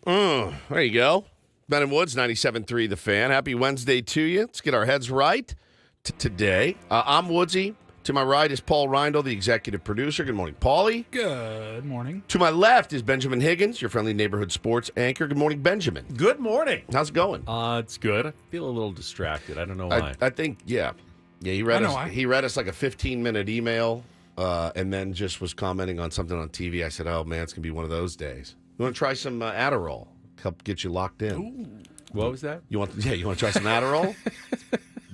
There you go. Ben and Woods, 97.3 The Fan. Happy Wednesday to you. Let's get our heads right today. I'm Woodsy. To my right is Paul Reindl, the executive producer. Good morning, Paulie. Good morning. To my left is Benjamin Higgins, your friendly neighborhood sports anchor. Good morning, Benjamin. Good morning. How's it going? It's good. I feel a little distracted. I don't know why. I think, yeah. He read us like a 15-minute email and then just was commenting on something on TV. I said, oh, man, it's going to be one of those days. You want to try some Adderall? Help get you locked in. Ooh. What was that? You want to try some Adderall?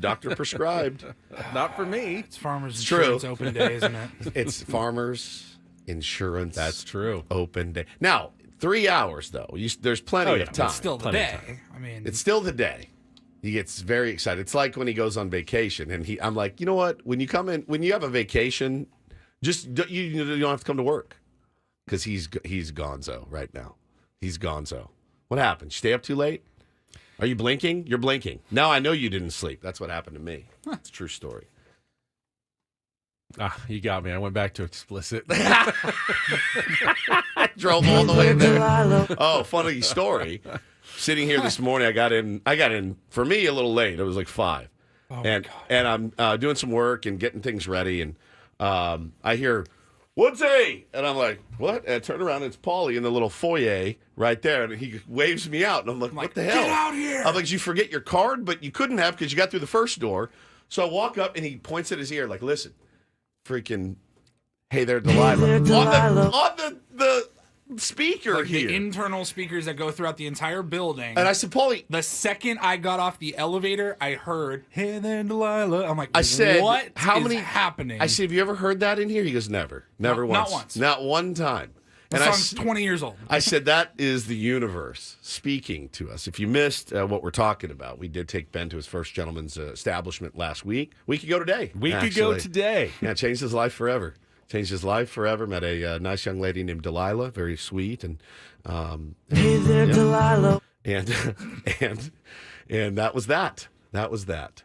Doctor prescribed. Not for me. It's Farmers Insurance True. Open Day, isn't it? It's Farmers Insurance. That's true. Open Day. Now, 3 hours though. There's plenty of time. It's still the day. I mean, It's still the day. He gets very excited. It's like when he goes on vacation, and I'm like, you know what? When you have a vacation, you don't have to come to work because he's gonzo right now. He's gonzo. What happened? Stay up too late? Are you blinking? You're blinking. Now I know you didn't sleep. That's what happened to me. It's a true story. You got me. I went back to explicit. I drove all the way there. Oh, funny story. Sitting here this morning, I got in for me a little late. It was like 5. oh and my God. I'm doing some work and getting things ready, and I hear Woodsy, and I'm like, what? And I turn around, and it's Paulie in the little foyer right there, and he waves me out, and I'm like, what the hell? Get out here! I'm like, did you forget your card? But you couldn't have because you got through the first door. So I walk up, and he points at his ear like, listen, freaking, hey there, Delilah. On the speaker Like here. the internal speakers that go throughout the entire building. And I said, Paulie, The second I got off the elevator, I heard, "Hey there, Delilah." I'm like, I said, what is I happening? said, have you ever heard that in here? He goes, never Not once. once. Not one time. The And song's 20 years old. I said, that is the universe speaking to us. If you missed what we're talking about, we did take Ben to his first gentleman's establishment last week. Week ago today. Today. Yeah, changed his life forever. Changed his life forever. Met a nice young lady named Delilah, very sweet, and Hey there, Delilah. and that was that. That was that.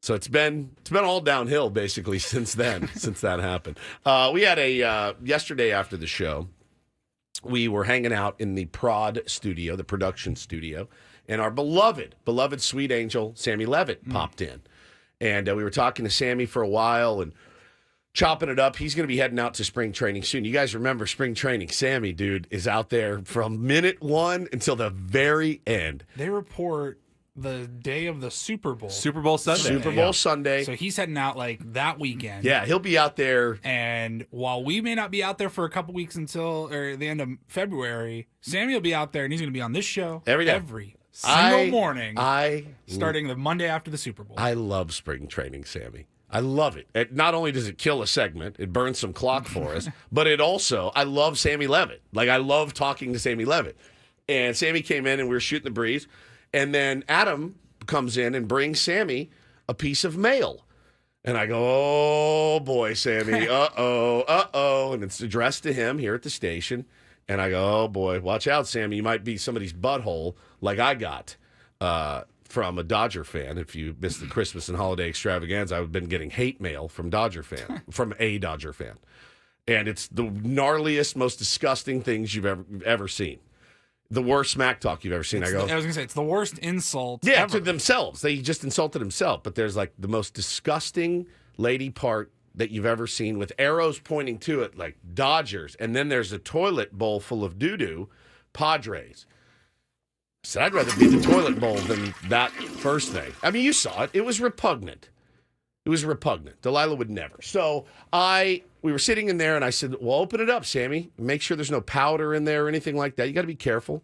So it's been all downhill basically since then, since that happened. We had a yesterday after the show, we were hanging out in the prod studio, the production studio, and our beloved sweet angel Sammy Levitt popped in, and we were talking to Sammy for a while and chopping it up. He's going to be heading out to spring training soon. You guys remember spring training? Sammy, dude, is out there from minute 1 until the very end. They report the day of the Super Bowl. Super Bowl Sunday. Super Bowl Sunday. So he's heading out like that weekend. Yeah, he'll be out there. And while we may not be out there for a couple weeks until the end of February, Sammy will be out there and he's going to be on this show Every day. every single morning, I starting the Monday after the Super Bowl. I love spring training, Sammy. I love it. Not only does it kill a segment, it burns some clock for us, but it also, I love Sammy Levitt. Like, I love talking to Sammy Levitt. And Sammy came in and we were shooting the breeze. And then Adam comes in and brings Sammy a piece of mail. And I go, oh, boy, Sammy, uh-oh. And it's addressed to him here at the station. And I go, oh, boy, watch out, Sammy. You might be somebody's butthole like I got from a Dodger fan. If you missed the Christmas and holiday extravaganza, I've been getting hate mail from a Dodger fan. And it's the gnarliest, most disgusting things you've ever seen. The worst smack talk you've ever seen. I was going to say, it's the worst insult yeah, ever. to themselves. They just insulted himself. But there's like the most disgusting lady part that you've ever seen with arrows pointing to it, like Dodgers. And then there's a toilet bowl full of doo-doo, Padres. I said, I'd rather be the toilet bowl than that first thing. I mean, you saw it. It was repugnant. Delilah would never. So we were sitting in there, and I said, well, open it up, Sammy. Make sure there's no powder in there or anything like that. You got to be careful.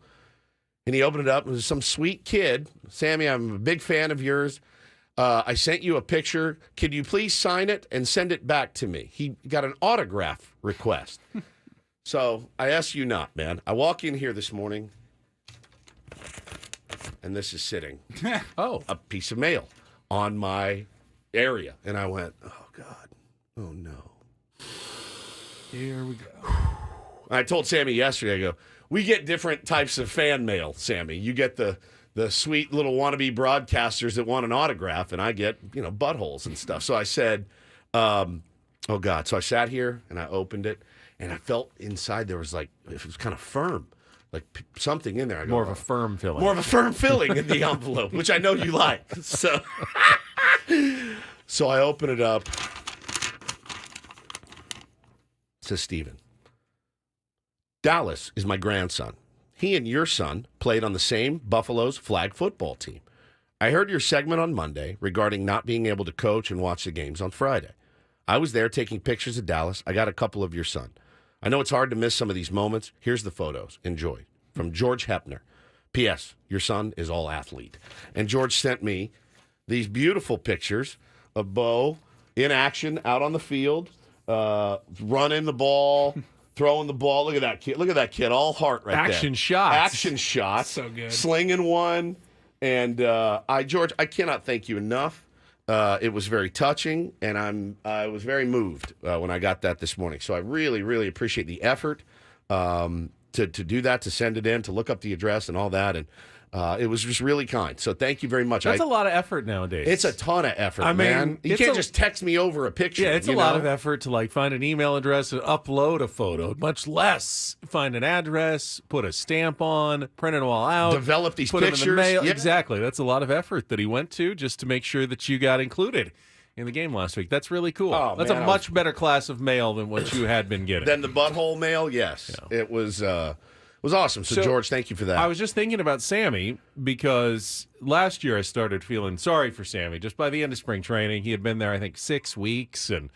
And he opened it up. It was some sweet kid. Sammy, I'm a big fan of yours. I sent you a picture. Could you please sign it and send it back to me? He got an autograph request. So I ask you not, man. I walk in here this morning, and this is sitting. A piece of mail on my area. And I went, oh, God. Oh, no. Here we go. I told Sammy yesterday, I go, we get different types of fan mail, Sammy. You get the sweet little wannabe broadcasters that want an autograph, and I get, buttholes and stuff. So I said, oh, God. So I sat here, and I opened it, and I felt inside there was like, it was kind of firm. something in there. I go, More of a firm filling. more of a firm filling in the envelope, which I know you like. So, so I open it up. It says, Steven, Dallas is my grandson. He and your son played on the same Buffalo's flag football team. I heard your segment on Monday regarding not being able to coach and watch the games on Friday. I was there taking pictures of Dallas. I got a couple of your son. I know it's hard to miss some of these moments. Here's the photos. Enjoy. From George Hepner. P.S. Your son is all athlete. And George sent me these beautiful pictures of Bo in action out on the field, running the ball, throwing the ball. Look at that kid. Look at that kid. All heart right there. Action shots. Action shots. So good. Slinging one. And George, I cannot thank you enough. It was very touching, and I was very moved when I got that this morning. So I really, really appreciate the effort to do that, to send it in, to look up the address and all that. And it was just really kind. So thank you very much. That's a lot of effort nowadays. It's a ton of effort, I mean, man. You it's can't just text me over a picture. Yeah, it's a lot of effort to find an email address and upload a photo. Much less find an address, put a stamp on, print it all out, Develop these put pictures. them in the mail. Yeah. Exactly. That's a lot of effort that he went to just to make sure that you got included in the game last week. That's really cool. Oh, That's man, a much better class of mail than what you had been getting. Then the butthole mail, yes. Yeah. It was awesome. So, George, thank you for that. I was just thinking about Sammy because last year I started feeling sorry for Sammy. Just by the end of spring training, he had been there, I think, 6 weeks. And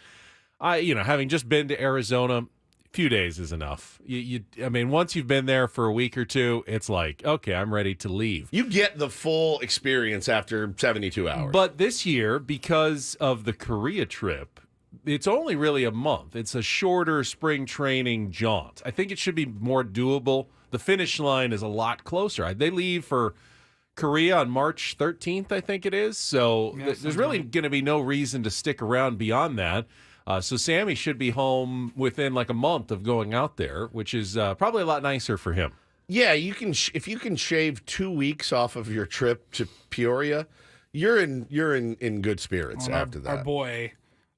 having just been to Arizona, a few days is enough. I mean, once you've been there for a week or two, it's like, okay, I'm ready to leave. You get the full experience after 72 hours. But this year, because of the Korea trip, it's only really a month. It's a shorter spring training jaunt. I think it should be more doable. The finish line is a lot closer. They leave for Korea on March 13th, I think it is. So there's really going to be no reason to stick around beyond that. So Sammy should be home within a month of going out there, which is probably a lot nicer for him. Yeah, you can if you can shave 2 weeks off of your trip to Peoria, you're in good spirits after that. Our boy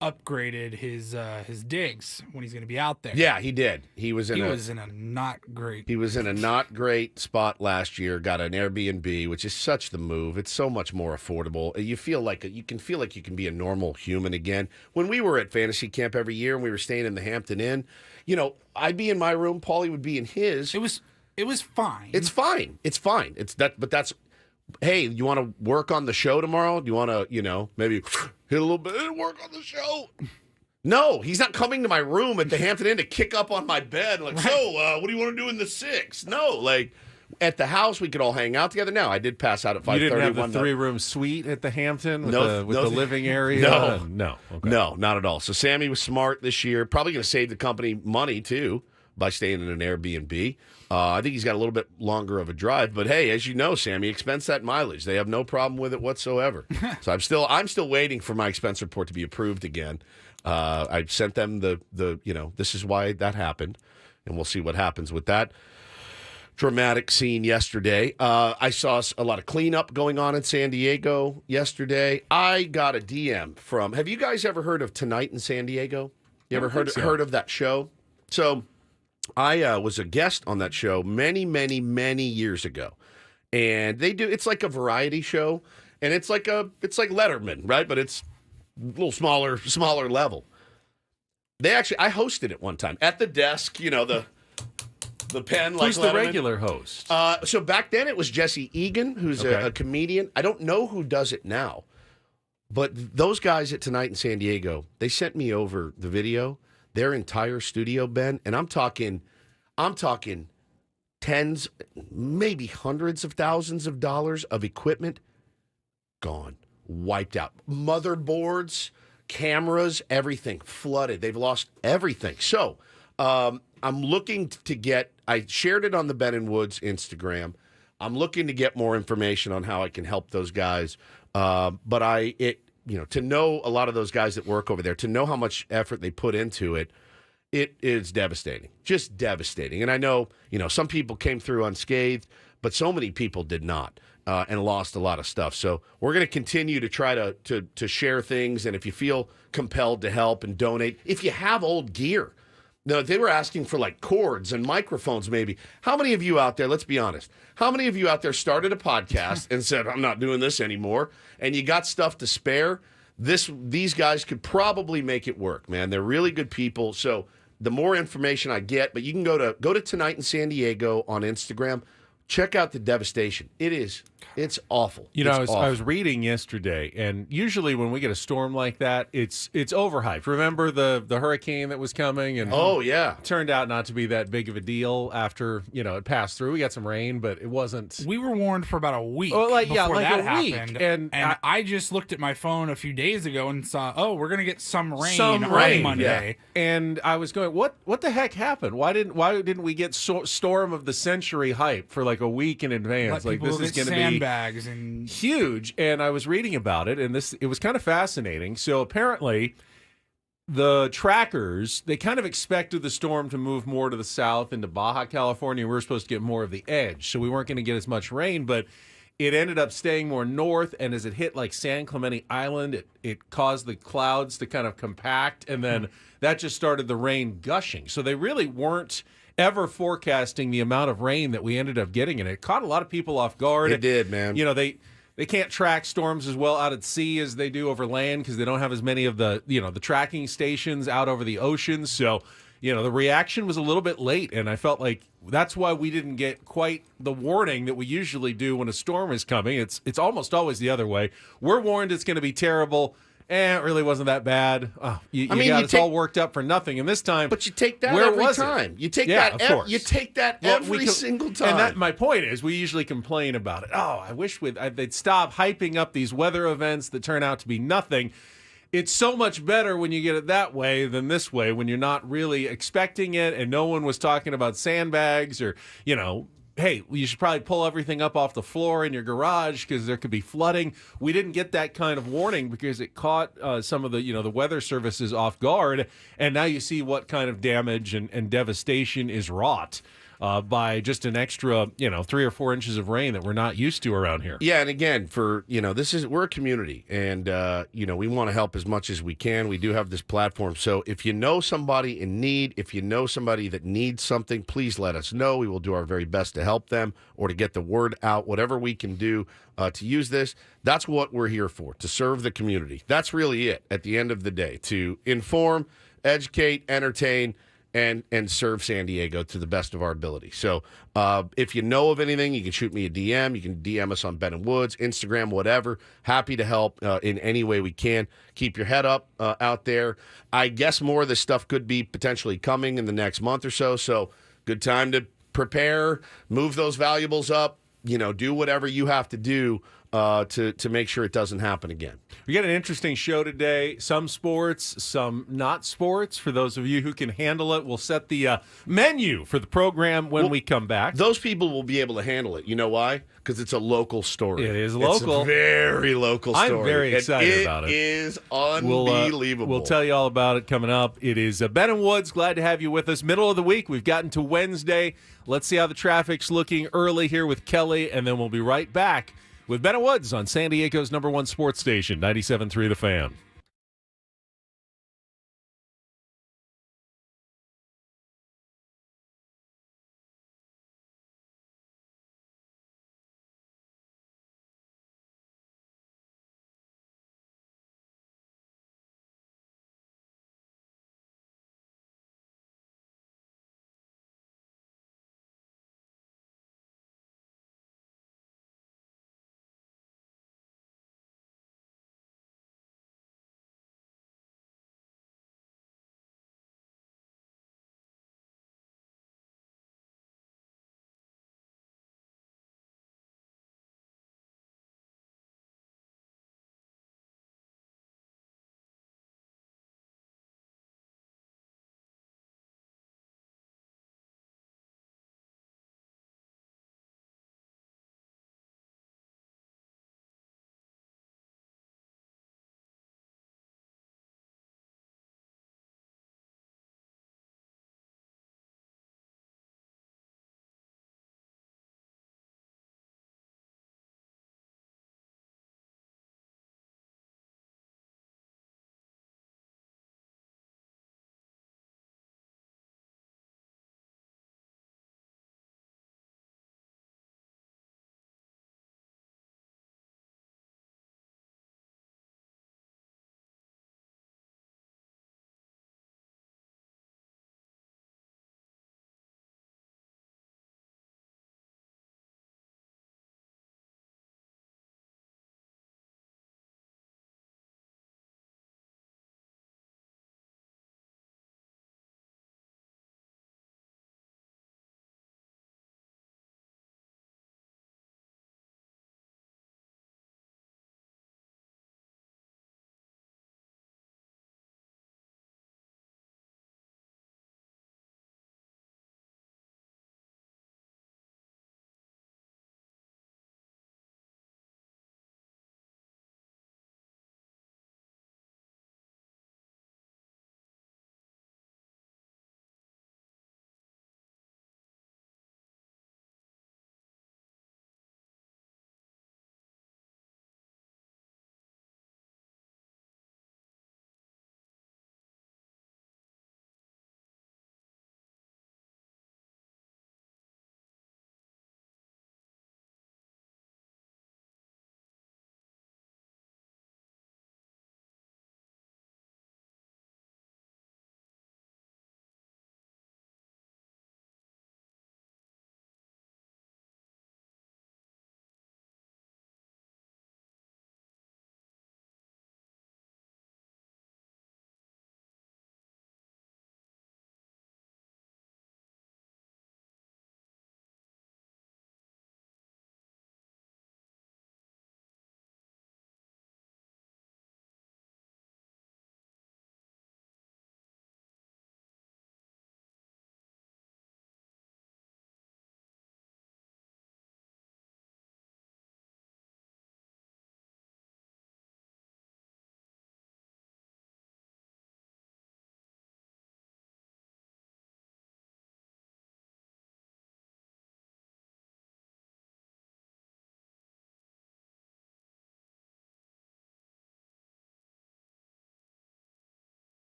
upgraded his digs when he's going to be out there. Yeah, he did. He was in a not great. He was in a not great spot last year. Got an Airbnb, which is such the move. It's so much more affordable. You feel like you can be a normal human again. When we were at fantasy camp every year and we were staying in the Hampton Inn, I'd be in my room. Paulie would be in his. It was fine. It's fine. It's fine. But that's. Hey, you want to work on the show tomorrow? Do you want to, maybe hit a little bit and work on the show? No, he's not coming to my room at the Hampton Inn to kick up on my bed. What do you want to do in the 6? No, at the house, we could all hang out together. Now, I did pass out at 5:30. You didn't have the 3-room suite at the Hampton with No, the living area? No. Okay. No, not at all. So Sammy was smart this year. Probably going to save the company money, too, by staying in an Airbnb. I think he's got a little bit longer of a drive, but hey, as you know, Sammy, expense that mileage. They have no problem with it whatsoever. So I'm still waiting for my expense report to be approved again. I sent them the this is why that happened, and we'll see what happens with that dramatic scene yesterday. I saw a lot of cleanup going on in San Diego yesterday. I got a DM from. Have you guys ever heard of Tonight in San Diego? You ever heard of that show? So. I was a guest on that show many, many, many years ago, and it's like a variety show, and it's like Letterman, right? But it's a little smaller level. I hosted it one time at the desk, the pen. Who's Letterman. the regular host? So back then it was Jesse Egan, who's a comedian. I don't know who does it now, but those guys at Tonight in San Diego, they sent me over the video. Their entire studio, Ben, and I'm talking tens, maybe hundreds of thousands of dollars of equipment gone, wiped out. Motherboards, cameras, everything flooded. They've lost everything. So I'm looking to I shared it on the Ben and Woods Instagram. I'm looking to get more information on how I can help those guys. To know a lot of those guys that work over there, to know how much effort they put into it, it is devastating, just devastating. And I know, some people came through unscathed, but so many people did not and lost a lot of stuff. So we're going to continue to try to share things. And if you feel compelled to help and donate, if you have old gear, No, they were asking for like cords and microphones, maybe. How many of you out there, let's be honest, how many of you out there started a podcast and said, I'm not doing this anymore, and you got stuff to spare? These guys could probably make it work, man. They're really good people. So the more information I get, but you can go to Tonight in San Diego on Instagram. Check out the devastation. It's awful. You know, It's I was awful. reading yesterday, and usually when we get a storm like that, it's overhyped. Remember the hurricane that was coming, and Oh, yeah. it turned out not to be that big of a deal after it passed through. We got some rain, but it wasn't. We were warned for about a week Oh, like before that a week. happened. And I just looked at my phone a few days ago and saw, we're going to get some rain on rain, Monday. yeah. And I was going, what the heck happened? Why didn't we get storm of the century hype for like a week in advance? Let Like people this is get going to be sandbags and huge. And I was reading about it, and it was kind of fascinating. So apparently the trackers, they kind of expected the storm to move more to the south into Baja California. We were supposed to get more of the edge, so we weren't going to get as much rain, but it ended up staying more north, and as it hit like San Clemente Island, it caused the clouds to kind of compact, and then that just started the rain gushing. So they really weren't ever forecasting the amount of rain that we ended up getting, and it caught a lot of people off guard. It did, man. They can't track storms as well out at sea as they do over land because they don't have as many of the the tracking stations out over the oceans. So, the reaction was a little bit late, and I felt like that's why we didn't get quite the warning that we usually do when a storm is coming. It's almost always the other way. We're warned it's going to be terrible. It really wasn't that bad. It's all worked up for nothing. And this time, But you take that where every was it? time. You take Yeah, that. of course. You take that Well, every single time. And my point is, we usually complain about it. Oh, I wish they'd stop hyping up these weather events that turn out to be nothing. It's so much better when you get it that way than this way, when you're not really expecting it, and no one was talking about sandbags or, hey, you should probably pull everything up off the floor in your garage because there could be flooding. We didn't get that kind of warning because it caught some of the weather services off guard, and now you see what kind of damage and devastation is wrought by just an extra 3 or 4 inches of rain that we're not used to around here. Yeah, and again, we're a community, and we want to help as much as we can. We do have this platform, so if you know somebody in need, if you know somebody that needs something, please let us know. We will do our very best to help them or to get the word out, whatever we can do to use this. That's what we're here for, to serve the community. That's really it at the end of the day, to inform, educate, entertain, and serve San Diego to the best of our ability. So if you know of anything, you can shoot me a DM. You can DM us on Ben & Woods, Instagram, whatever. Happy to help in any way we can. Keep your head up out there. I guess more of this stuff could be potentially coming in the next month or so. So good time to prepare, move those valuables up, do whatever you have to do to make sure it doesn't happen again. We got an interesting show today. Some sports, some not sports. For those of you who can handle it, we'll set the menu for the program when we come back. Those people will be able to handle it. You know why? Because it's a local story. It is local. It's a very local story. I'm very excited about it. It is unbelievable. We'll tell you all about it coming up. It is Ben & Woods. Glad to have you with us. Middle of the week. We've gotten to Wednesday. Let's see how the traffic's looking early here with Kelly, and then we'll be right back with Ben & Woods on San Diego's #1 sports station, 97.3 The Fan.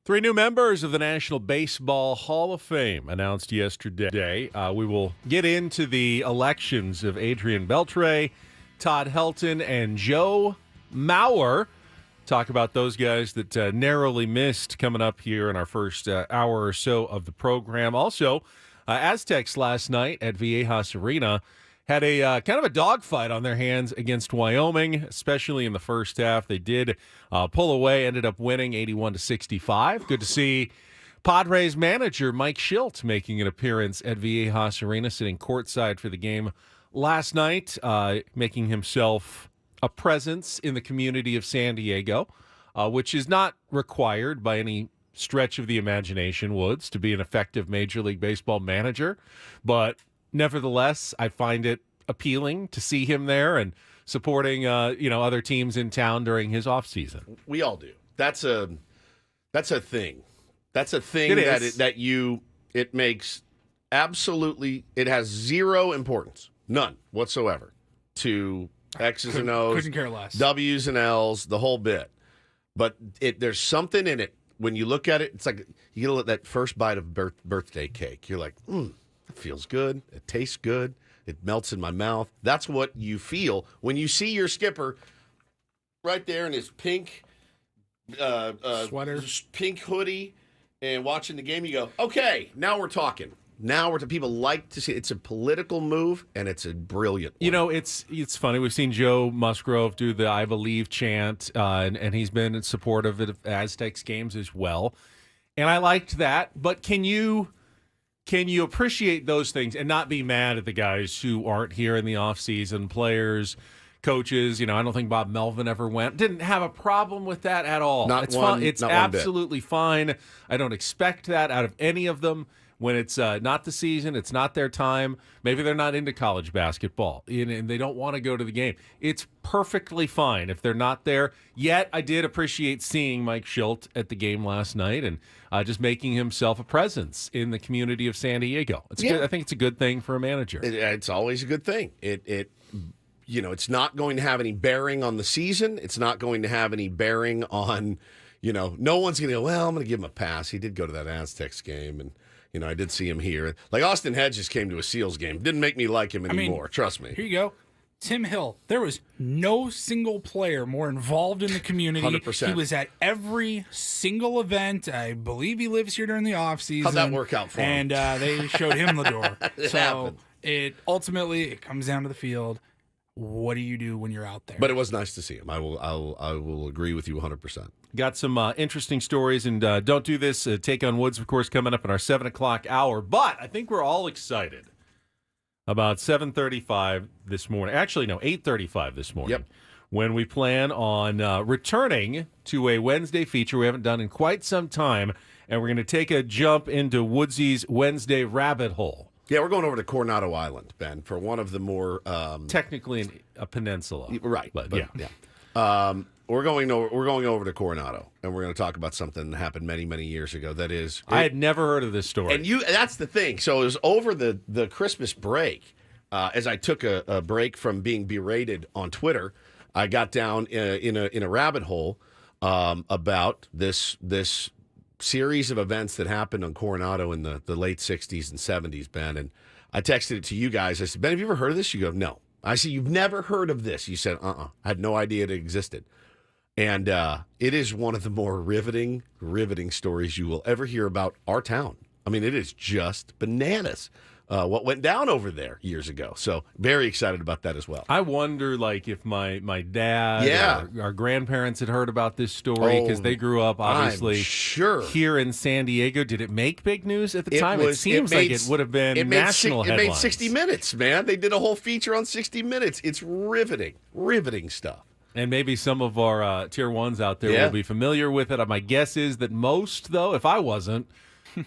3 new members of the National Baseball Hall of Fame announced yesterday. We will get into the elections of Adrian Beltre, Todd Helton, and Joe Mauer. Talk about those guys that narrowly missed coming up here in our first hour or so of the program. Also, Aztecs last night at Viejas Arena had a kind of a dogfight on their hands against Wyoming, especially in the first half. They did pull away, ended up winning 81-65. Good to see Padres manager Mike Shildt making an appearance at Viejas Arena, sitting courtside for the game last night, making himself a presence in the community of San Diego, which is not required by any stretch of the imagination, Woods, to be an effective Major League Baseball manager. But nevertheless, I find it appealing to see him there and supporting, other teams in town during his offseason. We all do. That's a thing. That's a thing it makes absolutely. It has zero importance, none whatsoever, to X's and O's, couldn't care less. W's and L's, the whole bit. But there's something in it when you look at it. It's like you get that first bite of birthday cake. You're like, it feels good. It tastes good. It melts in my mouth. That's what you feel when you see your skipper right there in his pink sweater, pink hoodie, and watching the game. You go, okay, now we're talking. Now people like to see it. It's a political move, and it's a brilliant one. It's funny. We've seen Joe Musgrove do the I Believe chant, and he's been in support of it, Aztecs games as well. And I liked that. But can you appreciate those things and not be mad at the guys who aren't here in the offseason, players, coaches? I don't think Bob Melvin ever went. Didn't have a problem with that at all. It's absolutely fine. I don't expect that out of any of them. When it's not the season, it's not their time. Maybe they're not into college basketball and they don't want to go to the game. It's perfectly fine if they're not there. Yet, I did appreciate seeing Mike Shildt at the game last night and just making himself a presence in the community of San Diego. It's good. I think it's a good thing for a manager. It's always a good thing. It's not going to have any bearing on the season. It's not going to have any bearing on, no one's going to go, well, I'm going to give him a pass. He did go to that Aztecs game and I did see him here. Like Austin Hedges came to a Seals game. Didn't make me like him anymore. Trust me. Here you go. Tim Hill. There was no single player more involved in the community. 100%. He was at every single event. I believe he lives here during the offseason. How'd that work out for him? And they showed him the door. Happened. It ultimately comes down to the field. What do you do when you're out there? But it was nice to see him. I will agree with you 100%. Got some interesting stories, and Don't Do This, Take on Woods, of course, coming up in our 7 o'clock hour. But I think we're all excited about 7:35 this morning. Actually, no, 8:35 this morning. Yep. When we plan on returning to a Wednesday feature we haven't done in quite some time, and we're going to take a jump into Woodsy's Wednesday rabbit hole. Yeah, we're going over to Coronado Island, Ben, for one of the more technically a peninsula, right? But yeah. We're going over to Coronado, and we're going to talk about something that happened many, many years ago. That is, I had never heard of this story, and that's the thing. So it was over the Christmas break. As I took a break from being berated on Twitter, I got down in a rabbit hole about this series of events that happened on Coronado in the late 60s and 70s, Ben. And I texted it to you guys. I said, Ben, have you ever heard of this? You go, no. I said, you've never heard of this? You said, I had no idea it existed. And it is one of the more riveting stories you will ever hear about our town. I mean, it is just bananas. What went down over there years ago. So very excited about that as well. I wonder, if my dad or our grandparents had heard about this story because they grew up, obviously, here in San Diego. Did it make big news at the time? It seems like it would have been national headlines. It made 60 Minutes, man. They did a whole feature on 60 Minutes. It's riveting stuff. And maybe some of our Tier 1s out there will be familiar with it. My guess is that most, though, if I wasn't,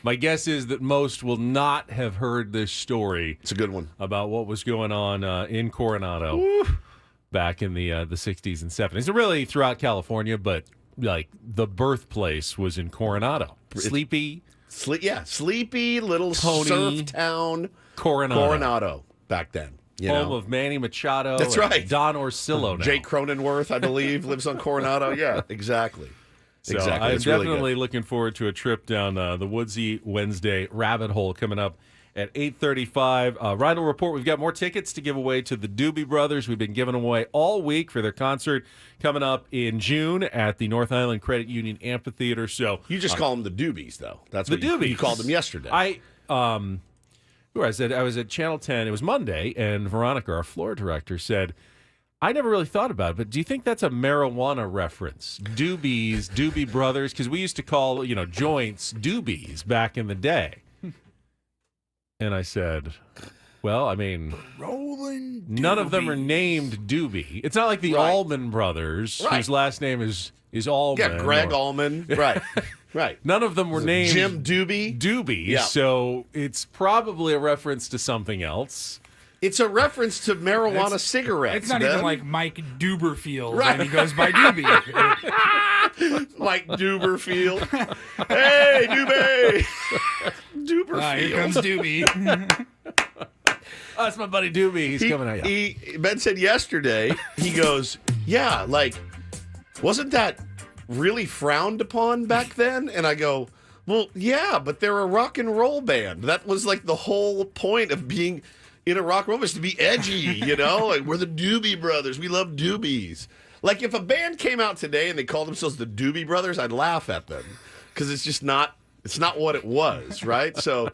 my guess is that most will not have heard this story. It's a good one. About what was going on in Coronado back in the 60s and 70s. And really throughout California, but the birthplace was in Coronado. Sleepy little surf town. Coronado back then. Home of Manny Machado. That's right. Don Orsillo now. Jake Cronenworth, I believe, lives on Coronado. Yeah, exactly. So Exactly. I'm It's really definitely looking forward to a trip down the Woodsy Wednesday rabbit hole coming up at 8:35. Reindl Report, we've got more tickets to give away to the Doobie Brothers. We've been giving them away all week for their concert coming up in June at the North Island Credit Union Amphitheater. So You just call them the Doobies, though. That's the what Doobies. you called them yesterday. Where I was at Channel 10. It was Monday, and Veronica, our floor director, said, I never really thought about it, but do you think that's a marijuana reference? Doobies, Doobie Brothers, because we used to call, joints doobies back in the day. And I said, well, I mean, Rolling. none of them are named Doobie. It's not like the Right. Allman Brothers, Right. whose last name is Allman. Yeah, Greg or- Allman. Right. Right. None of them were named Jim Doobie. Doobies, Yeah. so it's probably a reference to something else. It's a reference to marijuana cigarettes. It's not man. even like Mike Duberfield, Right. and he goes by Doobie. Mike Duberfield. Hey, Doobie. Duberfield. Here comes Doobie. Oh, that's my buddy Doobie. He's coming out. Ben said yesterday, he goes, yeah, like, wasn't that really frowned upon back then? And I go, well, yeah, but they're a rock and roll band. That was like the whole point of being in a rock and roll, is to be edgy, Like, we're the Doobie Brothers. We love doobies. Like, if a band came out today and they called themselves the Doobie Brothers, I'd laugh at them because it's just not, it's not what it was, right? So,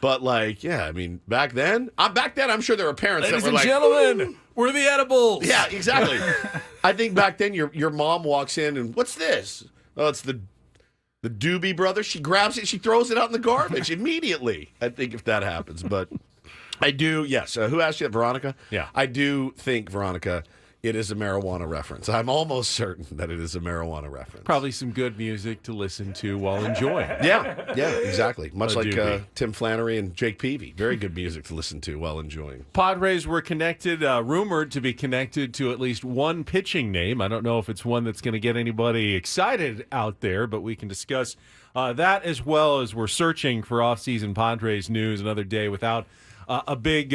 but like, yeah, I mean, back then, I'm sure there were parents Ladies that were and like, gentlemen, we're the Edibles. yeah, exactly. I think back then your mom walks in and what's this? Oh, it's the Doobie Brothers. She grabs it, she throws it out in the garbage immediately. I think if that happens, but I do. Yes. Who asked you that, Veronica? Yeah. I do think, Veronica, it is a marijuana reference. I'm almost certain that it is a marijuana reference. Probably some good music to listen to while enjoying. Yeah, exactly. Much A like doobie. Tim Flannery and Jake Peavy. Very good music to listen to while enjoying. Padres were connected, rumored to be connected to at least one pitching name. I don't know if it's one that's going to get anybody excited out there, but we can discuss that as well as we're searching for off-season Padres news another day without a big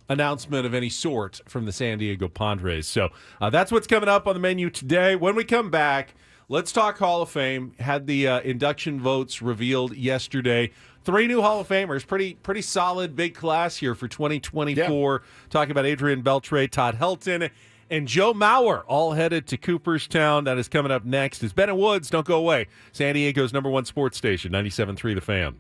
announcement of any sort from the San Diego Padres. So that's what's coming up on the menu today. When we come back, let's talk Hall of Fame. Had the induction votes revealed yesterday. 3 new Hall of Famers. Pretty solid, big class here for 2024. Yeah. Talking about Adrian Beltre, Todd Helton, and Joe Mauer, all headed to Cooperstown. That is coming up next. It's Ben and Woods. Don't go away. San Diego's #1 sports station, 97.3 The Fan.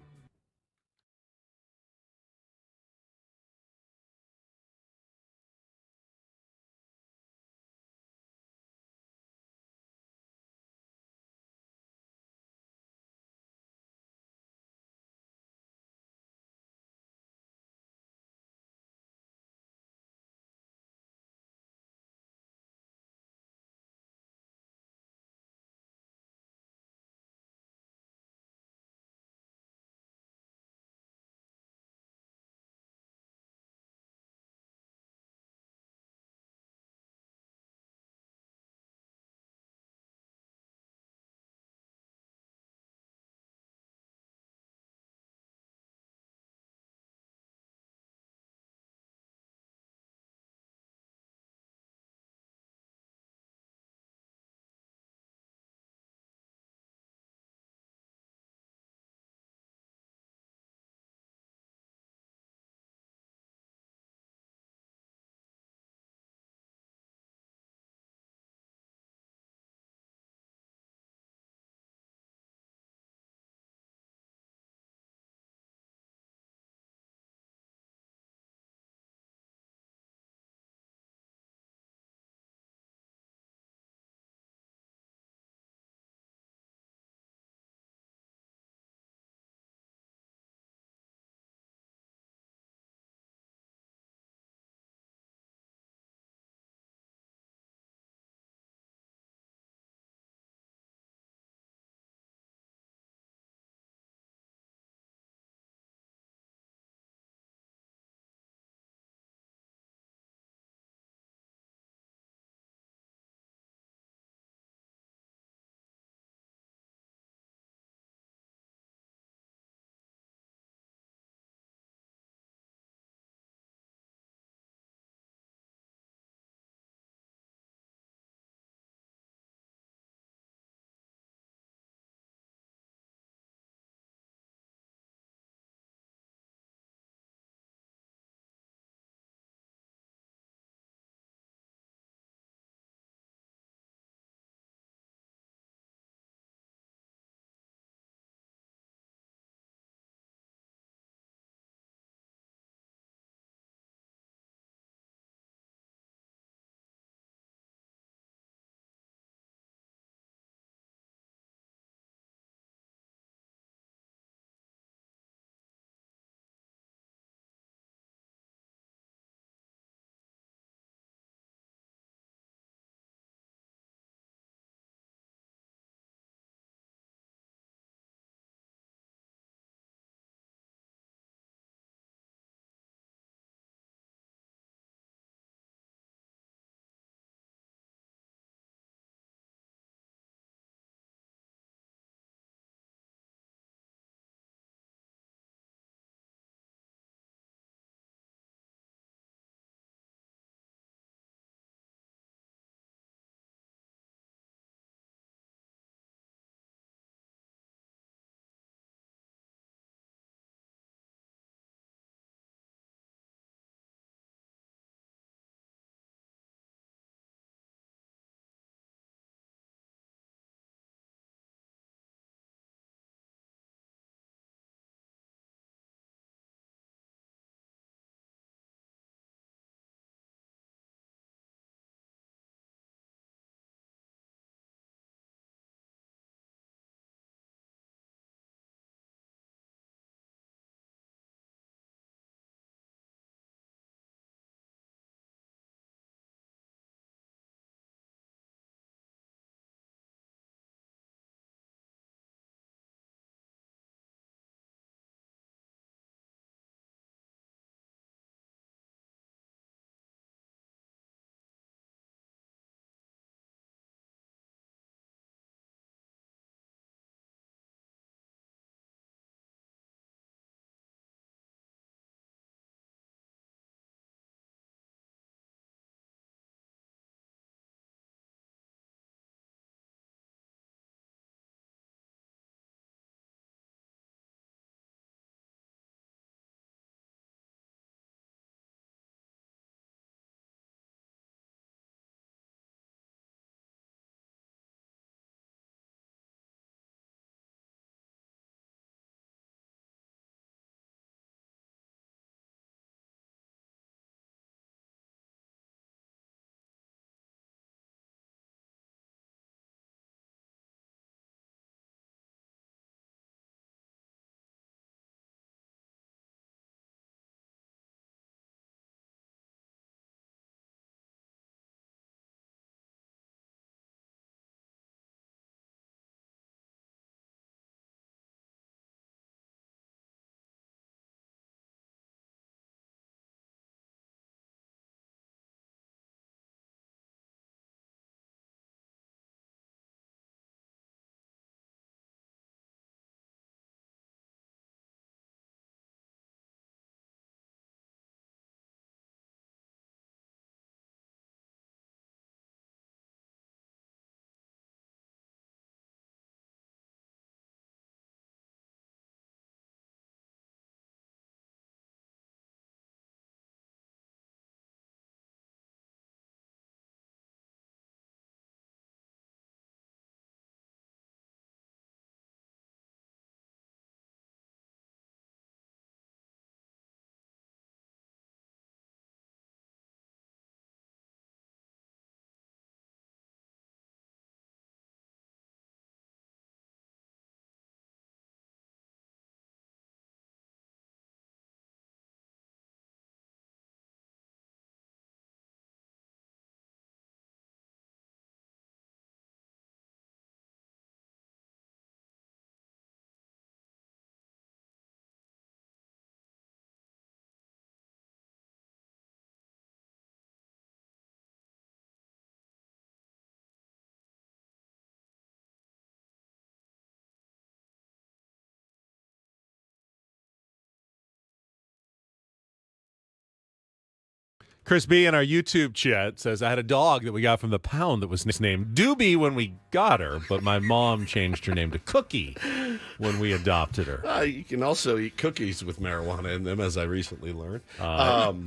Chris B in our YouTube chat says, I had a dog that we got from the pound that was named Doobie when we got her, but my mom changed her name to Cookie when we adopted her. You can also eat cookies with marijuana in them, as I recently learned.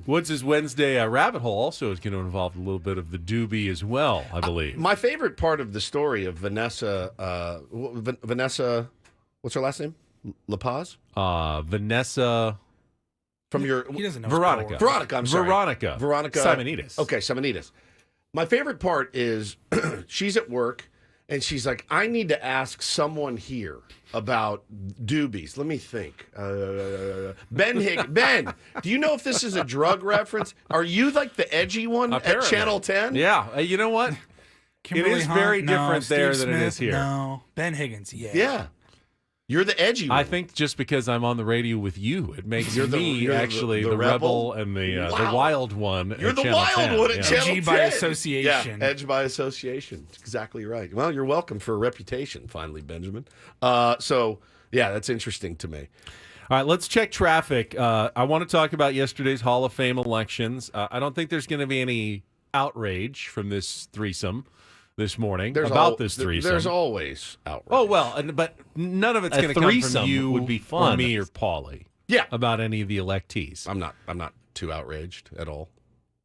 Woods' Wednesday rabbit hole also is going to involve a little bit of the Doobie as well, I believe. My favorite part of the story of Vanessa, what's her last name? La Paz? Vanessa... From your He doesn't know. Veronica. Veronica, I'm sorry. Veronica Simonides. Okay, Simonides. My favorite part is she's at work and she's like, I need to ask someone here about doobies. Let me think. Ben, do you know if this is a drug reference? Are you like the edgy one Apparently. at Channel 10? Yeah. You know what? Kimberly it is Hunt, very no. different there Steve than it Smith, is here. No. Ben Higgins, yeah. Yeah. You're the edgy one. I think just because I'm on the radio with you, it makes You're me actually the the rebel? and the Wow. wild one. You're at the Channel wild 10. one at Yeah. Channel 10. Edgy by association. Yeah, edge by association. That's exactly right. Well, you're welcome for a reputation, finally, Benjamin. So, yeah, that's interesting to me. All right, let's check traffic. I want to talk about yesterday's Hall of Fame elections. I don't think there's going to be any outrage from this threesome this morning this threesome. There's always outrage. Oh, well, but none of it's A going to come from threesome you would be or fun. me or Paulie. Yeah. About any of the electees. I'm not too outraged at all.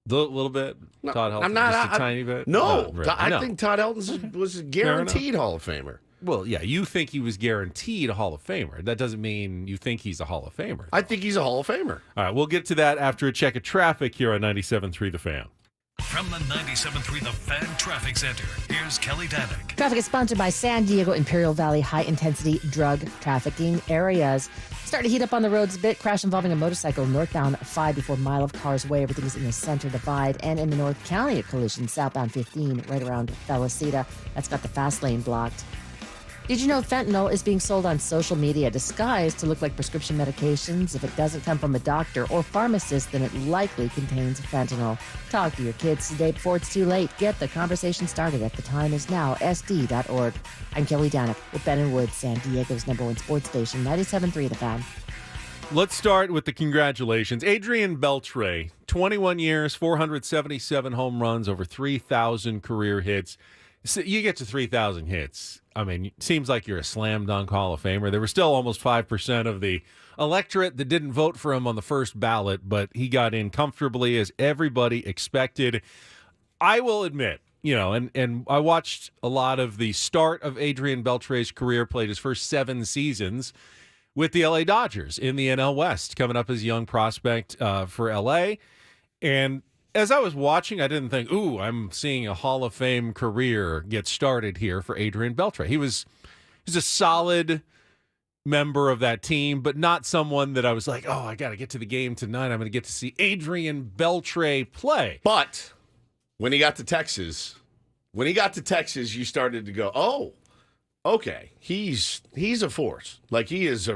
A little bit? No, Todd Helton, I'm not. just a tiny bit? No, Not really. I No. think Todd Helton was a guaranteed Hall of Famer. Well, yeah, you think he was guaranteed a Hall of Famer. That doesn't mean you think he's a Hall of Famer. I think he's a Hall of Famer. All right, we'll get to that after a check of traffic here on 97.3 The Fan. From the 97.3 The Fan Traffic Center, here's Kelly Danick. Traffic is sponsored by San Diego Imperial Valley high-intensity drug trafficking areas. Starting to heat up on the roads a bit. Crash involving a motorcycle northbound 5 before Mile of Cars Way. Everything is in the center divide. And in the North County, a collision southbound 15 right around Felicita. That's got the fast lane blocked. Did you know fentanyl is being sold on social media disguised to look like prescription medications? If it doesn't come from a doctor or pharmacist, then it likely contains fentanyl. Talk to your kids today before it's too late. Get the conversation started at thetimeisnow.sd.org. I'm Kelly Danick with Ben and Woods, San Diego's #1 sports station, 97.3 The Fan. Let's start with the congratulations. Adrian Beltre, 21 years, 477 home runs, over 3,000 career hits. So you get to 3,000 hits. I mean, it seems like you're a slam dunk Hall of Famer. There were still almost 5% of the electorate that didn't vote for him on the first ballot, but he got in comfortably as everybody expected. I will admit, and I watched a lot of the start of Adrian Beltre's career, played his first 7 seasons with the LA Dodgers in the NL West, coming up as a young prospect for LA. And as I was watching, I didn't think, ooh, I'm seeing a Hall of Fame career get started here for Adrian Beltre. He's a solid member of that team, but not someone that I was like, oh, I got to get to the game tonight. I'm going to get to see Adrian Beltre play. But when he got to Texas, you started to go, oh, okay, he's a force. Like he's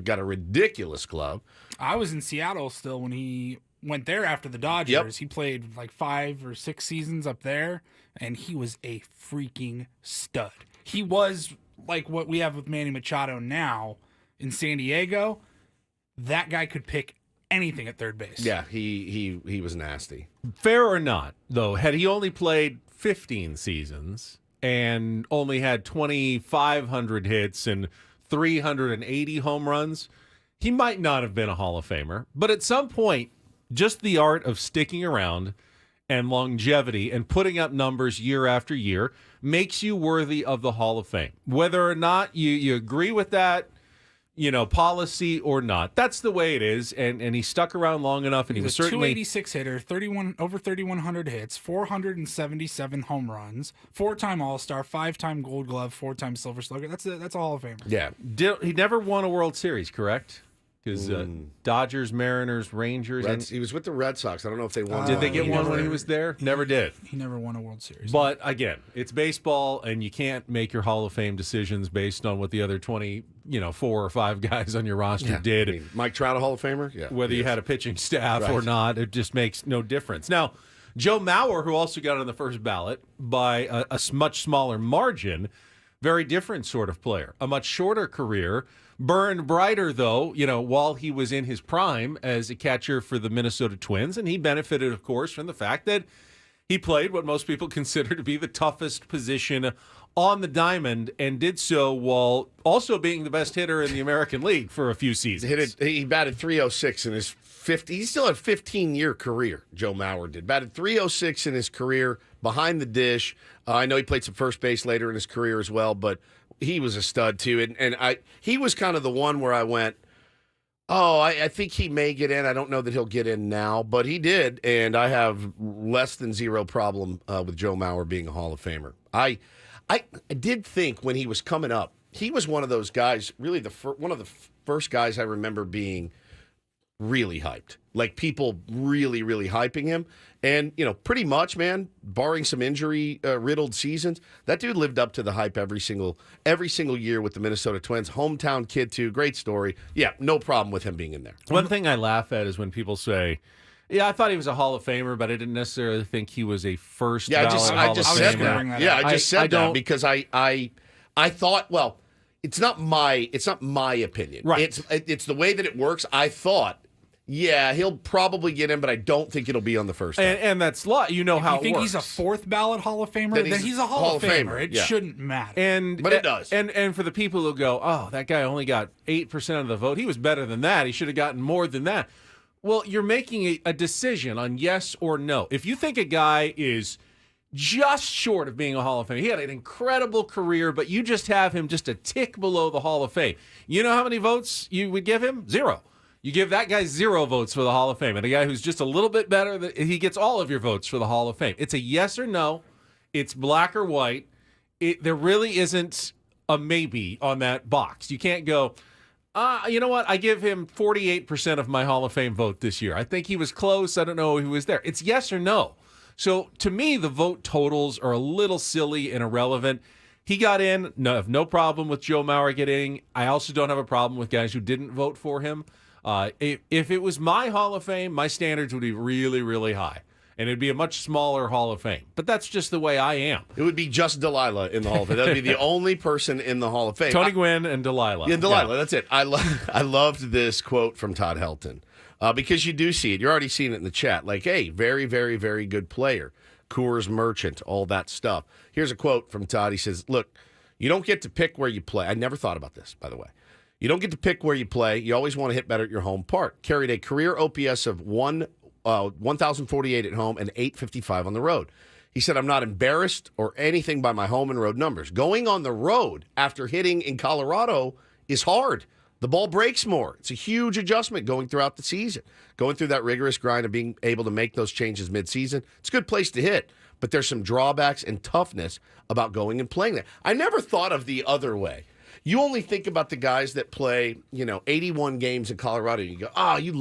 got a ridiculous glove. I was in Seattle still when he went there after the Dodgers. Yep. He played like 5 or 6 seasons up there, and he was a freaking stud. He was like what we have with Manny Machado now in San Diego. That guy could pick anything at third base. Yeah, he was nasty. Fair or not, though, had he only played 15 seasons and only had 2,500 hits and 380 home runs, he might not have been a Hall of Famer. But at some point, just the art of sticking around and longevity and putting up numbers year after year makes you worthy of the Hall of Fame. Whether or not you agree with that, policy or not, that's the way it is. And he stuck around long enough, and he was a certainly 286 hitter, over 3,100 hits, 477 home runs, 4-time All-Star, 5-time Gold Glove, 4-time Silver Slugger. That's a Hall of Famer. Yeah. He never won a World Series, correct? Because Dodgers, Mariners, Rangers. He was with the Red Sox. I don't know if they won. Did they get he one never- when he was there? Never did. He never won a World Series. But again, it's baseball, and you can't make your Hall of Fame decisions based on what the other 4 or 5 guys on your roster did. I mean, Mike Trout, a Hall of Famer? Yeah. Whether you had a pitching staff Right. or not, it just makes no difference. Now, Joe Mauer, who also got on the first ballot by a much smaller margin, very different sort of player, a much shorter career, burned brighter, though, while he was in his prime as a catcher for the Minnesota Twins. And he benefited, of course, from the fact that he played what most people consider to be the toughest position on the diamond, and did so while also being the best hitter in the American League for a few seasons. He batted 306 in his 50. He still had a 15-year career, Joe Mauer did. Batted 306 in his career, behind the dish. I know he played some first base later in his career as well, but he was a stud too. And he was kind of the one where I went, I think he may get in. I don't know that he'll get in now, but he did, and I have less than zero problem with Joe Mauer being a Hall of Famer. I did think when he was coming up, he was one of those guys, really one of the first guys I remember being really hyped. Like people really, really hyping him. And, pretty much, man, barring some injury riddled seasons, that dude lived up to the hype every single year with the Minnesota Twins. Hometown kid, too. Great story. Yeah, no problem with him being in there. One thing I laugh at is when people say, yeah, I thought he was a Hall of Famer, but I didn't necessarily think he was a first ballot Hall of Famer. I just said that because I thought, well, it's not my opinion. Right. It's the way that it works. I thought, yeah, he'll probably get in, but I don't think it'll be on the first time. And that's how it works. If you think he's a fourth ballot Hall of Famer, then he's a Hall of Famer. It shouldn't matter. But it does. And for the people who go, oh, that guy only got 8% of the vote, he was better than that. He should have gotten more than that. Well, you're making a decision on yes or no. If you think a guy is just short of being a Hall of Fame, he had an incredible career, but you just have him just a tick below the Hall of Fame. You know how many votes you would give him? 0. You give that guy 0 votes for the Hall of Fame. And a guy who's just a little bit better, he gets all of your votes for the Hall of Fame. It's a yes or no. It's black or white. There really isn't a maybe on that box. You can't go, you know what? I give him 48% of my Hall of Fame vote this year. I think he was close. I don't know who was there. It's yes or no. So to me, the vote totals are a little silly and irrelevant. He got in. No problem with Joe Mauer getting. I also don't have a problem with guys who didn't vote for him. If it was my Hall of Fame, my standards would be really, really high. And it'd be a much smaller Hall of Fame. But that's just the way I am. It would be just Delilah in the Hall of Fame. That would be the only person in the Hall of Fame. Tony Gwynn and Delilah. Yeah, Delilah, that's it. I loved this quote from Todd Helton. Because you do see it. You're already seeing it in the chat. Like, hey, very, very, very good player. Coors Merchant, all that stuff. Here's a quote from Todd. He says, look, you don't get to pick where you play. I never thought about this, by the way. You don't get to pick where you play. You always want to hit better at your home park. Carried a career OPS of 1,048 at home and 855 on the road. He said, I'm not embarrassed or anything by my home and road numbers. Going on the road after hitting in Colorado is hard. The ball breaks more. It's a huge adjustment going throughout the season. Going through that rigorous grind of being able to make those changes midseason, it's a good place to hit. But there's some drawbacks and toughness about going and playing there. I never thought of the other way. You only think about the guys that play, 81 games in Colorado. And you go, you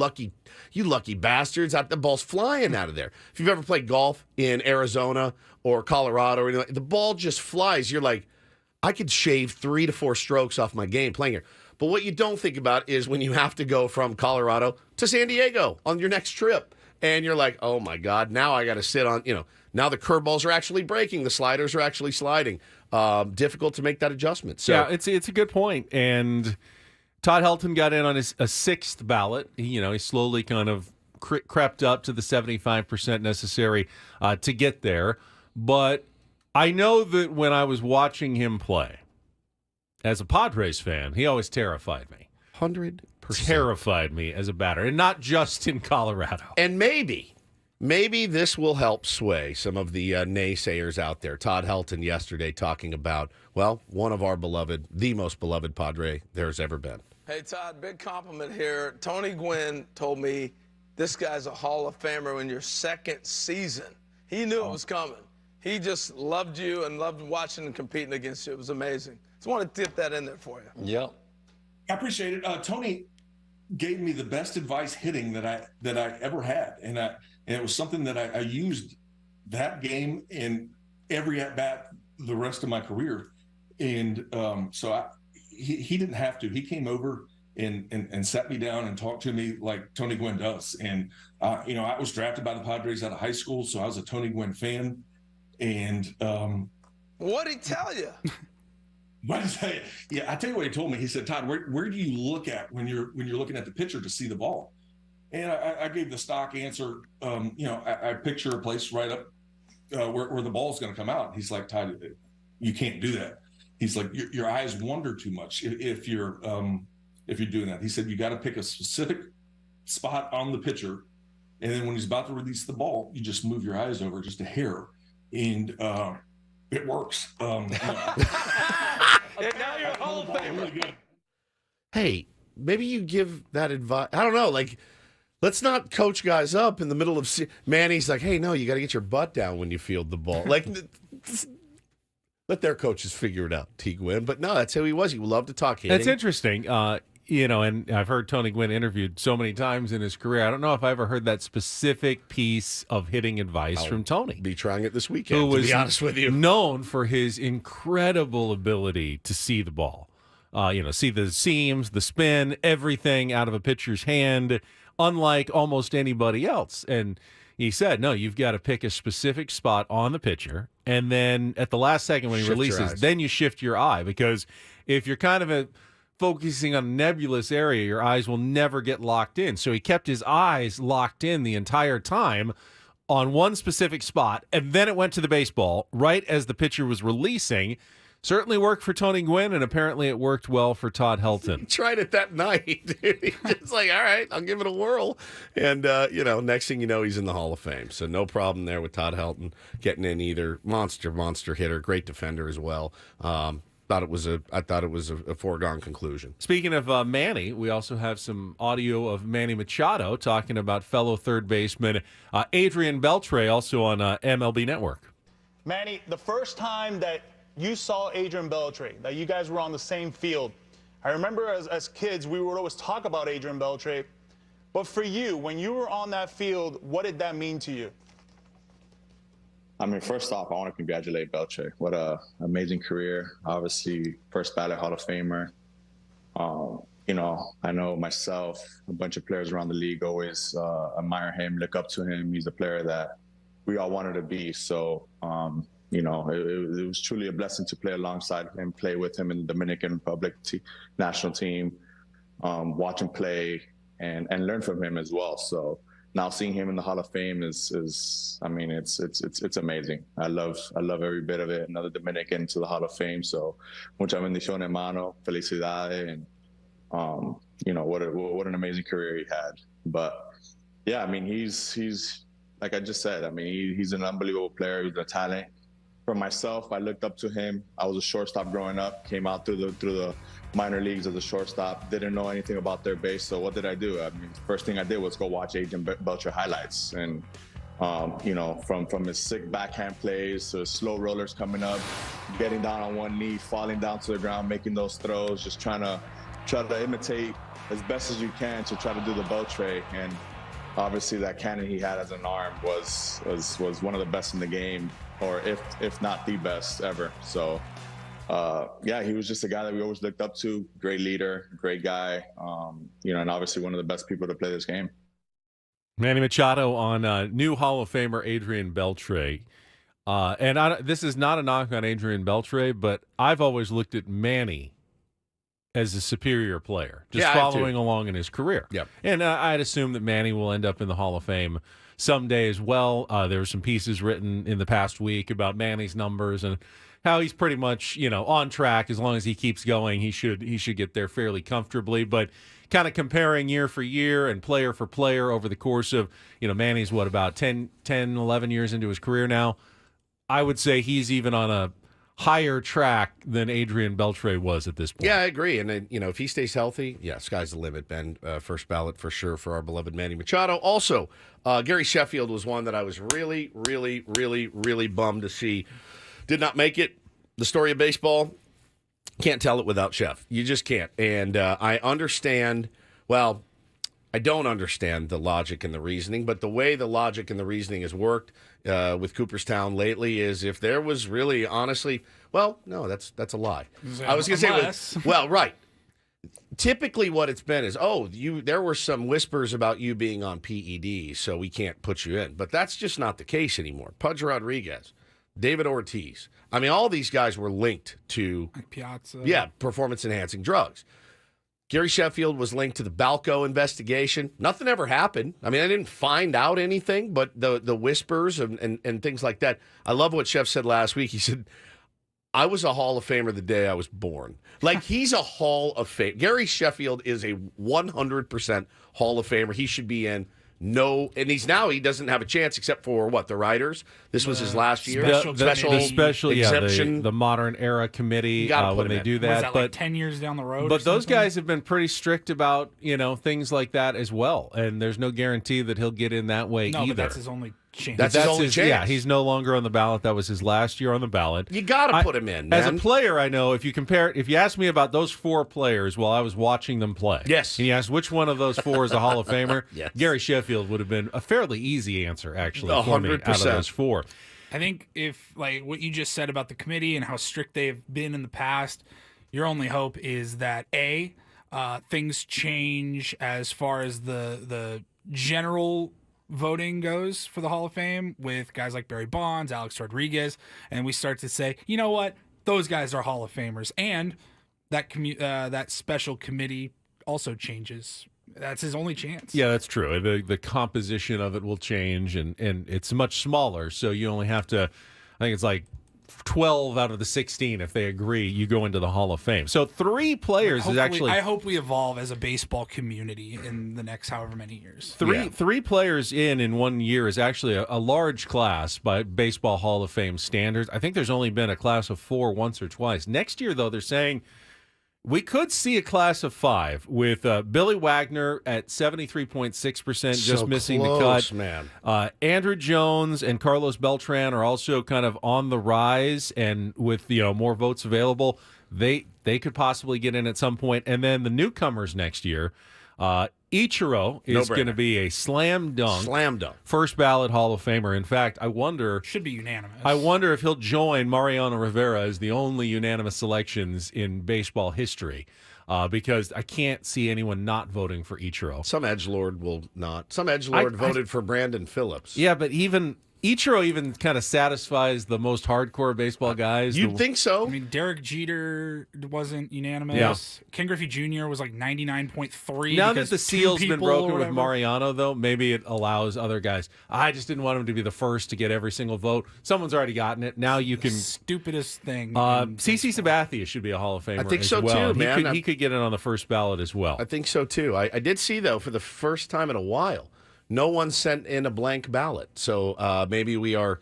lucky bastards. The ball's flying out of there. If you've ever played golf in Arizona or Colorado, or the ball just flies. You're like, I could shave 3 to 4 strokes off my game playing here. But what you don't think about is when you have to go from Colorado to San Diego on your next trip. And you're like, oh, my God, now I got to sit on, now the curveballs are actually breaking. The sliders are actually sliding. Difficult to make that adjustment. So, yeah, it's a good point. And Todd Helton got in on a 6th ballot. He slowly kind of crept up to the 75% necessary to get there. But I know that when I was watching him play, as a Padres fan, he always terrified me. 100%. Terrified me as a batter, and not just in Colorado. And maybe this will help sway some of the naysayers out there. Todd Helton yesterday talking about, one of our the most beloved Padre there's ever been. Hey, Todd, big compliment here. Tony Gwynn told me this guy's a Hall of Famer in your 2nd season. He knew it was coming. He just loved you and loved watching and competing against you. It was amazing. Just want to dip that in there for you. Yep. I appreciate it. Tony gave me the best advice hitting that I ever had, and it was something that I used that game in every at bat the rest of my career. And so he didn't have to. He came over and sat me down and talked to me like Tony Gwynn does. And I was drafted by the Padres out of high school, so I was a Tony Gwynn fan. And what'd he tell you? Yeah, I tell you what he told me. He said, Todd, where do you look at when you're looking at the pitcher to see the ball? And I gave the stock answer. I picture a place right up where the ball's going to come out. He's like, Todd, you can't do that. He's like, your eyes wander too much if you're doing that. He said, you got to pick a specific spot on the pitcher, and then when he's about to release the ball, you just move your eyes over just a hair, and it works. And now you're a Hall of Famer. Really good. Hey, maybe you give that advice. I don't know. Like, let's not coach guys up in the middle of Manny's like, hey, no, you got to get your butt down when you field the ball. Like, let their coaches figure it out, T. Gwynn. But no, that's who he was. He loved to talk hitting. It's interesting. And I've heard Tony Gwynn interviewed so many times in his career. I don't know if I ever heard that specific piece of hitting advice from Tony. Be trying it this weekend, who was to be honest with you. known for his incredible ability to see the ball. See the seams, the spin, everything out of a pitcher's hand, unlike almost anybody else. And he said, no, you've got to pick a specific spot on the pitcher, and then at the last second when he Shift your releases, eyes. then you shift your eye, because if you're kind of focusing on a nebulous area, your eyes will never get locked in. So he kept his eyes locked in the entire time on one specific spot, and then it went to the baseball right as the pitcher was releasing. Certainly worked for Tony Gwynn, and apparently it worked well for Todd Helton. He tried it that night. He's just like, all right, I'll give it a whirl. And, next thing you know, he's in the Hall of Fame. So no problem there with Todd Helton getting in either. Monster hitter, great defender as well. I thought it was a foregone conclusion. Speaking of Manny, we also have some audio of Manny Machado talking about fellow third baseman Adrian Beltre, also on MLB Network. Manny, the first time that you saw Adrian Beltre, that you guys were on the same field, I remember as kids, we would always talk about Adrian Beltre. But for you, when you were on that field, what did that mean to you? I mean, first off, I want to congratulate Beltre. What a amazing career. Obviously, first ballot Hall of Famer. I know myself, a bunch of players around the league always admire him, look up to him. He's the player that we all wanted to be. So, it was truly a blessing to play alongside him, play with him in the Dominican Republic national team, watch him play and learn from him as well. So now seeing him in the Hall of Fame is it's amazing. I love every bit of it. Another Dominican to the Hall of Fame. So mucha bendición, hermano. Felicidades. And, what an amazing career he had. But yeah, I mean, he's like I just said, I mean, he's an unbelievable player. He's a talent. For myself, I looked up to him. I was a shortstop growing up, came out through the minor leagues as a shortstop, didn't know anything about their base. So what did I do? I mean, first thing I did was go watch Adrian Beltre highlights. And, from his sick backhand plays to his slow rollers coming up, getting down on one knee, falling down to the ground, making those throws, just trying to imitate as best as you can to try to do the Beltre. And obviously that cannon he had as an arm was one of the best in the game, or if not the best ever. So, he was just a guy that we always looked up to. Great leader, great guy, and obviously one of the best people to play this game. Manny Machado on new Hall of Famer Adrian Beltre. This is not a knock on Adrian Beltre, but I've always looked at Manny as a superior player, just following along in his career. Yep. And I'd assume that Manny will end up in the Hall of Fame someday as well. There were some pieces written in the past week about Manny's numbers and how he's pretty much, on track. As long as he keeps going, he should get there fairly comfortably. But kind of comparing year for year and player for player over the course of, Manny's about 10, 11 years into his career now. I would say he's even on a higher track than Adrian Beltre was at this point. Yeah, I agree. And, if he stays healthy, sky's the limit, Ben. First ballot for sure for our beloved Manny Machado. Also, Gary Sheffield was one that I was really, really, really, really bummed to see. Did not make it. The story of baseball, can't tell it without Chef. You just can't. And I understand, I don't understand the logic and the reasoning, but the way the logic and the reasoning has worked with Cooperstown lately is if there was really, honestly, no, that's a lie. I was going to say, right. Typically what it's been is, there were some whispers about you being on PED, so we can't put you in. But that's just not the case anymore. Pudge Rodriguez, David Ortiz. I mean, all these guys were linked to Like Piazza. yeah, performance-enhancing drugs. Gary Sheffield was linked to the Balco investigation. Nothing ever happened. I mean, I didn't find out anything, but the whispers and things like that. I love what Chef said last week. He said, I was a Hall of Famer the day I was born. Like, he's a Hall of Fame. Gary Sheffield is a 100% Hall of Famer. He should be in. No, and he doesn't have a chance except for what, the writers? This was his last year. Special exemption. The modern era committee when they do Was that. that but like 10 years down the road? But those guys have been pretty strict about, things like that as well. And there's no guarantee that he'll get in that way either. But that's his only chance. That's his only chance. Yeah, he's no longer on the ballot. That was his last year on the ballot. You got to put him in, man. As a player, I know if you asked me about those 4 players while I was watching them play, yes, and you asked which one of those 4 is a Hall of Famer, yes. Gary Sheffield would have been a fairly easy answer, actually, for me, 100%. out of those 4. I think if, like, what you just said about the committee and how strict they've been in the past, your only hope is that, A, things change as far as the general voting goes for the Hall of Fame with guys like Barry Bonds, Alex Rodriguez, and we start to say, you know what, those guys are Hall of Famers, and that special committee also changes. That's his only chance. Yeah, that's true. The composition of it will change, and it's much smaller, so you only have to, I think it's like 12 out of the 16, if they agree, you go into the Hall of Fame. So 3 players is actually... I hope we evolve as a baseball community in the next however many years. Three players in 1 year is actually a large class by Baseball Hall of Fame standards. I think there's only been a class of 4 once or twice. Next year, though, they're saying we could see a class of 5 with Billy Wagner at 73.6%, just missing the cut. Man. Andrew Jones and Carlos Beltran are also kind of on the rise, and with more votes available, they could possibly get in at some point. And then the newcomers next year, Ichiro is going to be a slam dunk. First ballot Hall of Famer. In fact, should be unanimous. I wonder if he'll join Mariano Rivera as the only unanimous selections in baseball history. Because I can't see anyone not voting for Ichiro. Some edgelord will not. Some edgelord voted for Brandon Phillips. Yeah, but Ichiro kind of satisfies the most hardcore baseball guys. You'd think so. I mean, Derek Jeter wasn't unanimous. Yeah. Ken Griffey Jr. was like 99.3. Now that the seal's been broken with Mariano. Mariano, though, maybe it allows other guys. I just didn't want him to be the first to get every single vote. Someone's already gotten it. Now you can... Stupidest thing. CC Sabathia should be a Hall of Famer. I think so, well. too, man. He could get in on the first ballot as well. I think so, too. I did see, though, for the first time in a while, no one sent in a blank ballot. So maybe we are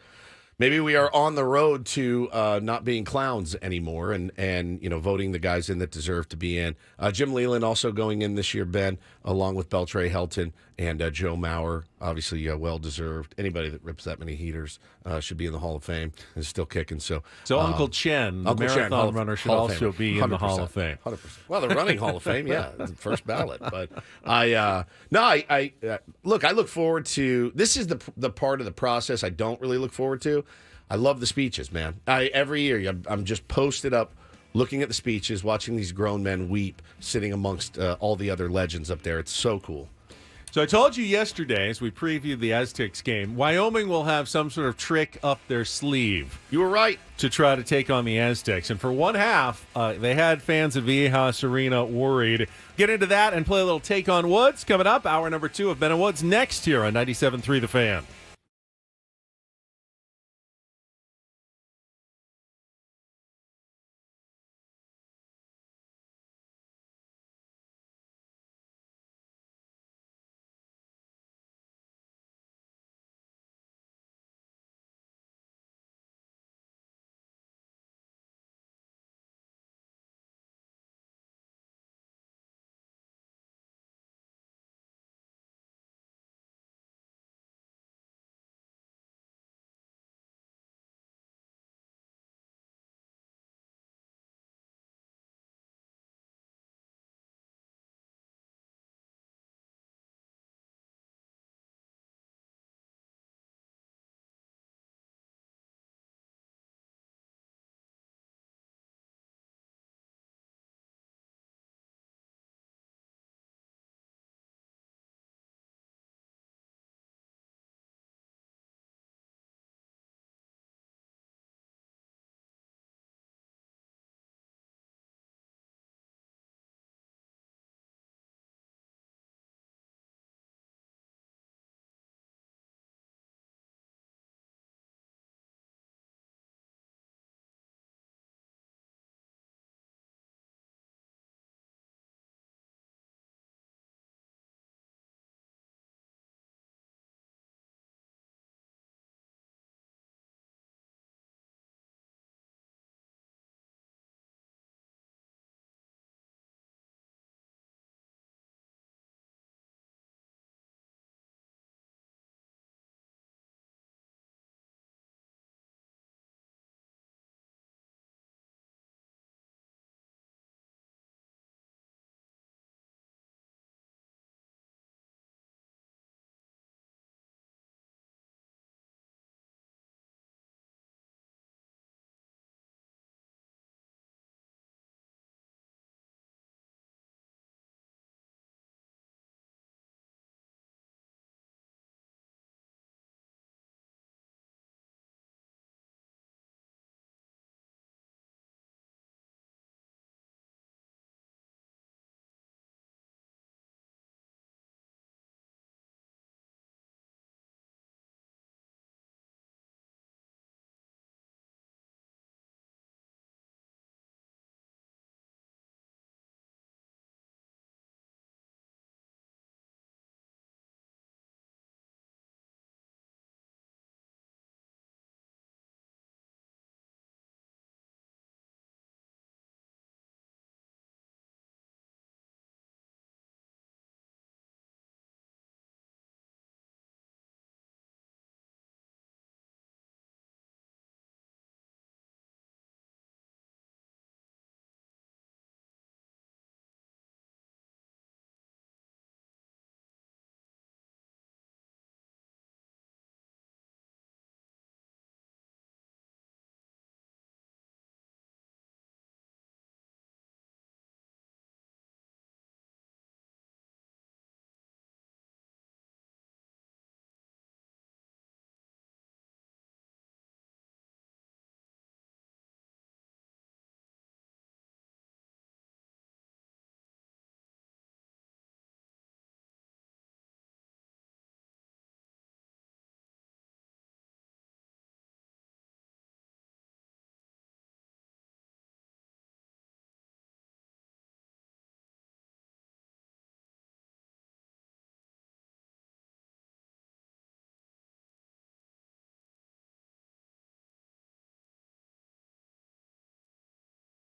on the road to not being clowns anymore and voting the guys in that deserve to be in. Jim Leland also going in this year, Ben, along with Beltray Helton and Joe Mauer. Obviously, well-deserved. Anybody that rips that many heaters should be in the Hall of Fame and is still kicking. So Uncle Chen, the marathon runner, should also be in the Hall of Fame. 100%. Well, the running Hall of Fame, yeah, first ballot. But I look forward to, this is the part of the process I don't really look forward to. I love the speeches, man. Every year I'm just posted up looking at the speeches, watching these grown men weep, sitting amongst all the other legends up there. It's so cool. So I told you yesterday, as we previewed the Aztecs game, Wyoming will have some sort of trick up their sleeve. You were right. To try to take on the Aztecs. And for one half, they had fans of Viejas Arena worried. Get into that and play a little Take on Woods coming up. Hour number 2 of Ben and Woods next here on 97.3 The Fan.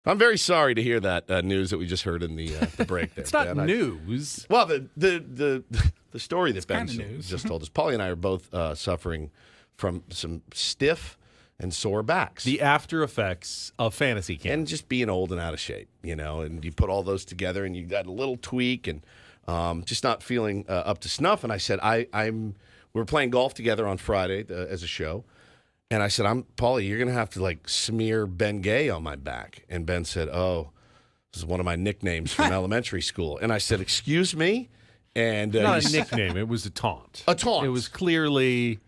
I'm very sorry to hear that news that we just heard in the break there. It's not Ben. news. Well, the story that Ben news. just told us. Paulie and I are both suffering from some stiff and sore backs. The after effects of fantasy camp. And just being old and out of shape, and you put all those together and you got a little tweak and just not feeling up to snuff. And I said, we were playing golf together on Friday as a show. And I said, Paulie, you're going to have to smear Ben Gay on my back. And Ben said, oh, this is one of my nicknames from elementary school. And I said, excuse me? And not a nickname. It was a taunt. A taunt. It was clearly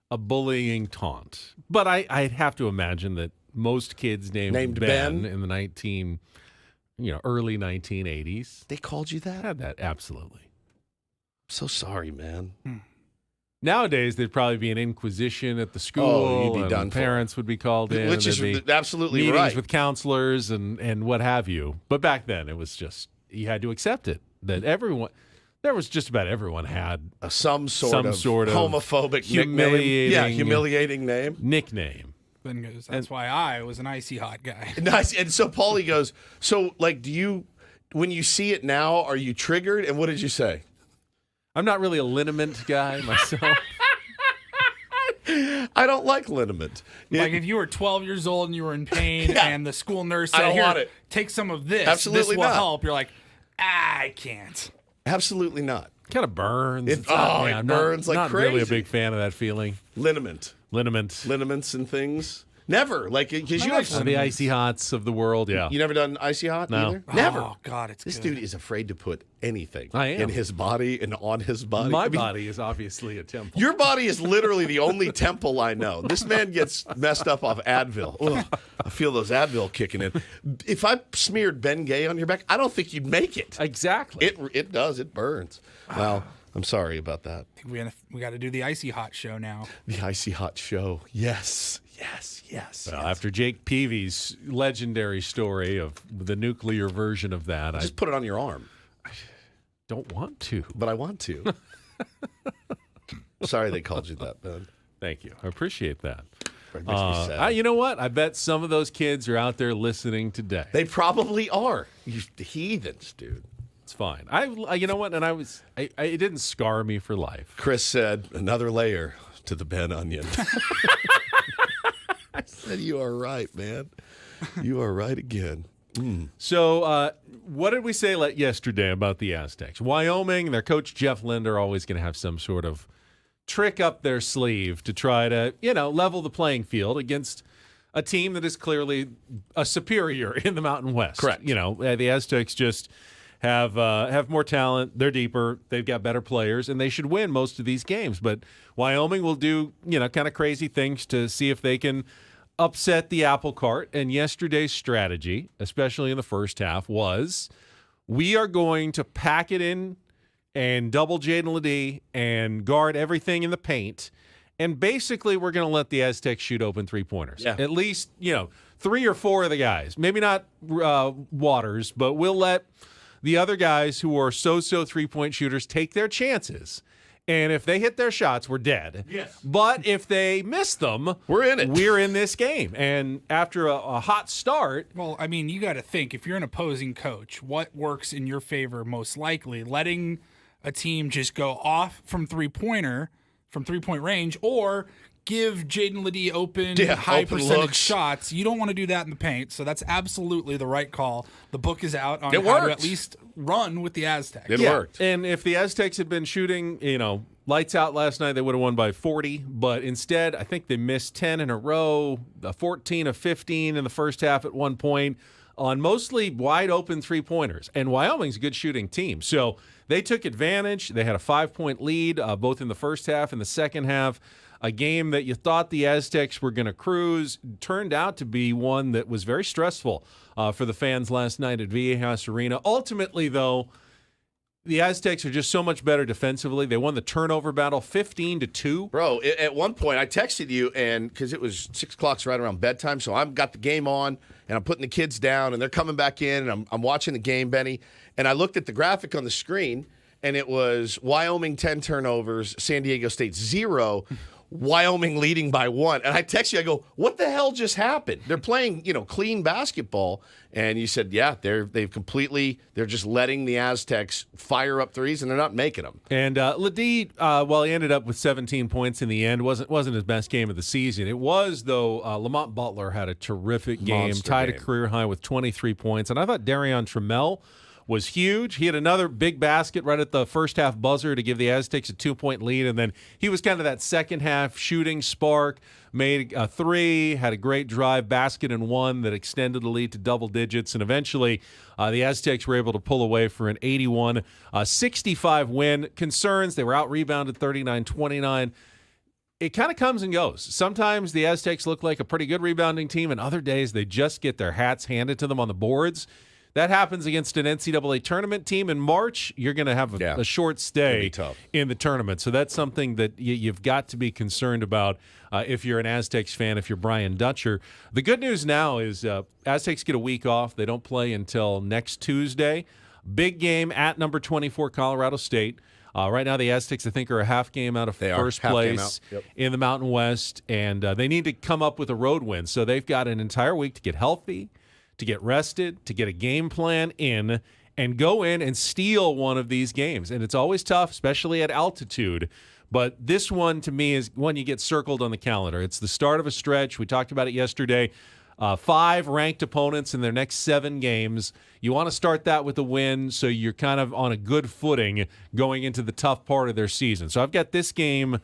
a bullying taunt. But I'd have to imagine that most kids named Ben in the early 1980s. They called you that? Had that, absolutely. I'm so sorry, man. Nowadays, there'd probably be an inquisition at the school. Oh, you'd be and done for. parents would be called in. Which is absolutely meetings right. with counselors and what have you. But back then, it was just, you had to accept it. That just about everyone had some sort of homophobic humiliating name. Nickname. Ben goes, that's why I was an icy hot guy. Nice. And so Paulie goes, when you see it now, are you triggered? And what did you say? I'm not really a liniment guy myself. I don't like liniment. Like if you were 12 years old and you were in pain and the school nurse said, here, take some of this. Absolutely this will not. help. You're like, I can't. Absolutely not. Kind of burns. It burns like not crazy. Really a big fan of that feeling. Liniment. Liniments and things. Never. Because you have the icy hots of the world, yeah. You never done icy hot No. either? Never. Oh, God, it's This good. dude is afraid to put anything I am. in his body and on his body. My body is obviously a temple. Your body is literally the only temple I know. This man gets messed up off Advil. Ugh, I feel those Advil kicking in. If I smeared Ben Gay on your back, I don't think you'd make it. Exactly. It does. It burns. Well, I'm sorry about that. I think we got to do the icy hot show now. The icy hot show. Yes. Well, after Jake Peavy's legendary story of the nuclear version of that, I Just put it on your arm. don't want to. But I want to. Sorry they called you that, Ben. Thank you. I appreciate that. It makes me sad. You know what? I bet some of those kids are out there listening today. They probably are. You heathens, dude. It's fine. You know what? And it didn't scar me for life. Chris said, another layer to the Ben Onion. I said, you are right, man. You are right again. So what did we say yesterday about the Aztecs? Wyoming, their coach Jeff Linder always going to have some sort of trick up their sleeve to try to, level the playing field against a team that is clearly a superior in the Mountain West. Correct. The Aztecs just have more talent. They're deeper. They've got better players, and they should win most of these games. But Wyoming will do, kind of crazy things to see if they can upset the apple cart. And yesterday's strategy, especially in the first half, was we are going to pack it in and double Jaden Ledee and guard everything in the paint. And basically, we're going to let the Aztecs shoot open three-pointers. Yeah. At least, 3 or 4 of the guys. Maybe not Waters, but we'll let the other guys who are so-so three-point shooters take their chances. And if they hit their shots, we're dead. Yes. But if they miss them, we're in it. We're in this game. And after a hot start. Well, I mean, you got to think, if you're an opposing coach, what works in your favor most likely? Letting a team just go off from three-point range, or give Jaden Ledee open high percentage looks. shots. You don't want to do that in the paint, so that's absolutely the right call. The book is out on It how to worked. at least run with the Aztecs. It worked. And if the Aztecs had been shooting, lights out last night, they would have won by 40. But instead, I think they missed 10 in a row, 14 of 15 in the first half at one point on mostly wide open three-pointers. And Wyoming's a good shooting team. So they took advantage. They had a 5-point lead both in the first half and the second half. A game that you thought the Aztecs were going to cruise turned out to be one that was very stressful for the fans last night at Viejas Arena. Ultimately, though, the Aztecs are just so much better defensively. They won the turnover battle 15-2. Bro, at one point I texted you, and because it was 6 o'clock, right around bedtime, so I've got the game on, and I'm putting the kids down, and they're coming back in, and I'm watching the game, Benny, and I looked at the graphic on the screen, and it was Wyoming 10 turnovers, San Diego State 0. Wyoming leading by 1. And I text you, I go, what the hell just happened? They're playing, clean basketball. And you said, yeah, they're just letting the Aztecs fire up threes, and they're not making them. And Ledee, while he ended up with 17 points in the end, wasn't his best game of the season. It was, though, Lamont Butler had a terrific game, Monster tied game. a career high with 23 points. And I thought Darion Trammell was huge. He had another big basket right at the first half buzzer to give the Aztecs a 2-point lead, and then he was kind of that second half shooting spark, made a 3, had a great drive, basket and 1 that extended the lead to double digits, and eventually the Aztecs were able to pull away for an 81-65 win. Concerns, they were out-rebounded 39-29. It kind of comes and goes. Sometimes the Aztecs look like a pretty good rebounding team, and other days they just get their hats handed to them on the boards. That happens against an NCAA tournament team. In March, you're going to have a short stay in the tournament. So that's something that you've got to be concerned about if you're an Aztecs fan, if you're Brian Dutcher. The good news now is Aztecs get a week off. They don't play until next Tuesday. Big game at number 24, Colorado State. Right now, the Aztecs, I think, are a half game out of first place in the Mountain West, and they need to come up with a road win. So they've got an entire week to get healthy, to get rested, to get a game plan in, and go in and steal one of these games. And it's always tough, especially at altitude. But this one, to me, is one you get circled on the calendar. It's the start of a stretch. We talked about it yesterday. 5 ranked opponents in their next 7 games. You want to start that with a win so you're kind of on a good footing going into the tough part of their season. So I've got this game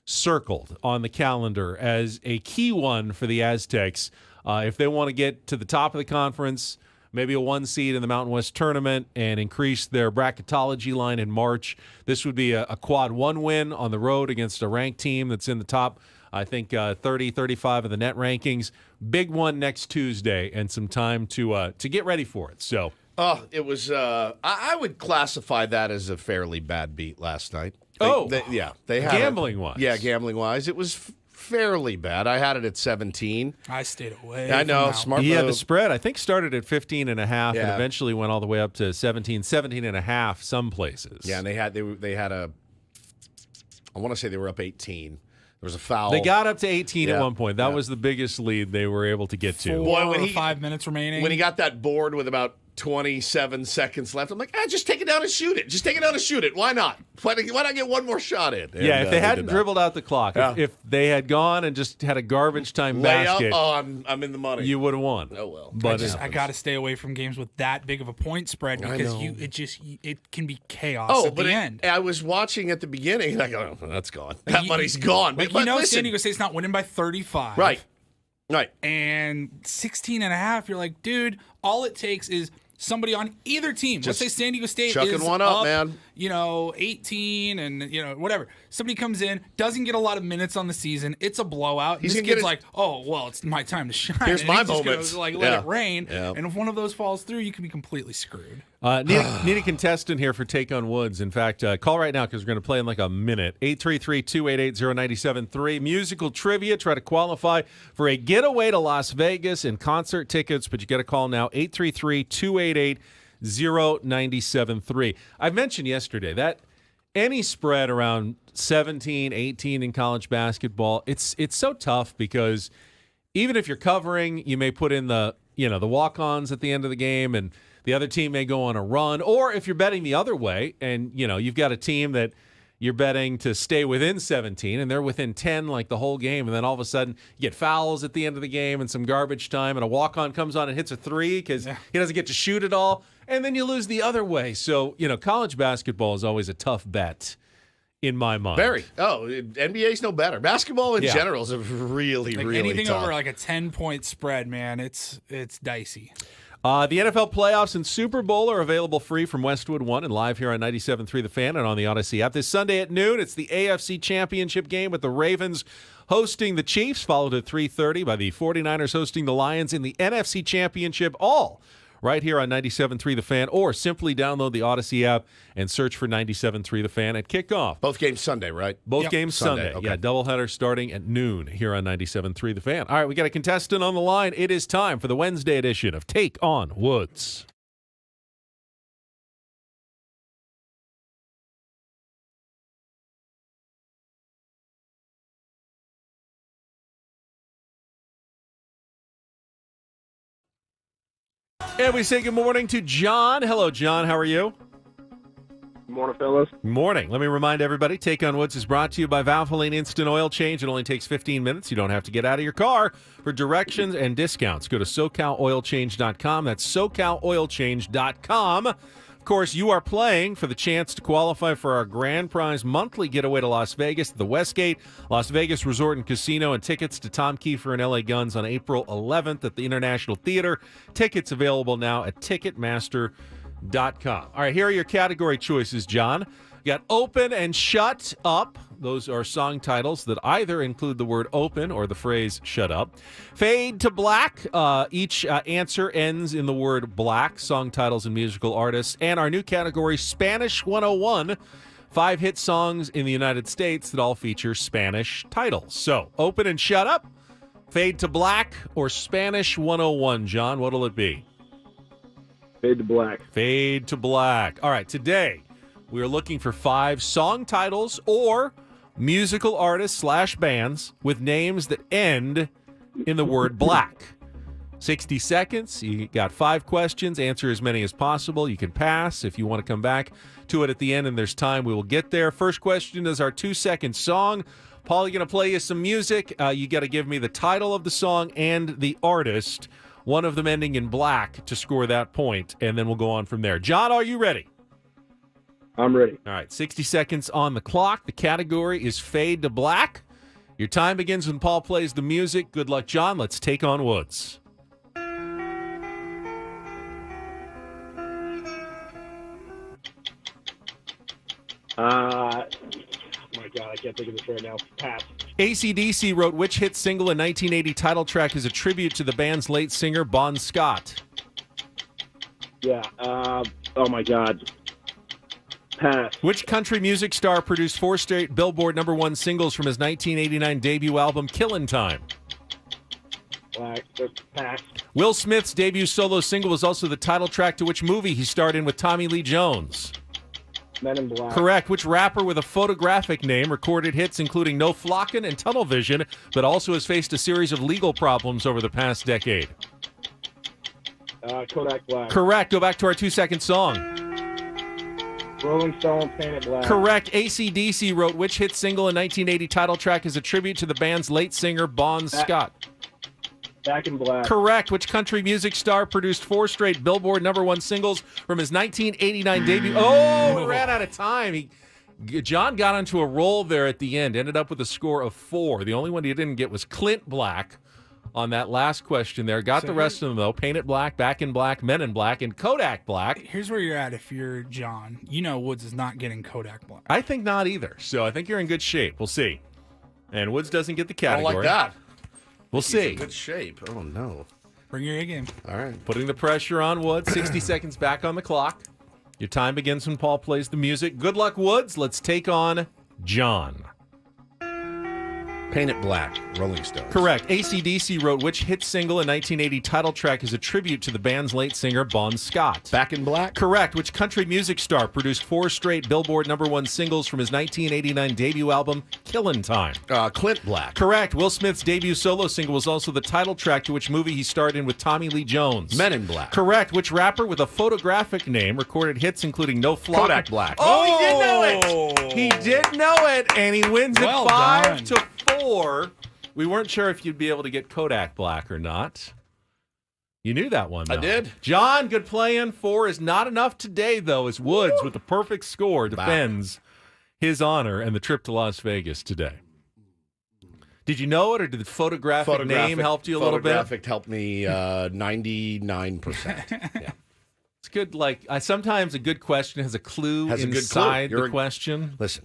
circled on the calendar as a key one for the Aztecs. If they want to get to the top of the conference, maybe a 1 seed in the Mountain West tournament, and increase their bracketology line in March, this would be a quad 1 win on the road against a ranked team that's in the top, I think, 30, 35 of the net rankings. Big one next Tuesday, and some time to get ready for it. So, it was. I would classify that as a fairly bad beat last night. They had gambling wise. Yeah, gambling wise, it was fairly bad. I had it at 17. I stayed away. I know, from smart Yeah, move. the spread, I think, started at 15.5 and Yeah. eventually went all the way up to 17.5 some places. Yeah, and they had a. I want to say they were up 18. There was a foul. They got up to 18 at Yeah. one point. That was the biggest lead they were able to get to. 4 or 5 minutes remaining. When he got that board with about 27 seconds left, I'm like, just take it down and shoot it. Just take it down and shoot it. Why not? Why not get one more shot in? And, if they hadn't dribbled out the clock, if they had gone and just had a garbage time basket, I'm in the money. You would have won. Oh well. But I got to stay away from games with that big of a point spread because it can be chaos at but the end. I was watching at the beginning, and I go, that's gone. That money's gone. Like, but listen, San Diego State's not winning by 35. Right. And 16.5, you're like, dude, all it takes is somebody on either team. Let's say San Diego State chucking is one up, man. 18 and, whatever. Somebody comes in, doesn't get a lot of minutes on the season. It's a blowout. He's this gonna kid's get like, oh, well, it's my time to shine. Here's and my he's just moment. gonna, let it rain. Yeah. And if one of those falls through, you can be completely screwed. Need a contestant here for Take on Woods. In fact, call right now because we're going to play in like a minute. 833-288-0973. Musical trivia. Try to qualify for a getaway to Las Vegas and concert tickets, but you got to call now. 833-288-0973. I mentioned yesterday that any spread around 17, 18 in college basketball, it's so tough because even if you're covering, you may put in the walk-ons at the end of the game, and the other team may go on a run. Or if you're betting the other way, and you've got a team that you're betting to stay within 17, and they're within 10 like the whole game, and then all of a sudden you get fouls at the end of the game and some garbage time, and a walk-on comes on and hits a 3 because he doesn't get to shoot it all, and then you lose the other way. So, college basketball is always a tough bet in my mind. Very. NBA's no better. Basketball in general is really anything tough. over like a 10-point spread, man, it's dicey. The NFL playoffs and Super Bowl are available free from Westwood One and live here on 97.3 The Fan and on the Odyssey app. This Sunday at noon, it's the AFC Championship game with the Ravens hosting the Chiefs, followed at 3:30 by the 49ers hosting the Lions in the NFC Championship, all right here on 97.3 The Fan, or simply download the Odyssey app and search for 97.3 The Fan at kickoff. Both games Sunday, right? Both games Sunday. Okay. Yeah, doubleheader starting at noon here on 97.3 The Fan. All right, we got a contestant on the line. It is time for the Wednesday edition of Take on Woods. And we say good morning to John. Hello, John. How are you? Good morning, fellas. Morning. Let me remind everybody, Take on Woods is brought to you by Valvoline Instant Oil Change. It only takes 15 minutes. You don't have to get out of your car. For directions and discounts, go to SoCalOilChange.com. That's SoCalOilChange.com. Of course, you are playing for the chance to qualify for our grand prize monthly getaway to Las Vegas, the Westgate, Las Vegas Resort and Casino, and tickets to Tom Kiefer and LA Guns on April 11th at the International Theater. Tickets available now at Ticketmaster.com. All right, here are your category choices, John. You got Open and Shut Up. Those are song titles that either include the word open or the phrase shut up. Fade to Black. Each answer ends in the word black, song titles and musical artists. And our new category, Spanish 101. 5 hit songs in the United States that all feature Spanish titles. So, Open and Shut Up, Fade to Black, or Spanish 101. John, what'll it be? Fade to Black. Fade to Black. All right, today we are looking for 5 song titles or musical artists / bands with names that end in the word black. 60 seconds. You got 5 questions. Answer as many as possible. You can pass if you want to come back to it at the end, and there's time. We will get there. First question is our 2-second song. Paul, you're going to play you some music. You got to give me the title of the song and the artist, one of them ending in black, to score that point, and then we'll go on from there. John, are you ready? I'm ready. All right, 60 seconds on the clock. The category is Fade to Black. Your time begins when Paul plays the music. Good luck, John. Let's take on Woods. Oh my God, I can't think of this right now. Pass. AC/DC wrote which hit single in 1980 title track is a tribute to the band's late singer, Bon Scott? Yeah. Oh my God. Pass. Which country music star produced 4 straight Billboard #1 singles from his 1989 debut album, Killin' Time? Black. Pass. Will Smith's debut solo single was also the title track to which movie he starred in with Tommy Lee Jones? Men in Black. Correct. Which rapper with a photographic name recorded hits including No Flockin' and Tunnel Vision, but also has faced a series of legal problems over the past decade? Kodak Black. Correct. Go back to our 2-second song. Rolling Stones, Paint It Black. Correct. AC/DC wrote which hit single in 1980 title track is a tribute to the band's late singer, Bon Scott? Back in Black. Correct. Which country music star produced 4 straight Billboard #1 singles from his 1989 debut? Oh, we ran out of time. John got onto a roll there at the end, ended up with a score of 4. The only one he didn't get was Clint Black on that last question there. Got the rest of them, though. Paint It Black, Back in Black, Men in Black, and Kodak Black. Here's where you're at if you're John. You know Woods is not getting Kodak Black. I think not either. So I think you're in good shape. We'll see. And Woods doesn't get the I don't category. like that. We'll He's see. in good shape. Oh, no. Bring your A game. All right. Putting the pressure on Woods. 60 seconds back on the clock. Your time begins when Paul plays the music. Good luck, Woods. Let's take on John. Paint It Black, Rolling Stones. Correct. AC/DC wrote which hit single in 1980 title track is a tribute to the band's late singer, Bon Scott? Back in Black? Correct. Which country music star produced 4 straight Billboard #1 singles from his 1989 debut album, Killin' Time? Clint Black. Correct. Will Smith's debut solo single was also the title track to which movie he starred in with Tommy Lee Jones? Men in Black. Correct. Which rapper with a photographic name recorded hits including No Flockin'? Kodak Black. Oh, he did know it! He did know it, and he wins Well it 5 done. to 4. We weren't sure if you'd be able to get Kodak Black or not. You knew that one, though. I did. John, good playing. 4 is not enough today, though, as Woods, with the perfect score, defends his honor and the trip to Las Vegas today. Did you know it, or did the photographic name help you a little bit? Photographic helped me 99%. Yeah. It's good. Like, sometimes a good question has a clue Has a good clue. inside You're the question. Listen,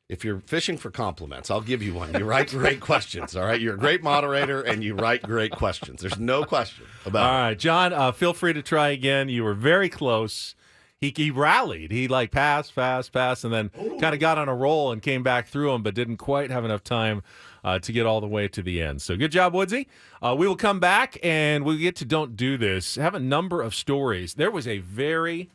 if you're fishing for compliments, I'll give you one. You write great questions, all right? You're a great moderator, and you write great questions. There's no question about it. All right, John, feel free to try again. You were very close. He rallied. He passed, and then kind of got on a roll and came back through them, but didn't quite have enough time to get all the way to the end. So good job, Woodsy. We will come back, and we'll get to Don't Do This. Have a number of stories. There was a very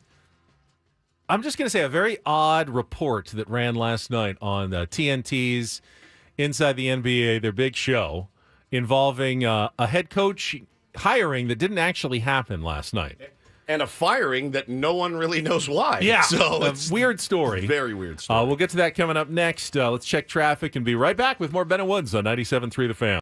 odd report that ran last night on TNT's Inside the NBA, their big show, involving a head coach hiring that didn't actually happen last night. And a firing that no one really knows why. Yeah, So a it's weird story. Very weird story. We'll get to that coming up next. Let's check traffic and be right back with more Ben and Woods on 97.3 The Fan.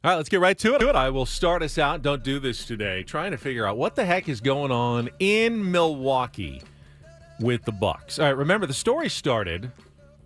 All right, let's get right to it. I will start us out. Don't do this today. Trying to figure out what the heck is going on in Milwaukee with the Bucks. All right, remember the story started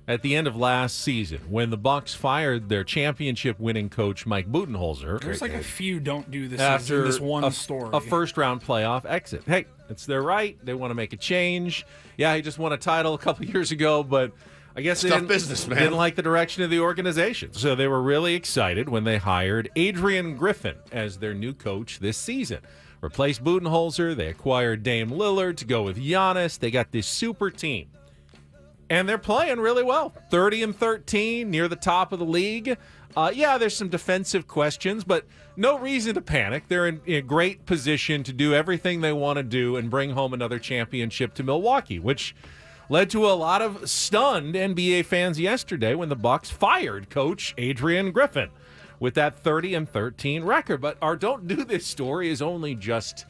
at the end of last season when the Bucks fired their championship-winning coach Mike Budenholzer. There's like a few don't do this after in this one story. A first-round playoff exit. Hey, it's their right. They want to make a change. Yeah, he just won a title a couple years ago, but I guess they didn't like the direction of the organization. So they were really excited when they hired Adrian Griffin as their new coach this season. Replaced Budenholzer. They acquired Dame Lillard to go with Giannis. They got this super team. And they're playing really well. 30-13, near the top of the league. Yeah, there's some defensive questions, but no reason to panic. They're in a great position to do everything they want to do and bring home another championship to Milwaukee, which led to a lot of stunned NBA fans yesterday when the Bucks fired coach Adrian Griffin with that 30-13 record. But our Don't Do This story is only just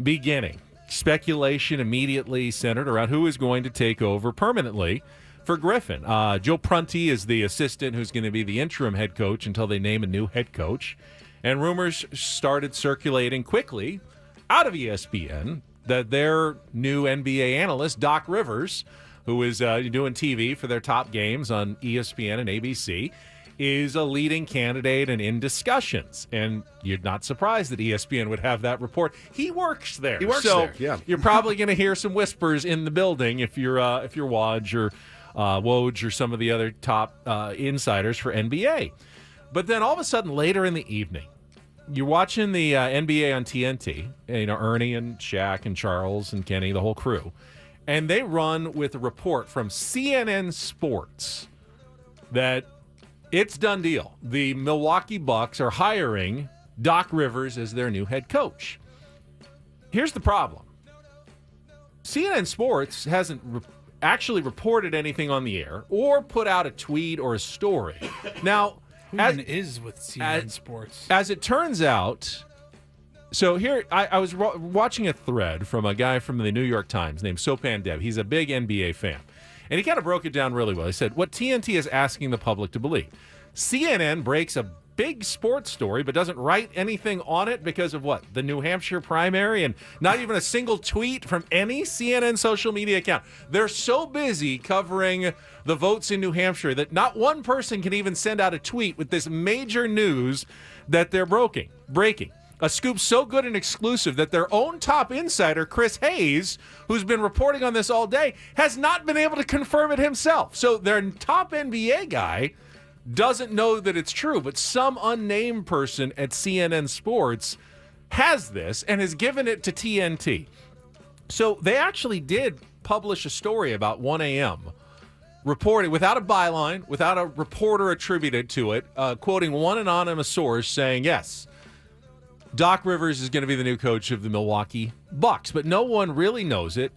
beginning. Speculation immediately centered around who is going to take over permanently for Griffin. Joe Prunty is the assistant who's going to be the interim head coach until they name a new head coach. And rumors started circulating quickly out of ESPN that their new NBA analyst, Doc Rivers, who is doing TV for their top games on ESPN and ABC, is a leading candidate and in discussions. And you're not surprised that ESPN would have that report. He works there. He works there, yeah. You're probably going to hear some whispers in the building if you're Woj or Woj or some of the other top insiders for NBA. But then all of a sudden, later in the evening, you're watching the NBA on TNT, Ernie and Shaq and Charles and Kenny, the whole crew, and they run with a report from CNN Sports that it's done deal. The Milwaukee Bucks are hiring Doc Rivers as their new head coach. Here's the problem. CNN Sports hasn't actually reported anything on the air or put out a tweet or a story. Now, Who even is with CNN Sports? As it turns out, so here I was watching a thread from a guy from the New York Times named Sopan Deb. He's a big NBA fan. And he kind of broke it down really well. He said, what TNT is asking the public to believe. CNN breaks a big sports story but doesn't write anything on it because of what? The New Hampshire primary and not even a single tweet from any CNN social media account. They're so busy covering the votes in New Hampshire that not one person can even send out a tweet with this major news that they're breaking. A scoop so good and exclusive that their own top insider, Chris Hayes, who's been reporting on this all day, has not been able to confirm it himself. So their top NBA guy doesn't know that it's true, but some unnamed person at CNN Sports has this and has given it to TNT. So they actually did publish a story about 1 a.m., reporting without a byline, without a reporter attributed to it, quoting one anonymous source saying, yes, Doc Rivers is going to be the new coach of the Milwaukee Bucks, but no one really knows it.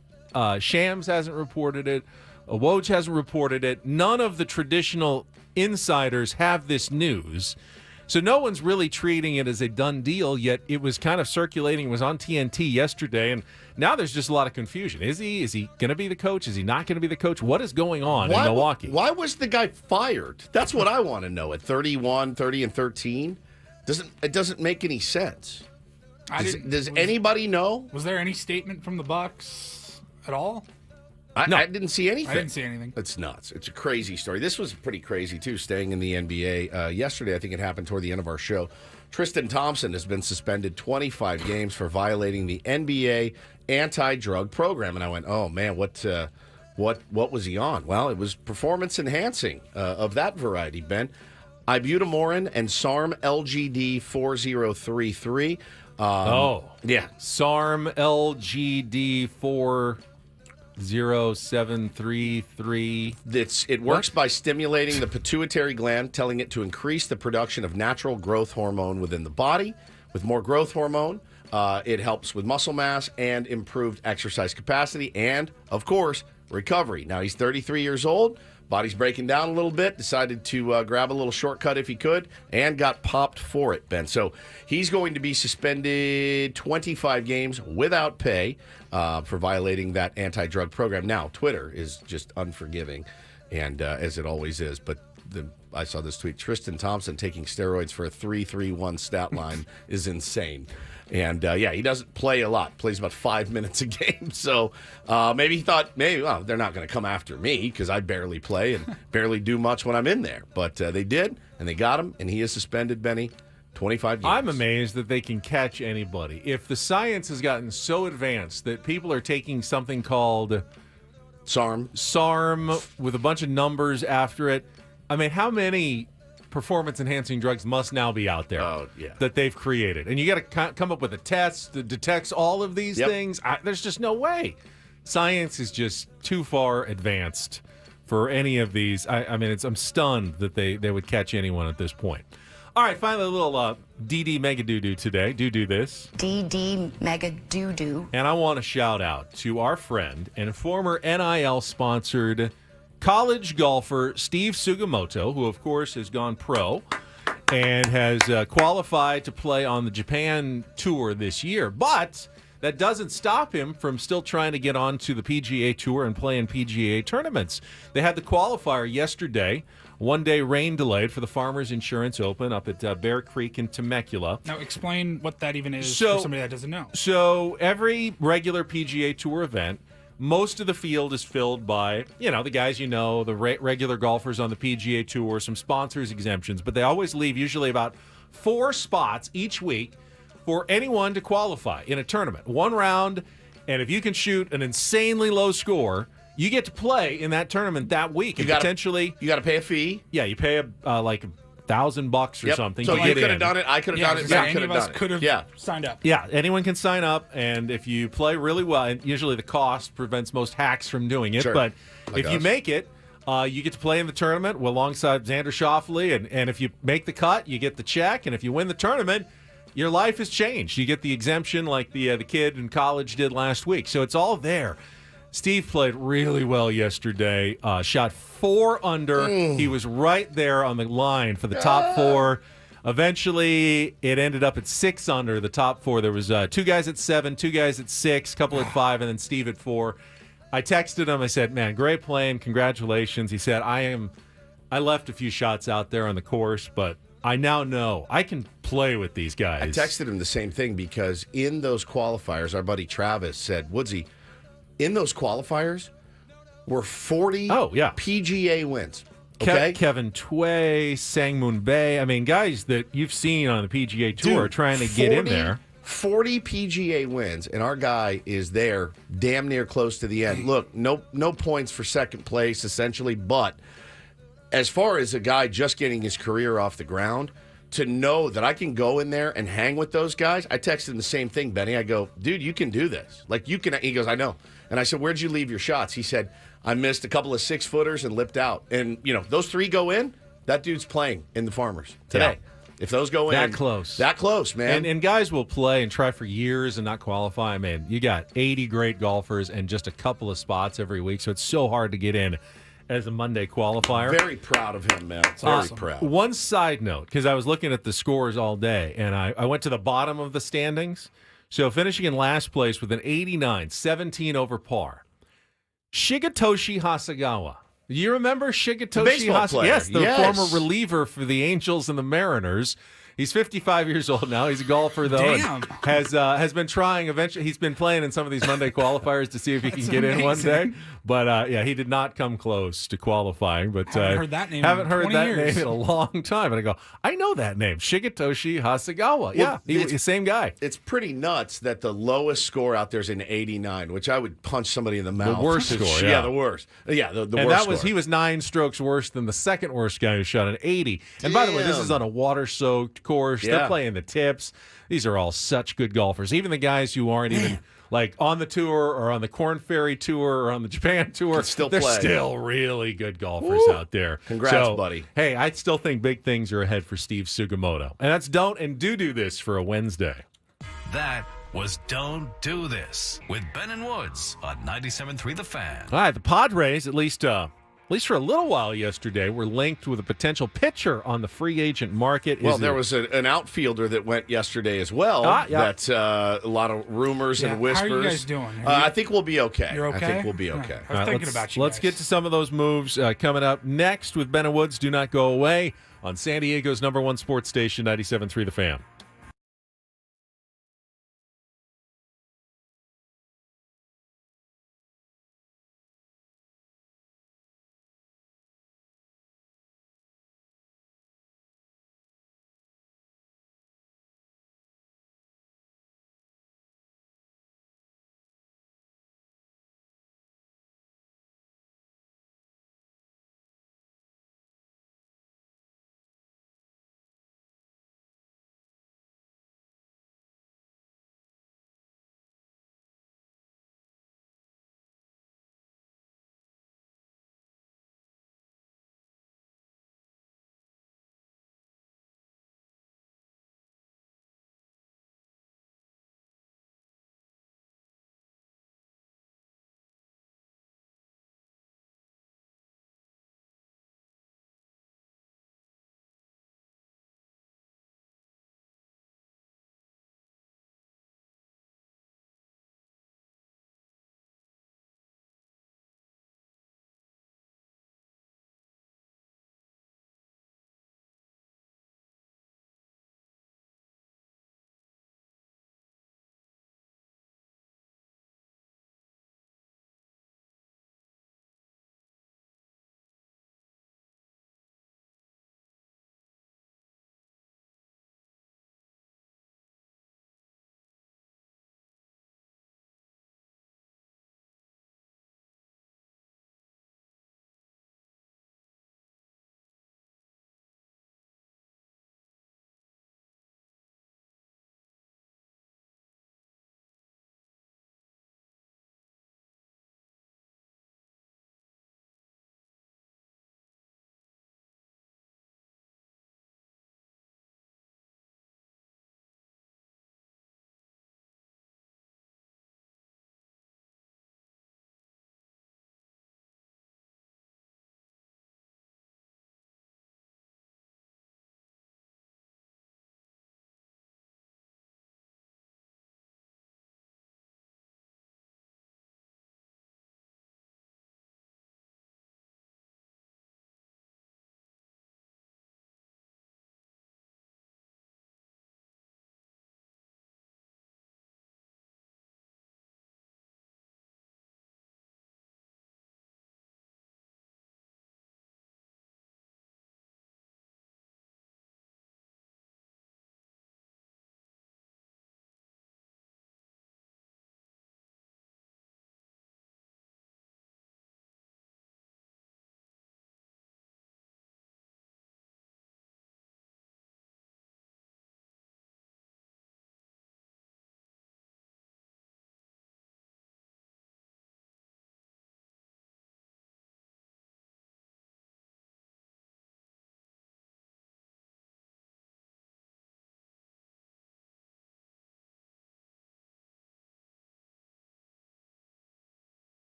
Shams hasn't reported it. Woj hasn't reported it. None of the traditional insiders have this news. So no one's really treating it as a done deal, yet it was kind of circulating. It was on TNT yesterday, and now there's just a lot of confusion. Is he going to be the coach? Is he not going to be the coach? What is going on in Milwaukee? Why was the guy fired? That's what I want to know. At 31, 30, and 13? It doesn't make any sense. Does anybody know? Was there any statement from the Bucks at all? No. I didn't see anything. I didn't see anything. It's nuts. It's a crazy story. This was pretty crazy, too, staying in the NBA. Yesterday, I think it happened toward the end of our show. Tristan Thompson has been suspended 25 games for violating the NBA anti-drug program. And I went, oh, man, what was he on? Well, it was performance enhancing of that variety, Ben. Ibutamoren and SARM LGD 4033. Yeah. SARM LGD 40733. It works by stimulating the pituitary gland, telling it to increase the production of natural growth hormone within the body. With more growth hormone, it helps with muscle mass and improved exercise capacity and, of course, recovery. Now, he's 33 years old. Body's breaking down a little bit, decided to grab a little shortcut if he could, and got popped for it, Ben. So he's going to be suspended 25 games without pay for violating that anti-drug program. Now, Twitter is just unforgiving. and as it always is. But I saw this tweet: Tristan Thompson taking steroids for a 3.31 stat line is insane. And he doesn't play a lot. Plays about 5 minutes a game. So maybe he thought, well, they're not going to come after me because I barely play and barely do much when I'm in there. But they did, and they got him, and he is suspended, Benny, 25 games. I'm amazed that they can catch anybody. If the science has gotten so advanced that people are taking something called SARM with a bunch of numbers after it, I mean, how many performance-enhancing drugs must now be out there that they've created? And you got to come up with a test that detects all of these things. There's just no way. Science is just too far advanced for any of these. I mean, I'm stunned that they would catch anyone at this point. All right, finally, a little DD Mega Doo-Doo today. Do this. DD Mega Doo-Doo. And I want to shout out to our friend and former NIL-sponsored college golfer Steve Sugimoto, who, of course, has gone pro and has qualified to play on the Japan Tour this year. But that doesn't stop him from still trying to get on to the PGA Tour and play in PGA tournaments. They had the qualifier yesterday. One-day rain delayed for the Farmers Insurance Open up at Bear Creek in Temecula. Now, explain what that even is for somebody that doesn't know. So every regular PGA Tour event, most of the field is filled by, the guys the regular golfers on the PGA Tour, some sponsors, exemptions, but they always leave usually about 4 spots each week for anyone to qualify in a tournament. One round, and if you can shoot an insanely low score, you get to play in that tournament that week. You got to pay a fee. Yeah, you pay like $1,000 or something. So to you get could in. have done it. I could have done it. Ben Any of us could have signed up. Yeah, anyone can sign up, and if you play really well, and usually the cost prevents most hacks from doing it, but if you make it, you get to play in the tournament alongside Xander Schauffele, and if you make the cut, you get the check, and if you win the tournament, your life has changed. You get the exemption like the kid in college did last week. So it's all there. Steve played really well yesterday. Shot 4 under. He was right there on the line for the top 4. Eventually, it ended up at 6 under the top 4. There was 2 guys at 7, 2 guys at 6, a couple at 5, and then Steve at 4. I texted him. I said, "Man, great playing. Congratulations." He said, I left a few shots out there on the course, but I now know I can play with these guys. I texted him the same thing because in those qualifiers, our buddy Travis said, "Woodsy, in those qualifiers were 40 PGA wins." Okay? Kevin Tway, Sang-Moon Bae. I mean, guys that you've seen on the PGA Tour are trying to get in there. 40 PGA wins, and our guy is there damn near close to the end. Look, no points for second place, essentially, but as far as a guy just getting his career off the ground, to know that I can go in there and hang with those guys, I texted him the same thing, Benny. I go, "Dude, you can do this. Like, you can." He goes, "I know." And I said, "Where'd you leave your shots?" He said, "I missed a couple of 6-footers and lipped out." And, those 3 go in, that dude's playing in the Farmers today. Yeah. If those go in. That close, man. And guys will play and try for years and not qualify. Man, you got 80 great golfers and just a couple of spots every week, so it's so hard to get in as a Monday qualifier. Very proud of him, man. Very proud. One side note, because I was looking at the scores all day, and I went to the bottom of the standings. So finishing in last place with an 89, 17 over par. Shigetoshi Hasegawa. You remember Shigetoshi Hasegawa? Yes, the former reliever for the Angels and the Mariners. He's 55 years old now. He's a golfer, though. Damn. And has been trying eventually. He's been playing in some of these Monday qualifiers to see if he can get in one day. But, he did not come close to qualifying. But haven't heard that name name in a long time. And I go, I know that name, Shigetoshi Hasegawa. Well, he's the same guy. It's pretty nuts that the lowest score out there is an 89, which I would punch somebody in the mouth. The worst score, yeah. The worst. Yeah, the and worst score. He was 9 strokes worse than the second worst guy who shot an 80. And by the way, this is on a water-soaked course. Yeah. They're playing the tips. These are all such good golfers. Even the guys who aren't even like on the tour or on the Corn Ferry Tour or on the Japan Tour, they're still really good golfers out there. Congrats, buddy. Hey, I still think big things are ahead for Steve Sugimoto. And that's Don't and Do This for a Wednesday. That was Don't Do This with Ben and Woods on 97.3 The Fan. All right, the Padres, at least at least for a little while yesterday, were linked with a potential pitcher on the free agent market. Well, there was an outfielder that went yesterday as well. That's a lot of rumors and whispers. How are you guys doing? I think we'll be okay. You're okay? I think we'll be okay. I was thinking about you Let's guys. get to some of those moves coming up next with Ben and Woods. Do not go away on San Diego's #1 sports station, 97.3 The Fan.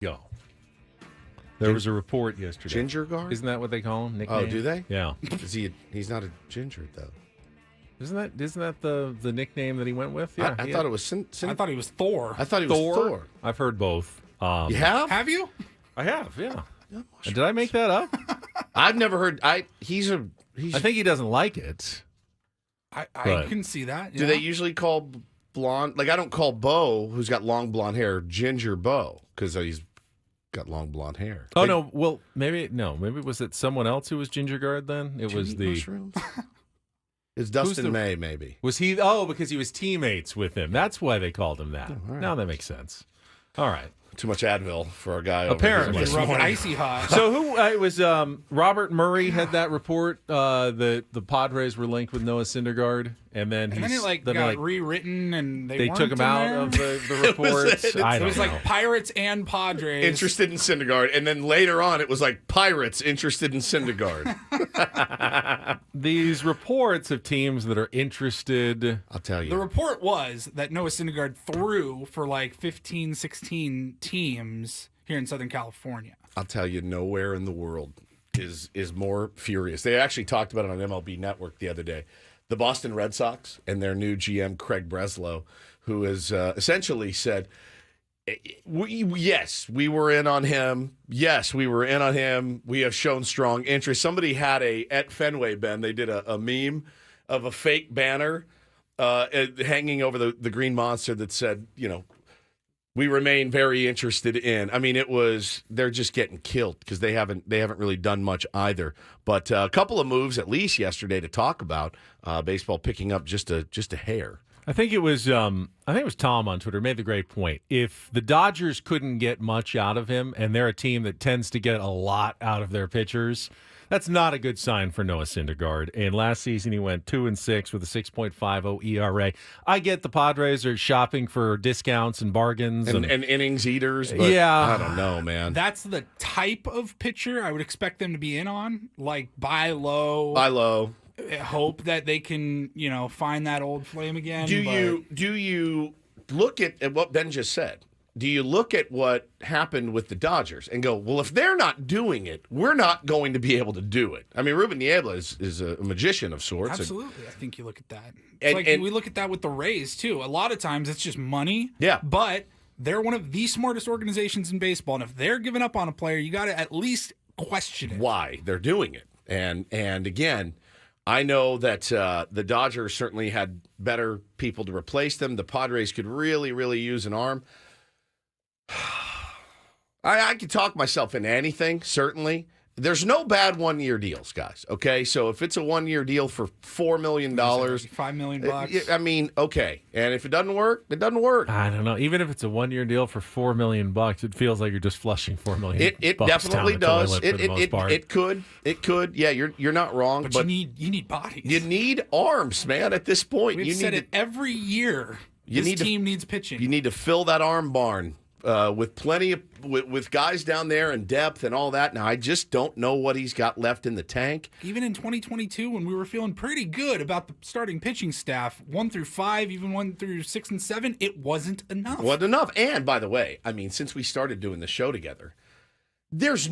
Go. There was a report yesterday. Ginger guard? Isn't that what they call him? Nickname? Oh, do they? Yeah. He's not a ginger though. Isn't that the nickname that he went with? Yeah. I thought it was. I thought he was Thor. I thought he was Thor. I've heard both. You have? Have you? I have. Yeah. Did I make that up? I've never heard. I think he doesn't like it. I But- can see that. Do yeah. they usually call blonde? Like I don't call Bo, who's got long blonde hair, Ginger Bo, because he's got long blonde hair. Oh no. Well, maybe was it someone else who was ginger guard then? It was the. Mushrooms? It's Dustin May, maybe. Was he? Oh, because he was teammates with him. That's why they called him that. all right. Now that makes sense. All right. Too much Advil for our guy. Apparently. over here. They rubbed icy hot. So who? It was Robert Murray had that report. The Padres were linked with Noah Syndergaard, and then it got rewritten, and they took him weren't in out there? of the report. It was like Pirates and Padres interested in Syndergaard, and then later on it was like Pirates interested in Syndergaard. These reports of teams that are interested. I'll tell you. The report was that Noah Syndergaard threw for like 15, 16 teams here in Southern California. I'll tell you, nowhere in the world is more furious. They actually talked about it on MLB Network the other day. The Boston Red Sox and their new GM, Craig Breslow, who has essentially said, yes, we were in on him. Yes, we were in on him. We have shown strong interest. Somebody had at Fenway, Ben, they did a meme of a fake banner hanging over the Green Monster that said, we remain very interested in. I mean, they're just getting killed because they haven't really done much either. But a couple of moves at least yesterday to talk about. Baseball picking up just a hair. I think it was Tom on Twitter made the great point. If the Dodgers couldn't get much out of him, and they're a team that tends to get a lot out of their pitchers, that's not a good sign for Noah Syndergaard. And last season he went 2-6 with a 6.50 ERA. I get the Padres are shopping for discounts and bargains and innings eaters. But yeah, I don't know, man. That's the type of pitcher I would expect them to be in on, like buy low. Hope that they can, find that old flame again. Do you look at what Ben just said? Do you look at what happened with the Dodgers and go, well, if they're not doing it, we're not going to be able to do it? I mean, Ruben Niebla is a magician of sorts. Absolutely. I think you look at that. We look at that with the Rays, too. A lot of times it's just money. Yeah. But they're one of the smartest organizations in baseball. And if they're giving up on a player, you got to at least question it. Why they're doing it. And again, I know that the Dodgers certainly had better people to replace them. The Padres could really, really use an arm. I could talk myself into anything, certainly. There's no bad one-year deals, guys, okay? So if it's a one-year deal for $4 million... $5 million bucks. I mean, okay. And if it doesn't work, it doesn't work. I don't know. Even if it's a one-year deal for $4 million, it feels like you're just flushing $4 million. It bucks definitely down the does. toilet for the most part. It could. Yeah, you're not wrong. But you need bodies. You need arms, man. At this point, We've said it every year. This team needs pitching. You need to fill that arm barn with plenty of with guys down there and depth and all that. Now, I just don't know what he's got left in the tank. Even in 2022, when we were feeling pretty good about the starting pitching staff, 1 through 5, even 1 through 6 and 7, it wasn't enough. Wasn't enough. And by the way, I mean, since we started doing the show together, it's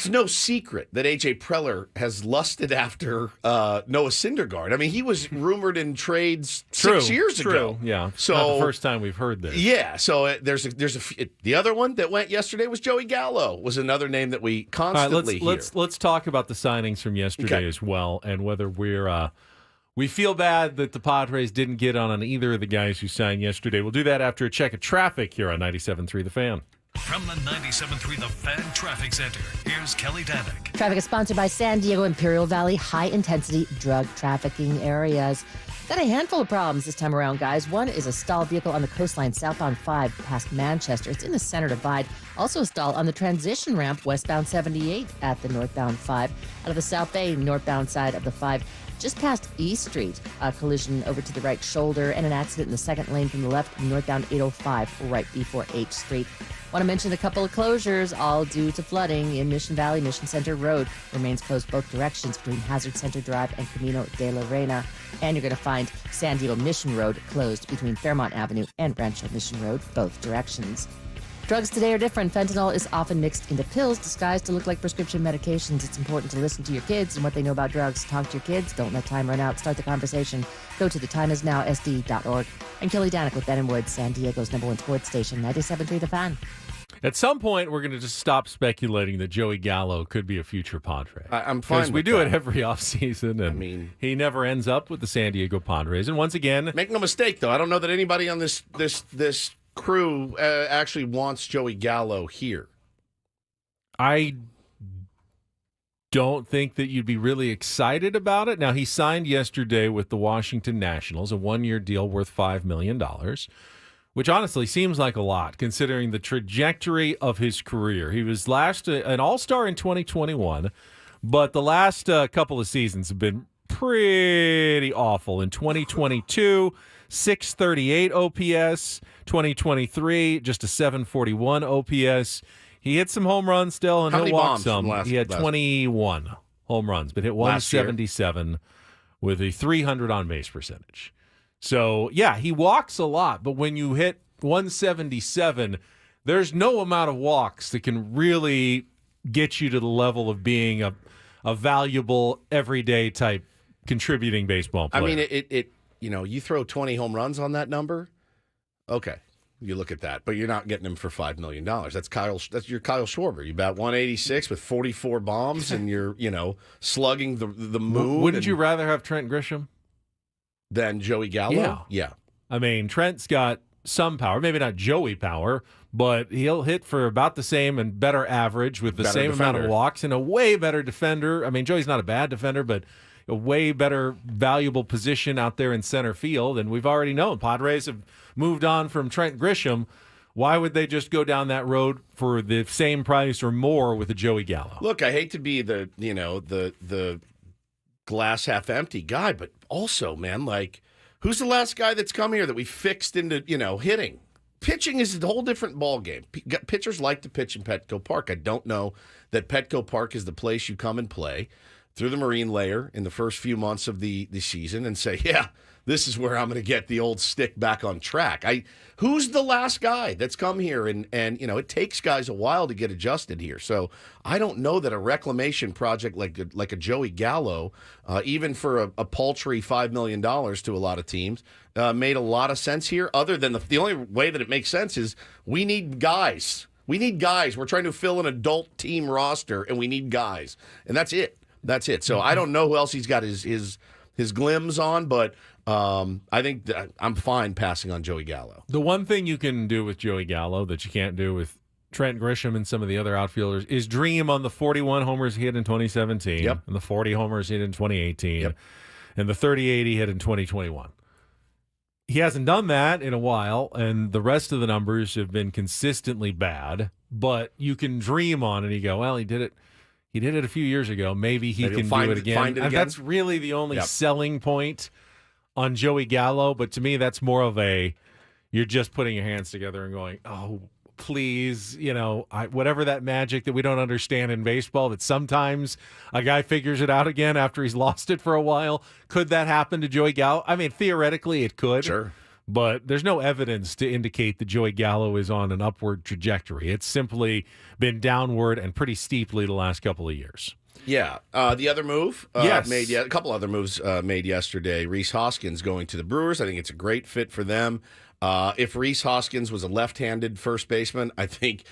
no secret that A.J. Preller has lusted after Noah Syndergaard. I mean, he was rumored in trades 6 years ago. Yeah, so not the first time we've heard this. Yeah, so the other one that went yesterday was Joey Gallo. Was another name that we constantly hear. Let's talk about the signings from yesterday as well, and whether we feel bad that the Padres didn't get on either of the guys who signed yesterday. We'll do that after a check of traffic here on 97.3 The Fan. From the 97.3 The Fan Traffic Center, here's Kelly Danick. Traffic is sponsored by San Diego Imperial Valley high-intensity drug trafficking areas. Got a handful of problems this time around, guys. One is a stalled vehicle on the coastline southbound 5 past Manchester. It's in the center divide. Also a stall on the transition ramp westbound 78 at the northbound 5. Out of the South Bay northbound side of the 5. Just past E Street, a collision over to the right shoulder and an accident in the second lane from the left northbound 805 right before H Street. Want to mention a couple of closures, all due to flooding in Mission Valley. Mission Center Road remains closed both directions between Hazard Center Drive and Camino de la Reina. And you're going to find San Diego Mission Road closed between Fairmont Avenue and Rancho Mission Road, both directions. Drugs today are different. Fentanyl is often mixed into pills disguised to look like prescription medications. It's important to listen to your kids and what they know about drugs. Talk to your kids. Don't let time run out. Start the conversation. Go to thetimeisnowsd.org. I'm Kelly Danik with Ben and Woods, San Diego's #1 sports station, 97.3 The Fan. At some point, we're going to just stop speculating that Joey Gallo could be a future Padre. I'm fine because we with do that. it every offseason, and he never ends up with the San Diego Padres. And once again, make no mistake, though, I don't know that anybody on this crew actually wants Joey Gallo here. I don't think that you'd be really excited about it. Now, he signed yesterday with the Washington Nationals, a one-year deal worth $5 million, which honestly seems like a lot considering the trajectory of his career. He was last an All-Star in 2021, but the last couple of seasons have been pretty awful. In 2022, 638 OPS. 2023, just a 741 OPS. He hit some home runs still, and How he'll many walk bombs some. from last- He had last- 21 home runs, but hit Last year? 177 with a 300 on-base percentage. So, yeah, he walks a lot, but when you hit 177, there's no amount of walks that can really get you to the level of being a valuable, everyday type contributing baseball player. I mean, you throw 20 home runs on that number, okay, you look at that, but you're not getting him for $5 million. That's your Kyle Schwarber. You bat 186 with 44 bombs, and you're slugging the moon. Wouldn't you rather have Trent Grisham than Joey Gallo? Yeah. I mean, Trent's got some power, maybe not Joey power, but he'll hit for about the same and better average with the same amount of walks and a way better defender. I mean, Joey's not a bad defender, but a way better valuable position out there in center field. And we've already known Padres have moved on from Trent Grisham. Why would they just go down that road for the same price or more with a Joey Gallo? Look, I hate to be the glass half empty guy, but also, man, like, who's the last guy that's come here that we fixed into, hitting? Pitching is a whole different ball game. Pitchers like to pitch in Petco Park. I don't know that Petco Park is the place you come and play through the marine layer in the first few months of the season and say, yeah, this is where I'm going to get the old stick back on track. Who's the last guy that's come here? And it takes guys a while to get adjusted here. So I don't know that a reclamation project like a Joey Gallo, even for a paltry $5 million to a lot of teams, made a lot of sense here, other than the only way that it makes sense is we need guys. We need guys. We're trying to fill an adult team roster, and we need guys. And that's it. That's it. So I don't know who else he's got his glims on, but I think that I'm fine passing on Joey Gallo. The one thing you can do with Joey Gallo that you can't do with Trent Grisham and some of the other outfielders is dream on the 41 homers he hit in 2017 and the 40 homers he hit in 2018 and the 38 he hit in 2021. He hasn't done that in a while, and the rest of the numbers have been consistently bad, but you can dream on it. You go, well, he did it. He did it a few years ago. Maybe he can do it again. Find it again. That's really the only selling point on Joey Gallo. But to me, that's more of you're just putting your hands together and going, oh, please, whatever that magic that we don't understand in baseball, that sometimes a guy figures it out again after he's lost it for a while. Could that happen to Joey Gallo? I mean, theoretically, it could. Sure. But there's no evidence to indicate that Joey Gallo is on an upward trajectory. It's simply been downward and pretty steeply the last couple of years. Yeah. The other move made a couple other moves made yesterday. Rhys Hoskins going to the Brewers. I think it's a great fit for them. If Rhys Hoskins was a left-handed first baseman, I think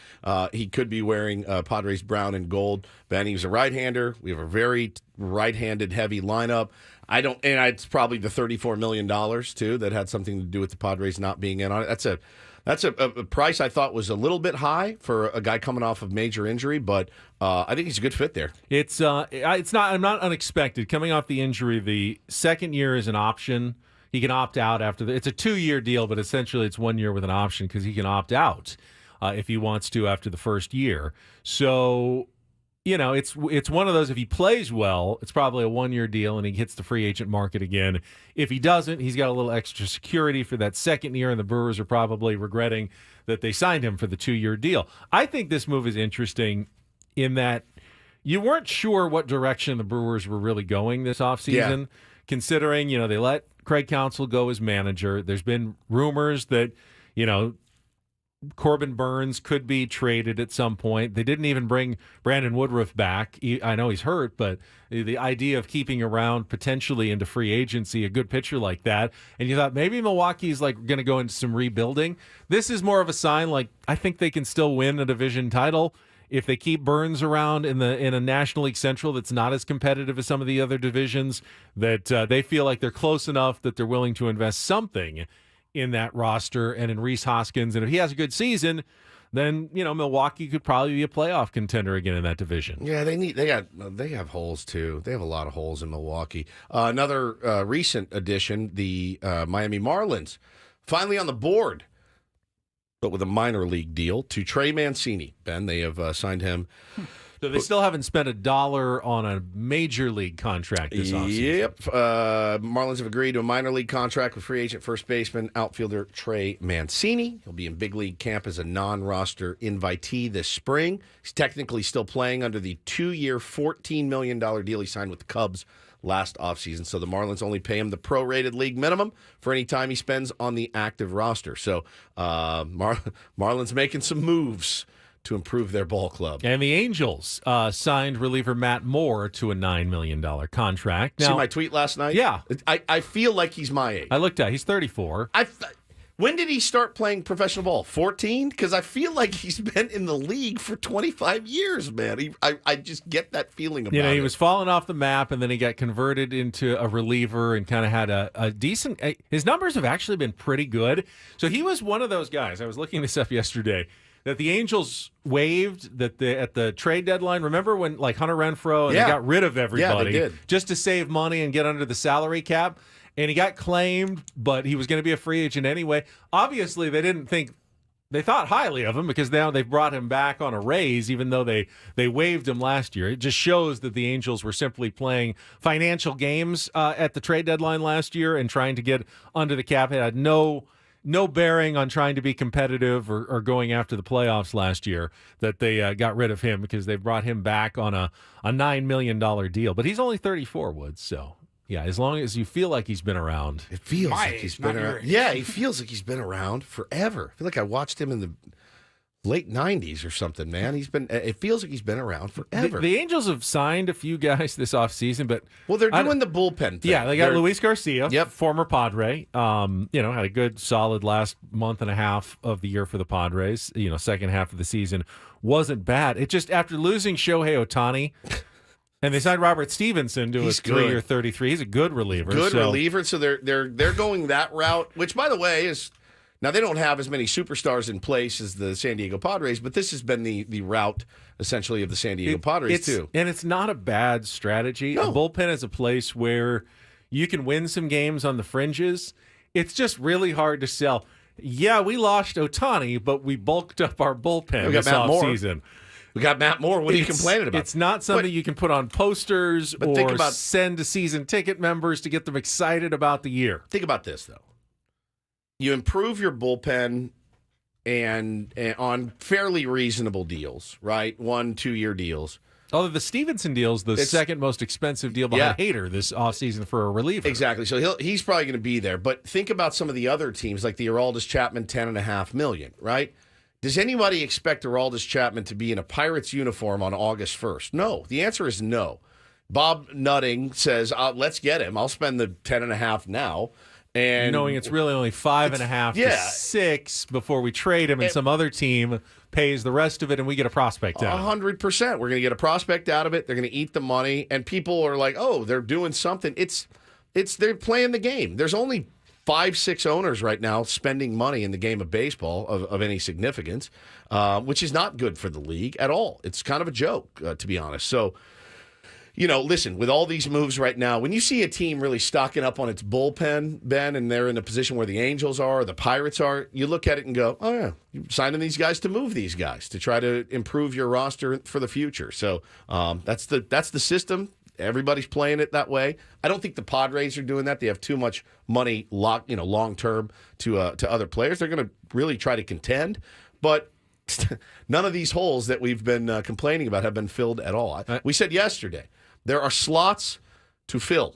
he could be wearing Padres brown and gold. Ben, he was a right-hander. We have a very right-handed heavy lineup. And it's probably the $34 million too that had something to do with the Padres not being in on it. That's a price I thought was a little bit high for a guy coming off of major injury, but I think he's a good fit there. It's not unexpected coming off the injury. The second year is an option. He can opt out after it's a 2-year deal, but essentially it's 1 year with an option because he can opt out if he wants to after the first year. So, it's one of those, if he plays well, it's probably a 1-year deal and he hits the free agent market again. If he doesn't, he's got a little extra security for that second year, and the Brewers are probably regretting that they signed him for the 2-year deal. I think this move is interesting in that you weren't sure what direction the Brewers were really going this offseason, considering, they let Craig Counsell go as manager. There's been rumors that, Corbin Burns could be traded at some point. They didn't even bring Brandon Woodruff back. I know he's hurt, but the idea of keeping around potentially into free agency a good pitcher like that, and you thought maybe Milwaukee's like going to go into some rebuilding. This is more of a sign like I think they can still win a division title if they keep Burns around in a National League Central that's not as competitive as some of the other divisions, that they feel like they're close enough that they're willing to invest something in that roster and in Rhys Hoskins. And if he has a good season, then, Milwaukee could probably be a playoff contender again in that division. Yeah, they have holes too. They have a lot of holes in Milwaukee. Another recent addition, the Miami Marlins, finally on the board, but with a minor league deal to Trey Mancini. Ben, they have signed him. So they still haven't spent $1 on a major league contract this offseason. Yep. Marlins have agreed to a minor league contract with free agent first baseman outfielder Trey Mancini. He'll be in big league camp as a non-roster invitee this spring. He's technically still playing under the 2-year, $14 million deal he signed with the Cubs last offseason. So the Marlins only pay him the prorated league minimum for any time he spends on the active roster. So Marlins making some moves to improve their ball club. And the Angels signed reliever Matt Moore to a $9 million contract. Now, see my tweet last night? Yeah. I feel like he's my age. I looked at it. He's 34. When did he start playing professional ball? 14? Because I feel like he's been in the league for 25 years, man. I just get that feeling about it. He was falling off the map, and then he got converted into a reliever and kind of had a decent – his numbers have actually been pretty good. So he was one of those guys. I was looking this up yesterday that the Angels waived at the trade deadline. Remember when like Hunter Renfroe and they got rid of everybody they did. just to save money and get under the salary cap? And he got claimed, but he was going to be a free agent anyway. Obviously, they thought highly of him because now they've brought him back on a raise, even though they waived him last year. It just shows that the Angels were simply playing financial games at the trade deadline last year and trying to get under the cap. It had no bearing on trying to be competitive or going after the playoffs last year, that they got rid of him because they brought him back on a $9 million deal. But he's only 34, Woods, so yeah, as long as you feel like he's been around. It feels like he's been around. Yeah, he feels like he's been around forever. I feel like I watched him in the late 90s or something, man. It feels like he's been around forever. The Angels have signed a few guys this offseason, but they're doing the bullpen thing. Yeah, they got Luis Garcia, former Padre. Had a good solid last month and a half of the year for the Padres. Second half of the season wasn't bad. It just, after losing Shohei Ohtani, and they signed Robert Stevenson to a 3-year, $33. He's a good reliever. Reliever. So they're going that route, which, by the way, is now they don't have as many superstars in place as the San Diego Padres, but this has been the route essentially of the San Diego Padres too. And it's not a bad strategy. No. A bullpen is a place where you can win some games on the fringes. It's just really hard to sell. Yeah, we lost Ohtani, but we bulked up our bullpen this offseason. We got Matt Moore. What are you complaining about? It's not something you can put on posters or send to season ticket members to get them excited about the year. Think about this, though. You improve your bullpen and on fairly reasonable deals, right? 1-2 year deals. Although the Stevenson deal is the second most expensive deal behind Hader this offseason for a reliever. Exactly. So he's probably going to be there. But think about some of the other teams, like the Aroldis Chapman, $10.5 million, right? Does anybody expect Aroldis Chapman to be in a Pirates uniform on August 1st? No. The answer is no. Bob Nutting says, let's get him. I'll spend the $10.5 now. And knowing it's really only $5.5 to $6 before we trade him, and some other team pays the rest of it, and we get a prospect out of it. 100%. We're going to get a prospect out of it. They're going to eat the money, and people are like, oh, they're doing something. They're playing the game. There's only 5-6 owners right now spending money in the game of baseball of any significance, which is not good for the league at all. It's kind of a joke, to be honest. So, listen, with all these moves right now, when you see a team really stocking up on its bullpen, Ben, and they're in a position where the Angels are or the Pirates are, you look at it and go, oh, yeah, you're signing these guys to move these guys, to try to improve your roster for the future. So that's the system. Everybody's playing it that way. I don't think the Padres are doing that. They have too much money long term to other players. They're going to really try to contend, but none of these holes that we've been complaining about have been filled at all. We said yesterday there are slots to fill.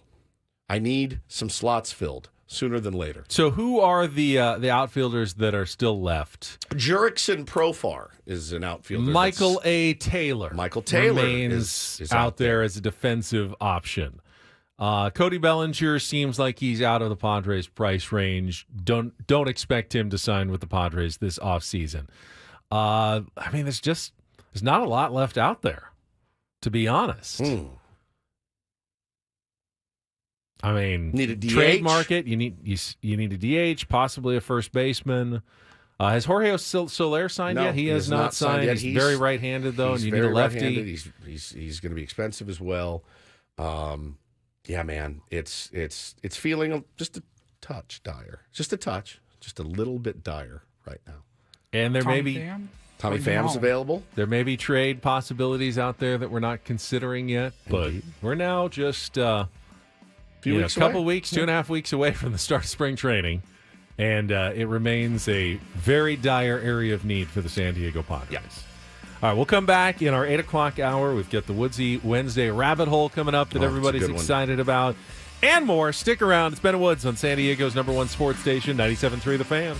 I need some slots filled. sooner than later. So who are the outfielders that are still left? Jurickson Profar is an outfielder. Michael A. Taylor. Michael Taylor remains is out there as a defensive option. Cody Bellinger seems like he's out of the Padres' price range. Don't expect him to sign with the Padres this offseason. I mean, there's not a lot left out there, to be honest. I mean, need a DH? Trade market. You need a DH, possibly a first baseman. Has Jorge Soler signed yet? He has not signed yet. He's very right-handed though, and you need a lefty. He's going to be expensive as well. Yeah, man, it's feeling just a touch dire, just a little bit dire right now. And there may be Tommy Pham's available. There may be trade possibilities out there that we're not considering yet, but we're now just a couple weeks, 2.5 weeks away from the start of spring training, and it remains a very dire area of need for the San Diego Padres. Yes. All right, we'll come back in our 8 o'clock hour. We've got the Woodsy Wednesday rabbit hole coming up that everybody's excited about, and more. Stick around. It's Ben Woods on San Diego's #1 sports station, 97.3 The Fan.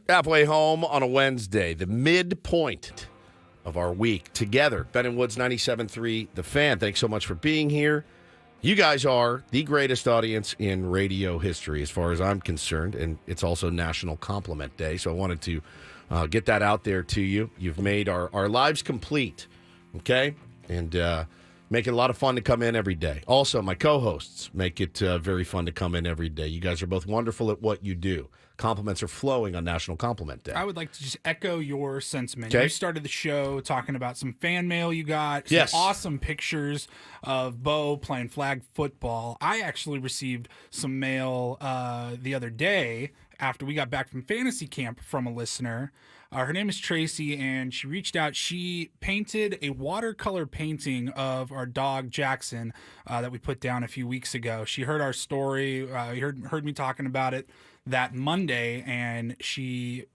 Halfway home on a Wednesday, the midpoint of our week together. Ben and Woods 97.3, The Fan. Thanks so much for being here. You guys are the greatest audience in radio history as far as I'm concerned, and it's also National Compliment Day, so I wanted to get that out there to you. You've made our lives complete, okay? And make it a lot of fun to come in every day. Also, my co-hosts make it very fun to come in every day. You guys are both wonderful at what you do. Compliments are flowing on National Compliment Day. I would like to just echo your sentiment. Okay. You started the show talking about some fan mail you got, some Yes. awesome pictures of Bo playing flag football. I actually received some mail the other day after we got back from fantasy camp from a listener. Her name is Tracy, and she reached out. She painted a watercolor painting of our dog, Jackson, that we put down a few weeks ago. She heard our story, heard me talking about it that Monday, and she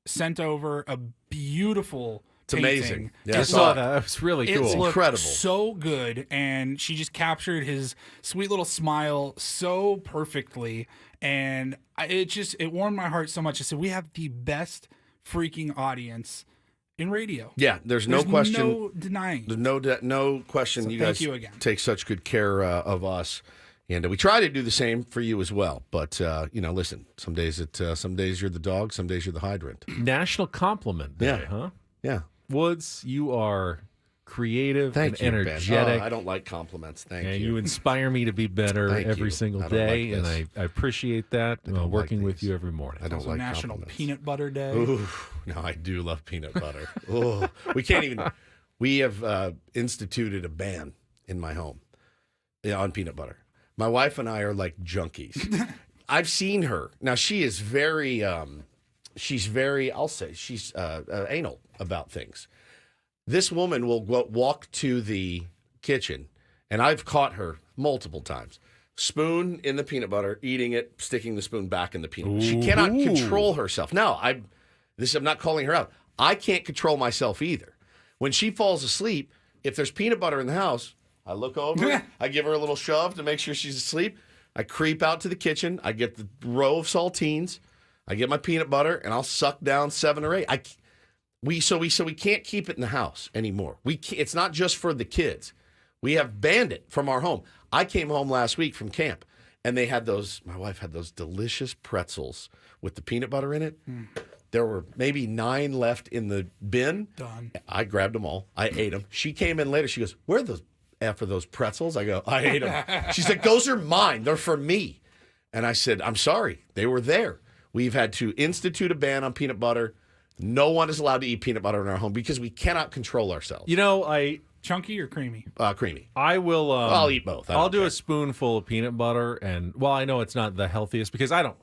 sent over a beautiful It's painting. amazing. Yeah, I saw that. That was really cool. It looked Incredible. so good, and she just captured his sweet little smile so perfectly, and it warmed my heart so much. I said, we have the best freaking audience in radio. Yeah, there's no question. No denying. There's no question. So You thank guys you again. take such good care of us, and we try to do the same for you as well. But listen, some days you're the dog, some days you're the hydrant. National Compliment Day, Yeah. huh? Yeah. Woods, you are creative Thank and you, energetic. Ben. Oh, I don't like compliments. Thank and you. you inspire me to be better Thank every you. single I don't day, like and this. I appreciate that. Working like with these. you every morning. I don't Also like National compliments. Peanut Butter Day. Ooh, no, I do love peanut butter. Oh, we can't even. We have instituted a ban in my home on peanut butter. My wife and I are like junkies. I've seen her now. She is very. She's very. I'll say she's anal about things. This woman will walk to the kitchen, and I've caught her multiple times. Spoon in the peanut butter, eating it, sticking the spoon back in the peanut butter. She cannot control herself. Now, I'm not calling her out. I can't control myself either. When she falls asleep, if there's peanut butter in the house, I look over, I give her a little shove to make sure she's asleep. I creep out to the kitchen. I get the row of saltines. I get my peanut butter, and I'll suck down 7 or 8. We can't keep it in the house anymore. It's not just for the kids. We have banned it from our home. I came home last week from camp, and they had my wife had those delicious pretzels with the peanut butter in it. There were maybe 9 left in the bin. Done. I grabbed them all. I ate them. She came in later. She goes, "Where are those after those pretzels?" I go, "I ate them." She's like, "Those are mine. They're for me." And I said, "I'm sorry. They were there. We've had to institute a ban on peanut butter. No one is allowed to eat peanut butter in our home because we cannot control ourselves." You know, Chunky or creamy? Creamy. I will. I'll eat both. I'll do a spoonful of peanut butter, and I know it's not the healthiest because I don't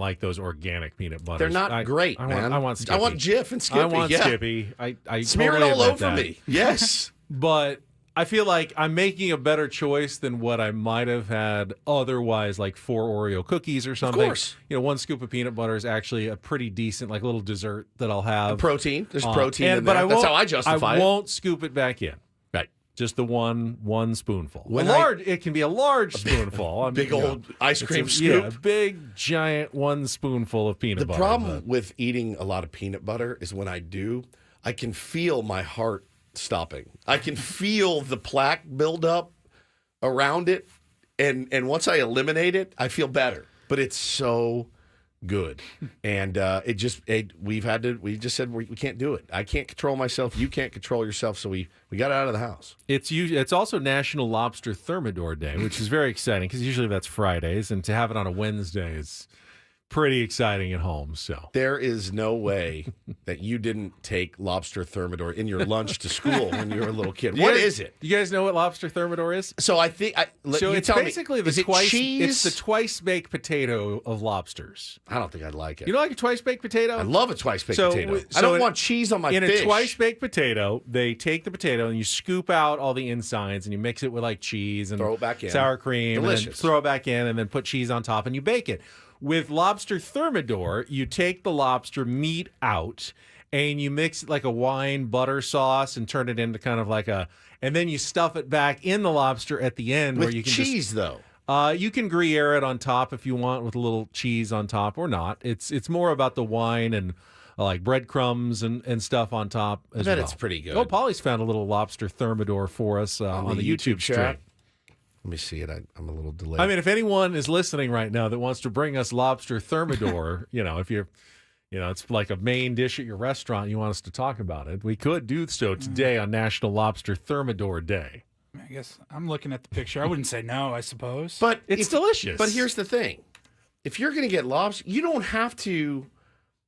like those organic peanut butters. They're not great, man. I want Skippy. I want Jif and Skippy. I want yeah. Skippy. I Smear totally it all admit over that. me. Yes. But I feel like I'm making a better choice than what I might have had otherwise, like 4 Oreo cookies or something. Of course. 1 scoop of peanut butter is actually a pretty decent, like, little dessert that I'll have. Protein. There's protein in but there. I That's won't- how I justify it. I won't scoop it back in. Right. Just the one spoonful. When It can be a large spoonful. I mean, big old ice cream it's scoop. Yeah, a big, giant 1 spoonful of peanut The butter. problem with eating a lot of peanut butter is when I do, I can feel my heart stopping. I can feel the plaque build up around it, and once I eliminate it, I feel better. But it's so good, and we just said we can't do it. I can't control myself. You can't control yourself. So we got it out of the house. It's also National Lobster Thermidor Day, which is very exciting because usually that's Fridays, and to have it on a Wednesday is pretty exciting at home. So There is no way that you didn't take lobster thermidor in your lunch to school when you were a little kid. What is it? Do you guys know what lobster thermidor is? So I think So you it's tell me, basically is it cheese? It's the twice baked potato of lobsters. I don't think I'd like it. You don't like a twice baked potato? I love a twice baked potato. I don't want cheese on my in fish. a twice baked potato, they take the potato and you scoop out all the insides and you mix it with like cheese and Throw it back in. sour cream, and then Delicious. throw it back in, and then put cheese on top and you bake it. With lobster thermidor, you take the lobster meat out and you mix it like a wine butter sauce and turn it into kind of like and then you stuff it back in the lobster at the end with where you can cheese though. You can Gruyere it on top if you want with a little cheese on top or not. It's more about the wine and like breadcrumbs and stuff on top as I bet well. it's pretty good. Oh, Polly's found a little lobster thermidor for us on the YouTube stream. chat. Let me see it. I'm a little delayed. I mean, if anyone is listening right now that wants to bring us lobster thermidor, if you're, it's like a main dish at your restaurant, you want us to talk about it, we could do so today on National Lobster Thermidor Day. I guess I'm looking at the picture. I wouldn't say no, I suppose. But it's delicious. But here's the thing. If you're going to get lobster, you don't have to.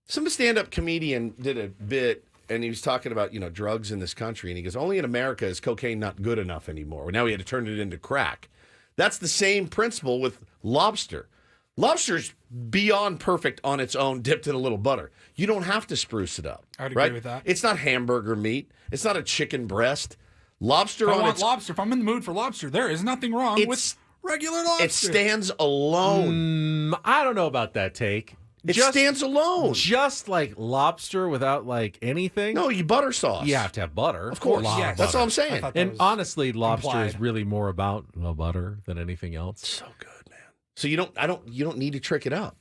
Some stand-up comedian did a bit, and he was talking about, drugs in this country, and he goes, only in America is cocaine not good enough anymore. Now he had to turn it into crack. That's the same principle with lobster. Lobster's beyond perfect on its own, dipped in a little butter. You don't have to spruce it up. I'd agree with that. It's not hamburger meat. It's not a chicken breast. Lobster if I on want its lobster, if I'm in the mood for lobster, there is nothing wrong with regular lobster. It stands alone. I don't know about that take. It stands alone. Just like lobster without like anything? No, you butter sauce. You have to have butter. Of course. Yes. That's all I'm saying. And honestly, lobster implied. is really more about the butter than anything else. So good, man. So you don't need to trick it up.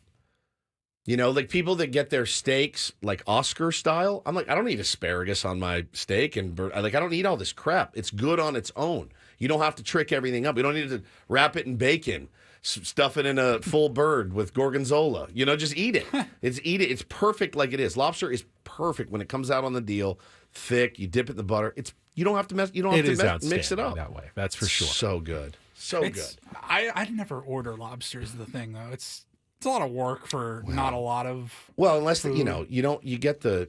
Like people that get their steaks like Oscar style. I'm like, I don't need asparagus on my steak, and I don't need all this crap. It's good on its own. You don't have to trick everything up. You don't need to wrap it in bacon, stuff it in a full bird with gorgonzola. Just eat it. It's perfect like it is. Lobster is perfect when it comes out on the deal, thick. You dip it in the butter. You don't have to mess. You don't have to mix it up that way. That's for sure. So good. So good. I'd never order lobster is the thing though. It's a lot of work for not a lot of. Well, unless food. you get the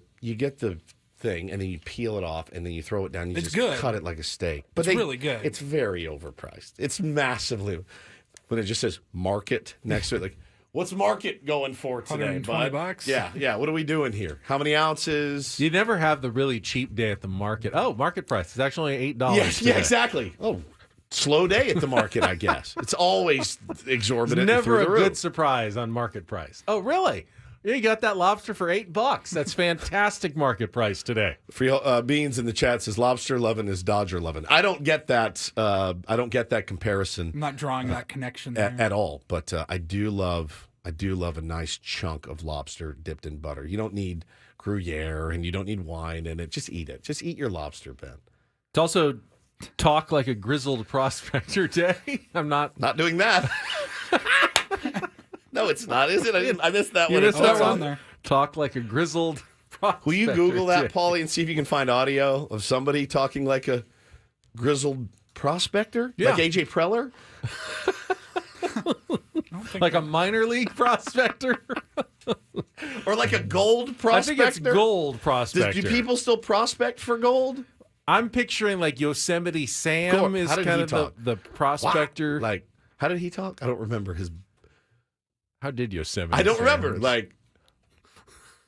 thing and then you peel it off and then you throw it down. It's good. Cut it like a steak. But It's really good. It's very overpriced. It's massively. When it just says market next to it, like, what's market going for today, bud? $120? Yeah. What are we doing here? How many ounces? You never have the really cheap day at the market. Oh, market price. It's actually $8. Yes, yeah, exactly. Oh, slow day at the market, I guess. It's always exorbitant. It's never through a the roof. good surprise on market price. Oh, really? Yeah, you got that lobster for $8. That's fantastic market price today. Free Beans in the chat says lobster loving is Dodger loving. I don't get that. I don't get that comparison. I'm not drawing that connection there. At all. But I do love a nice chunk of lobster dipped in butter. You don't need Gruyere and you don't need wine in it. Just eat it. Just eat your lobster, Ben. It's also talk like a grizzled prospector day. I'm not doing that. No, it's not, is it? I missed that one. It's on there. Talk like a grizzled prospector. Will you Google that, day. Paulie, and see if you can find audio of somebody talking like a grizzled prospector? Yeah. Like AJ Preller? Like a minor league prospector? Or like a gold prospector? I think it's gold prospector. Do people still prospect for gold? I'm picturing like Yosemite Sam is kind of the prospector. Wow. Like, how did he talk? I don't remember his. How did Yosemite? I don't Sam? remember. Like,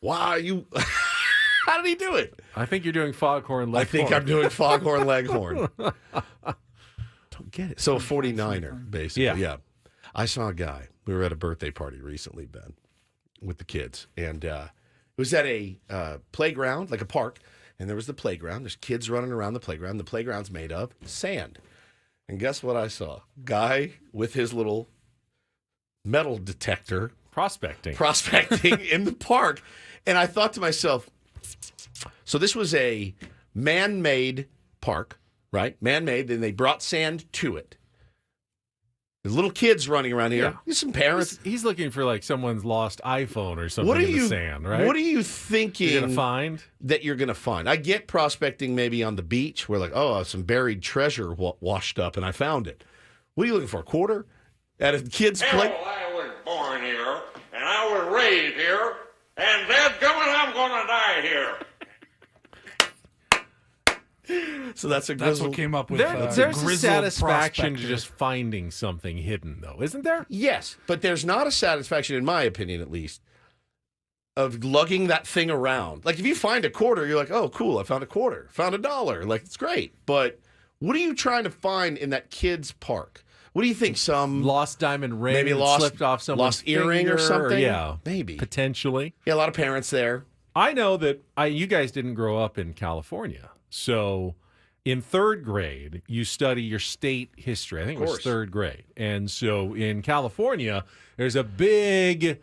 wow, you. How did he do it? I think you're doing Foghorn Leghorn. I think I'm doing Foghorn Leghorn. Don't get it. So a 49er, basically. Yeah. I saw a guy. We were at a birthday party recently, Ben, with the kids, and it was at a playground, like a park, and there was the playground. There's kids running around the playground. The playground's made of sand. And guess what I saw? Guy with his little metal detector prospecting in the park. And I thought to myself, so this was a man-made park, right? Man-made. Then they brought sand to it. There's little kids running around here. Yeah. There's some parents. He's looking for like someone's lost iPhone or something in the sand, right? What are you thinking you're gonna find? That you're going to find? I get prospecting maybe on the beach where like, oh, some buried treasure washed up and I found it. What are you looking for, a quarter? At a kid's play? I was born here, and I was raised here, and dadgummit, I'm going to die here. So that's what came up with. There's a satisfaction prospector. to just finding something hidden, though, isn't there? Yes, but there's not a satisfaction, in my opinion at least, of lugging that thing around. Like if you find a quarter, you're like, oh, cool, I found a quarter, found $1. Like it's great. But what are you trying to find in that kid's park? What do you think? Some lost diamond ring, maybe slipped off someone's lost earring finger, or something? Yeah, maybe potentially. Yeah, a lot of parents there. I know that you guys didn't grow up in California, so in third grade, you study your state history. I think it was third grade. And so in California, there's a big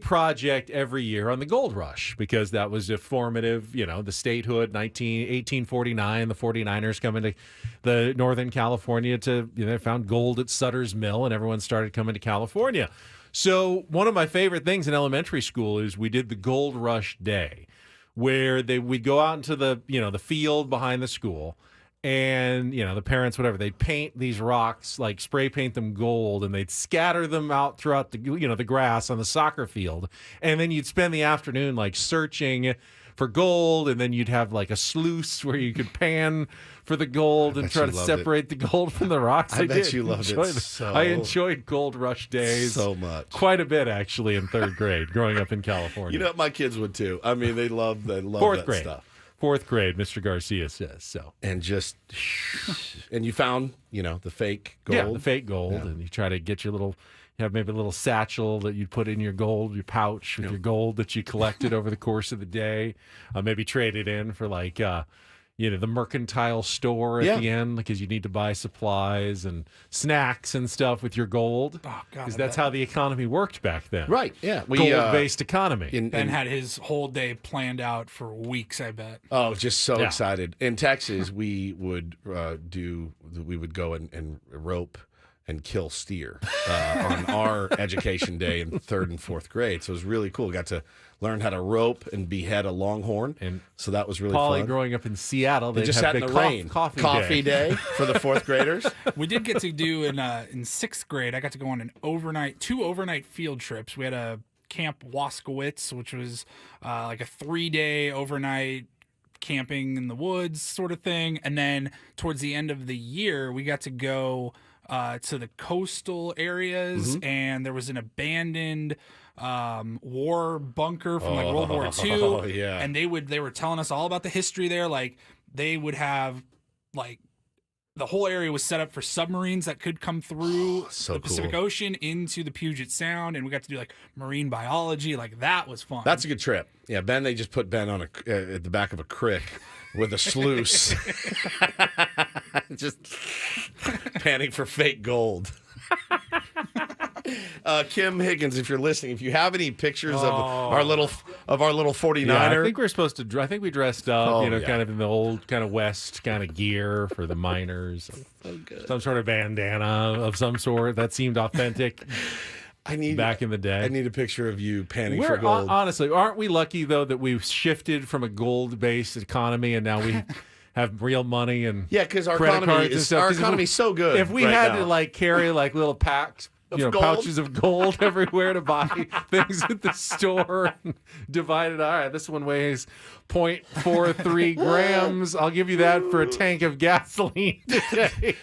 project every year on the gold rush because that was a formative, the statehood, 1849, the 49ers coming to the Northern California they found gold at Sutter's Mill and everyone started coming to California. So one of my favorite things in elementary school is we did the gold rush day where we'd go out into the field behind the school and, the parents, whatever, they'd paint these rocks, like spray paint them gold, and they'd scatter them out throughout the grass on the soccer field. And then you'd spend the afternoon like searching for gold, and then you'd have like a sluice where you could pan for the gold and try to separate the gold from the rocks. I bet you loved it so. I enjoyed gold rush days so much. Quite a bit, actually, in third grade, growing up in California. My kids would too. I mean, they love Fourth that grade. stuff. Fourth grade, Mr. Garcia says so. And and you found, the fake gold. Yeah, the fake gold, and you try to get you have maybe a little satchel that you put in your gold, your pouch with your gold that you collected over the course of the day. Maybe trade it in for like, the mercantile store at the end because you need to buy supplies and snacks and stuff with your gold. Oh, God. Because that's how the economy worked back then. Right, yeah. Gold-based economy. Ben had his whole day planned out for weeks, I bet. Oh, just so excited. In Texas, we would go and rope and kill steer on our education day in third and fourth grade. So it was really cool. Got to learn how to rope and behead a longhorn. And so that was really Paulie, fun. growing up in Seattle, they just have sat in big the rain. coffee day for the fourth graders. We did get to do in sixth grade. I got to go on two overnight field trips. We had a Camp Waskowitz, which was like a 3-day overnight camping in the woods sort of thing. And then towards the end of the year, we got to go to the coastal areas, and there was an abandoned war bunker from like World War II. Oh, yeah. And they were telling us all about the history there. Like they would have like the whole area was set up for submarines that could come through the Pacific Ocean into the Puget Sound, and we got to do like marine biology. Like that was fun. That's a good trip. Yeah, they just put Ben on at the back of a crick with a sluice, just panning for fake gold. Kim Higgins, if you're listening, if you have any pictures of our little 49er, yeah, I think we're supposed to. I think we dressed up, kind of in the old kind of West kind of gear for the miners. So good. Some sort of bandana of some sort that seemed authentic. Back in the day. I need a picture of you panning for gold. Honestly, aren't we lucky though that we've shifted from a gold-based economy and now we have real money and because our credit economy cards and stuff? our economy's so good. If we had to like carry like little packs, pouches of gold everywhere to buy things at the store and divide it. All right, this one weighs 0.43 grams. I'll give you that for a tank of gasoline today.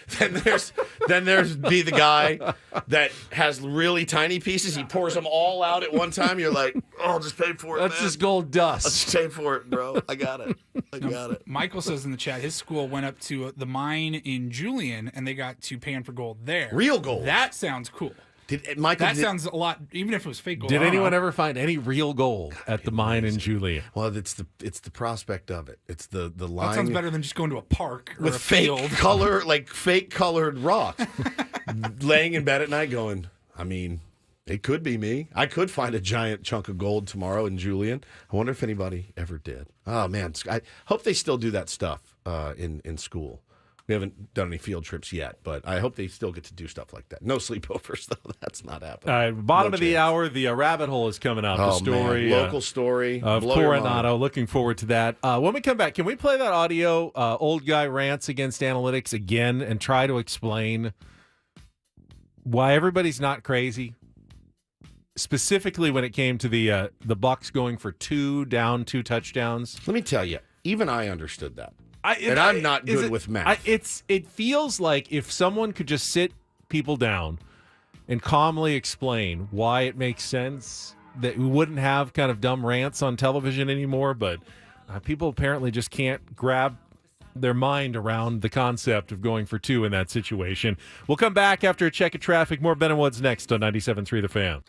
then there's the guy that has really tiny pieces. He pours them all out at one time. You're like, I'll just pay for it. That's just gold dust. I'll just pay for it, bro. I got it. Michael says in the chat, his school went up to the mine in Julian, and they got to pan for gold there. Real gold. That sounds cool. Sounds a lot, even if it was fake gold. Did anyone ever find any real gold at the mine in Julian? Well, it's the prospect of it. It's the line. That sounds better than just going to a park or with a field. fake colored rocks. Laying in bed at night going, I mean, it could be me. I could find a giant chunk of gold tomorrow in Julian. I wonder if anybody ever did. Oh, man. I hope they still do that stuff in school. We haven't done any field trips yet, but I hope they still get to do stuff like that. No sleepovers, though. That's not happening. All right, bottom of the hour, the rabbit hole is coming up. The story, man. Local story of Coronado. Looking forward to that. When we come back, can we play that audio? Old guy rants against analytics again and try to explain why everybody's not crazy. Specifically, when it came to the Bucs going for 2 touchdowns. Let me tell you, even I understood that. I'm not good with math. It feels like if someone could just sit people down and calmly explain why it makes sense, that we wouldn't have kind of dumb rants on television anymore. But people apparently just can't grab their mind around the concept of going for 2 in that situation. We'll come back after a check of traffic. More Ben and Woods next on 97.3 The Fan.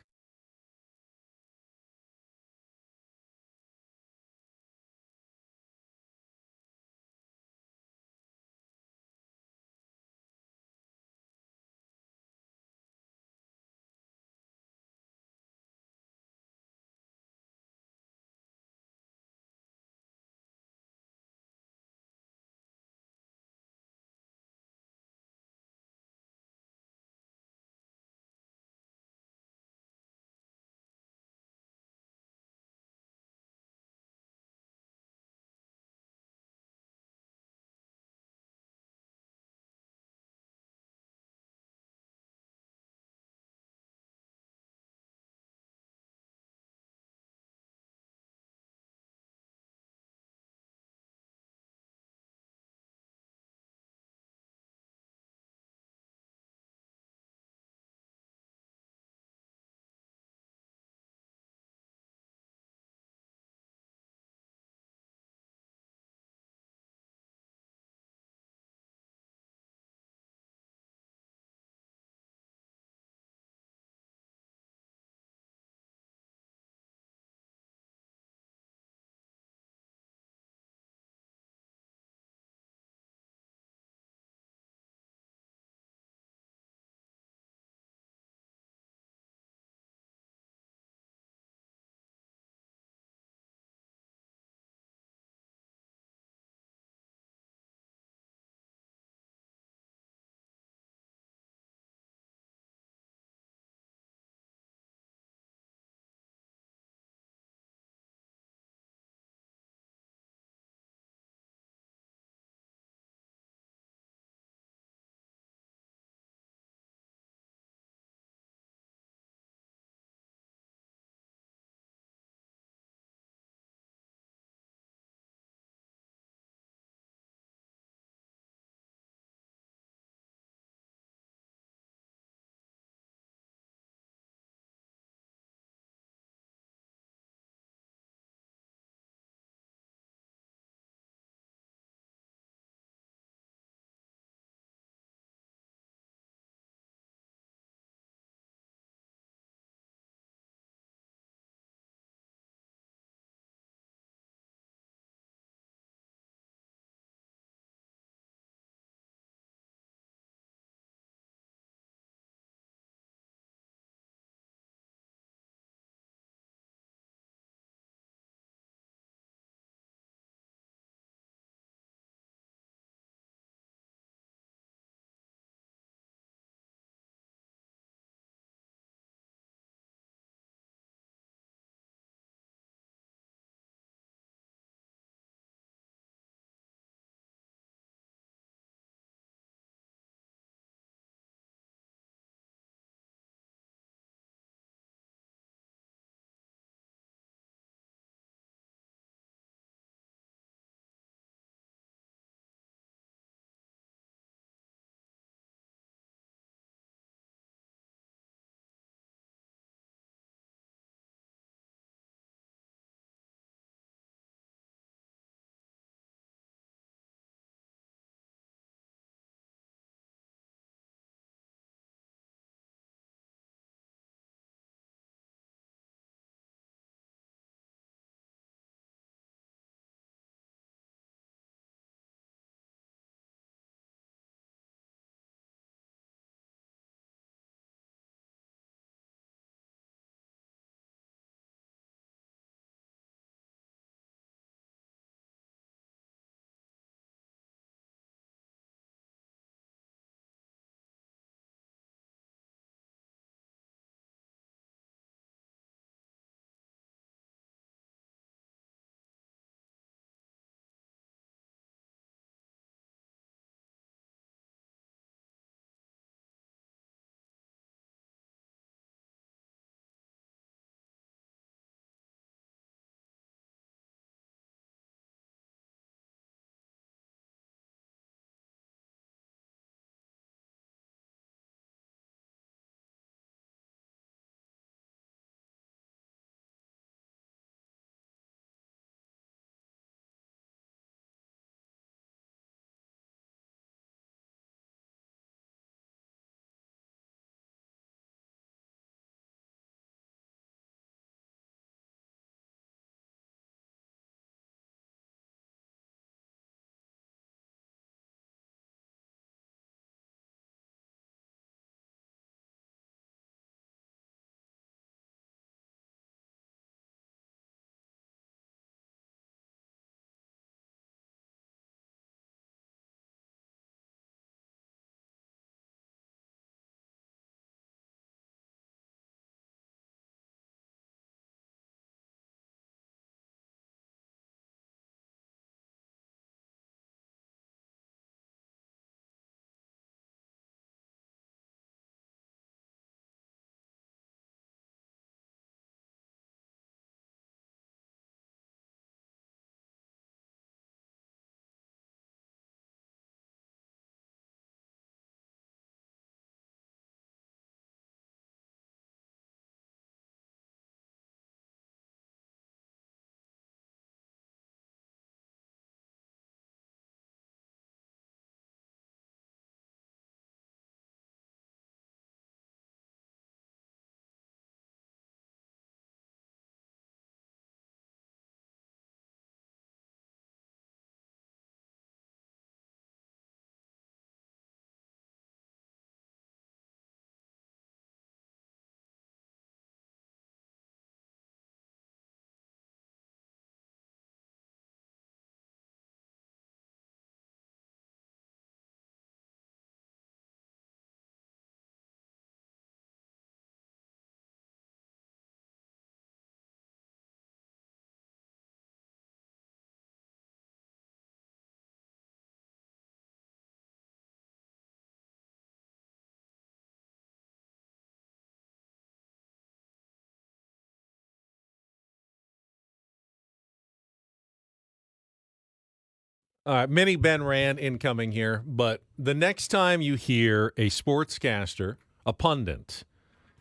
All right, mini Ben Rand incoming here, but the next time you hear a sportscaster, a pundit,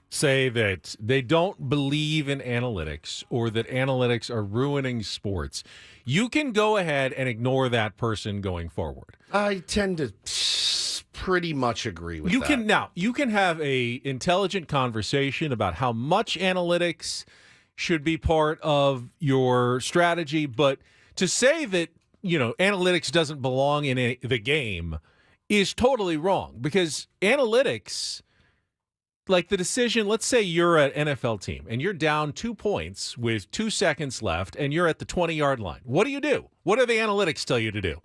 say that they don't believe in analytics or that analytics are ruining sports, you can go ahead and ignore that person going forward. I tend to pretty much agree with that. You can have a intelligent conversation about how much analytics should be part of your strategy, but to say that analytics doesn't belong in the game is totally wrong, because analytics, like the decision, let's say you're an NFL team and you're down 2 points with 2 seconds left and you're at the 20-yard line. What do? What do the analytics tell you to do?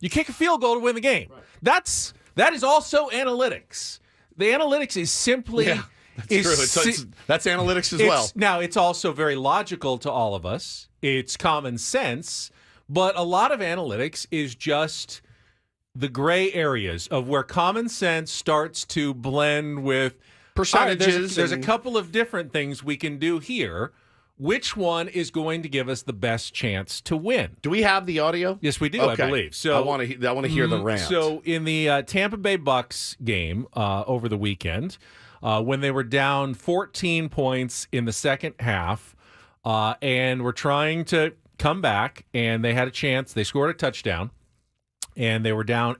You kick a field goal to win the game. Right. That is also analytics. The analytics is simply... Yeah, that's true. That's analytics as well. Now, it's also very logical to all of us. It's common sense. But a lot of analytics is just the gray areas of where common sense starts to blend with percentages. There's a couple of different things we can do here. Which one is going to give us the best chance to win? Do we have the audio? Yes, we do, okay. I believe. So I want to hear the rant. So in the Tampa Bay Bucks game over the weekend, when they were down 14 points in the second half and were trying to come back, and they had a chance. They scored a touchdown, and they were down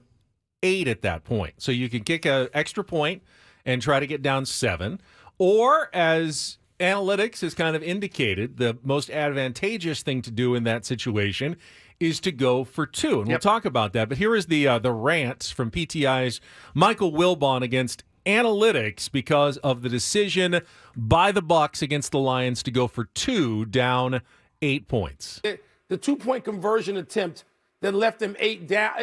8 at that point. So you can kick an extra point and try to get down 7. Or, as analytics has kind of indicated, the most advantageous thing to do in that situation is to go for 2. And we'll talk about that. But here is the rant from PTI's Michael Wilbon against analytics because of the decision by the Bucks against the Lions to go for 2 down 8 points. The 2-point conversion attempt that left them 8 down.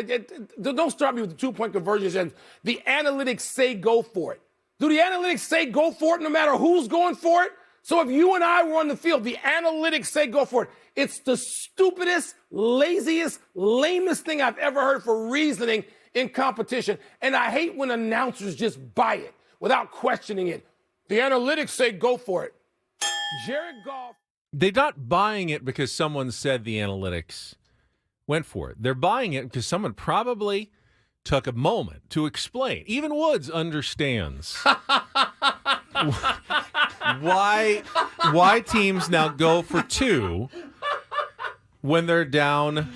Don't start me with the 2-point conversion. The analytics say go for it. Do the analytics say go for it no matter who's going for it? So if you and I were on the field, the analytics say go for it. It's the stupidest, laziest, lamest thing I've ever heard for reasoning in competition. And I hate when announcers just buy it without questioning it. The analytics say go for it. Jared Goff. They're not buying it because someone said the analytics went for it. They're buying it because someone probably took a moment to explain. Even Woods understands why teams now go for 2 when they're down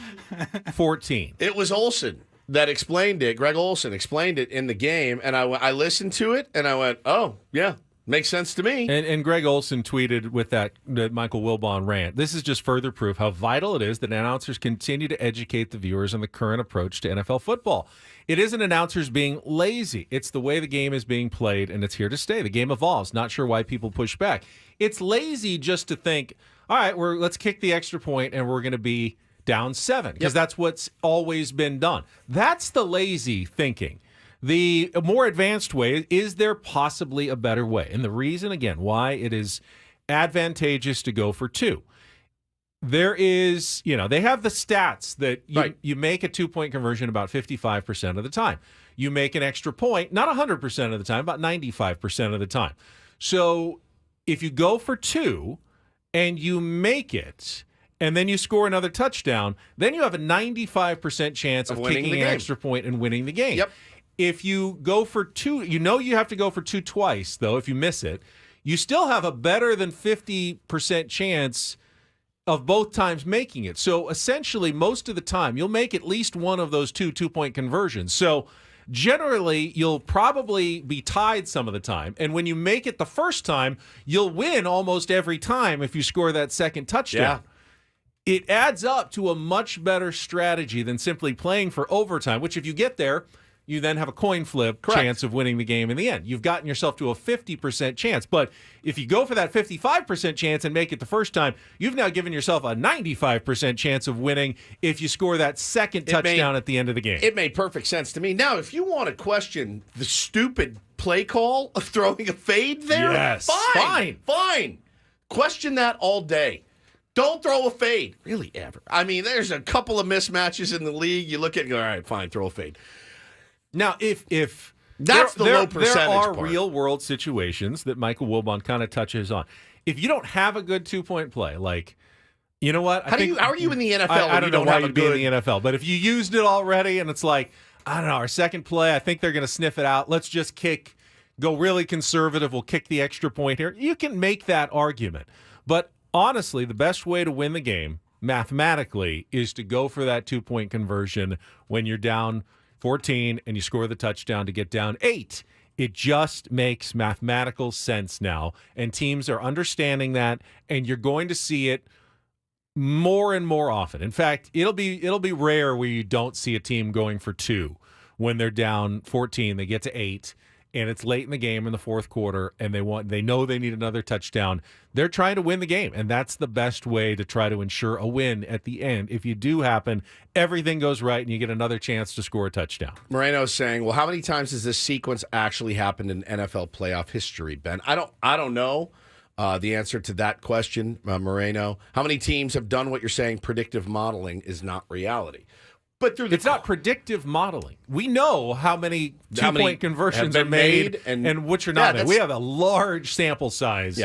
14. It was Olsen that explained it. Greg Olsen explained it in the game, and I listened to it, and I went, oh, yeah. Makes sense to me. And Greg Olsen tweeted with that Michael Wilbon rant, this is just further proof how vital it is that announcers continue to educate the viewers on the current approach to NFL football. It isn't announcers being lazy. It's the way the game is being played, and it's here to stay. The game evolves. Not sure why people push back. It's lazy just to think, all right, let's kick the extra point, and we're going to be down 7, because that's what's always been done. That's the lazy thinking. The more advanced way, is there possibly a better way? And the reason, again, why it is advantageous to go for 2. There is, they have the stats that you make a 2-point conversion about 55% of the time. You make an extra point, not 100% of the time, about 95% of the time. So if you go for 2 and you make it, and then you score another touchdown, then you have a 95% chance of kicking an extra point and winning the game. Yep. If you go for 2, you have to go for 2 twice, though, if you miss it. You still have a better than 50% chance of both times making it. So essentially, most of the time, you'll make at least one of those 2-point conversions. So generally, you'll probably be tied some of the time. And when you make it the first time, you'll win almost every time if you score that second touchdown. Yeah. It adds up to a much better strategy than simply playing for overtime, which if you get there, you then have a coin flip chance of winning the game in the end. You've gotten yourself to a 50% chance. But if you go for that 55% chance and make it the first time, you've now given yourself a 95% chance of winning if you score that second touchdown at the end of the game. It made perfect sense to me. Now, if you want to question the stupid play call of throwing a fade there, fine. Question that all day. Don't throw a fade. Really, ever. I mean, there's a couple of mismatches in the league. You look at it and go, all right, fine, throw a fade. Now, if that's the low percentage there are part. real world situations that Michael Wilbon kind of touches on. If you don't have a good 2-point play, like You know what? How are you in the NFL? I don't know why you'd be in good... the NFL, but if you used it already and it's like, I don't know, our second play, I think they're going to sniff it out. Let's just go really conservative. We'll kick the extra point here. You can make that argument. But honestly, the best way to win the game mathematically is to go for that 2-point conversion when you're down 14 and you score the touchdown to get down 8. It just makes mathematical sense now, and teams are understanding that, and you're going to see it more and more often. In fact, it'll be rare where you don't see a team going for 2 when they're down 14. They get to 8, and it's late in the game in the fourth quarter, and they know they need another touchdown. They're trying to win the game, and that's the best way to try to ensure a win at the end. If you do happen, everything goes right, and you get another chance to score a touchdown. Moreno's saying, well, how many times has this sequence actually happened in NFL playoff history, Ben? I don't know the answer to that question, Moreno. How many teams have done what you're saying predictive modeling is not reality? But it's not predictive modeling. We know how many 2-point conversions are made and which are not made. We have a large sample size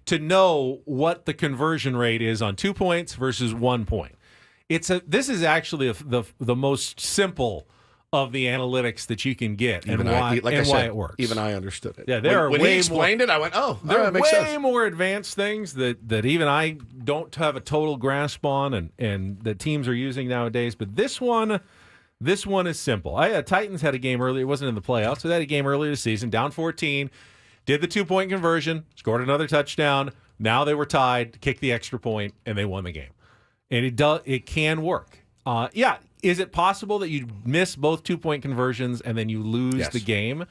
to know what the conversion rate is on 2 points versus 1 point. This is actually the most simple of the analytics that you can get and why it works. Even I understood it. Yeah, when he explained it, I went, oh, there are makes way sense. more advanced things that even I don't have a total grasp on and that teams are using nowadays. But this one is simple. Titans had a game earlier. It wasn't in the playoffs. So they had a game earlier this season, down 14, did the 2-point conversion, scored another touchdown. Now they were tied, kicked the extra point, and they won the game. And it can work. Is it possible that you miss both 2-point conversions and then you lose the game?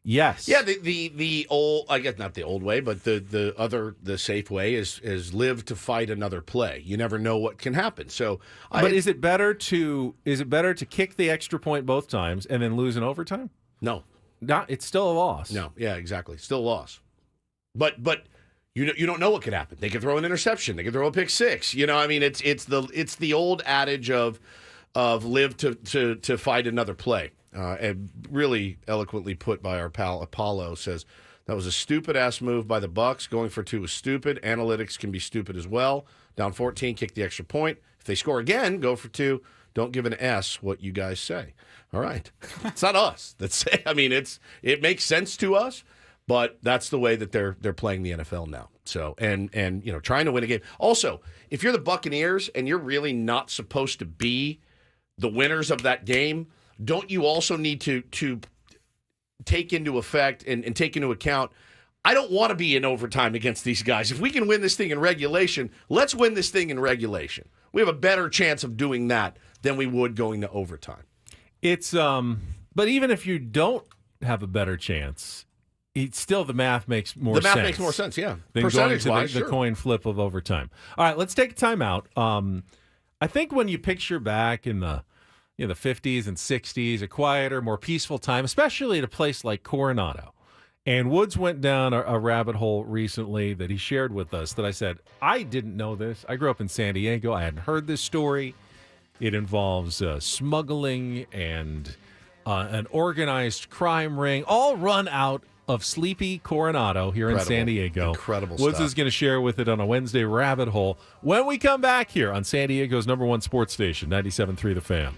Yes. Yeah, the old, I guess not the old way, but the safe way is live to fight another play. You never know what can happen. So, is it better to kick the extra point both times and then lose in overtime? No, it's still a loss. No, yeah, exactly, still a loss. But you don't know what could happen. They could throw an interception. They could throw a pick six. I mean, it's the old adage of live to fight another play. And really eloquently put by our pal Apollo, says that was a stupid-ass move by the Bucs. Going for 2 was stupid. Analytics can be stupid as well. Down 14, kick the extra point. If they score again, go for 2. Don't give an S what you guys say. All right. It's not us. I mean, it makes sense to us, but that's the way that they're playing the NFL now. So, and trying to win a game. Also, if you're the Buccaneers and you're really not supposed to be the winners of that game, don't you also need to take into effect and take into account, I don't want to be in overtime against these guys. If we can win this thing in regulation, let's win this thing in regulation. We have a better chance of doing that than we would going to overtime. It's but even if you don't have a better chance, still the math makes more sense. The math makes more sense, yeah. Than going to the coin flip of overtime. All right, let's take a timeout. I think when you picture back in the 50s and 60s, a quieter, more peaceful time, especially at a place like Coronado. And Woods went down a rabbit hole recently that he shared with us that I said, I didn't know this. I grew up in San Diego. I hadn't heard this story. It involves smuggling and an organized crime ring, all run out of sleepy Coronado here in San Diego. Incredible Woods stuff. is going to share with it on a Wednesday rabbit hole when we come back here on San Diego's #1 sports station, 97.3 The Fan.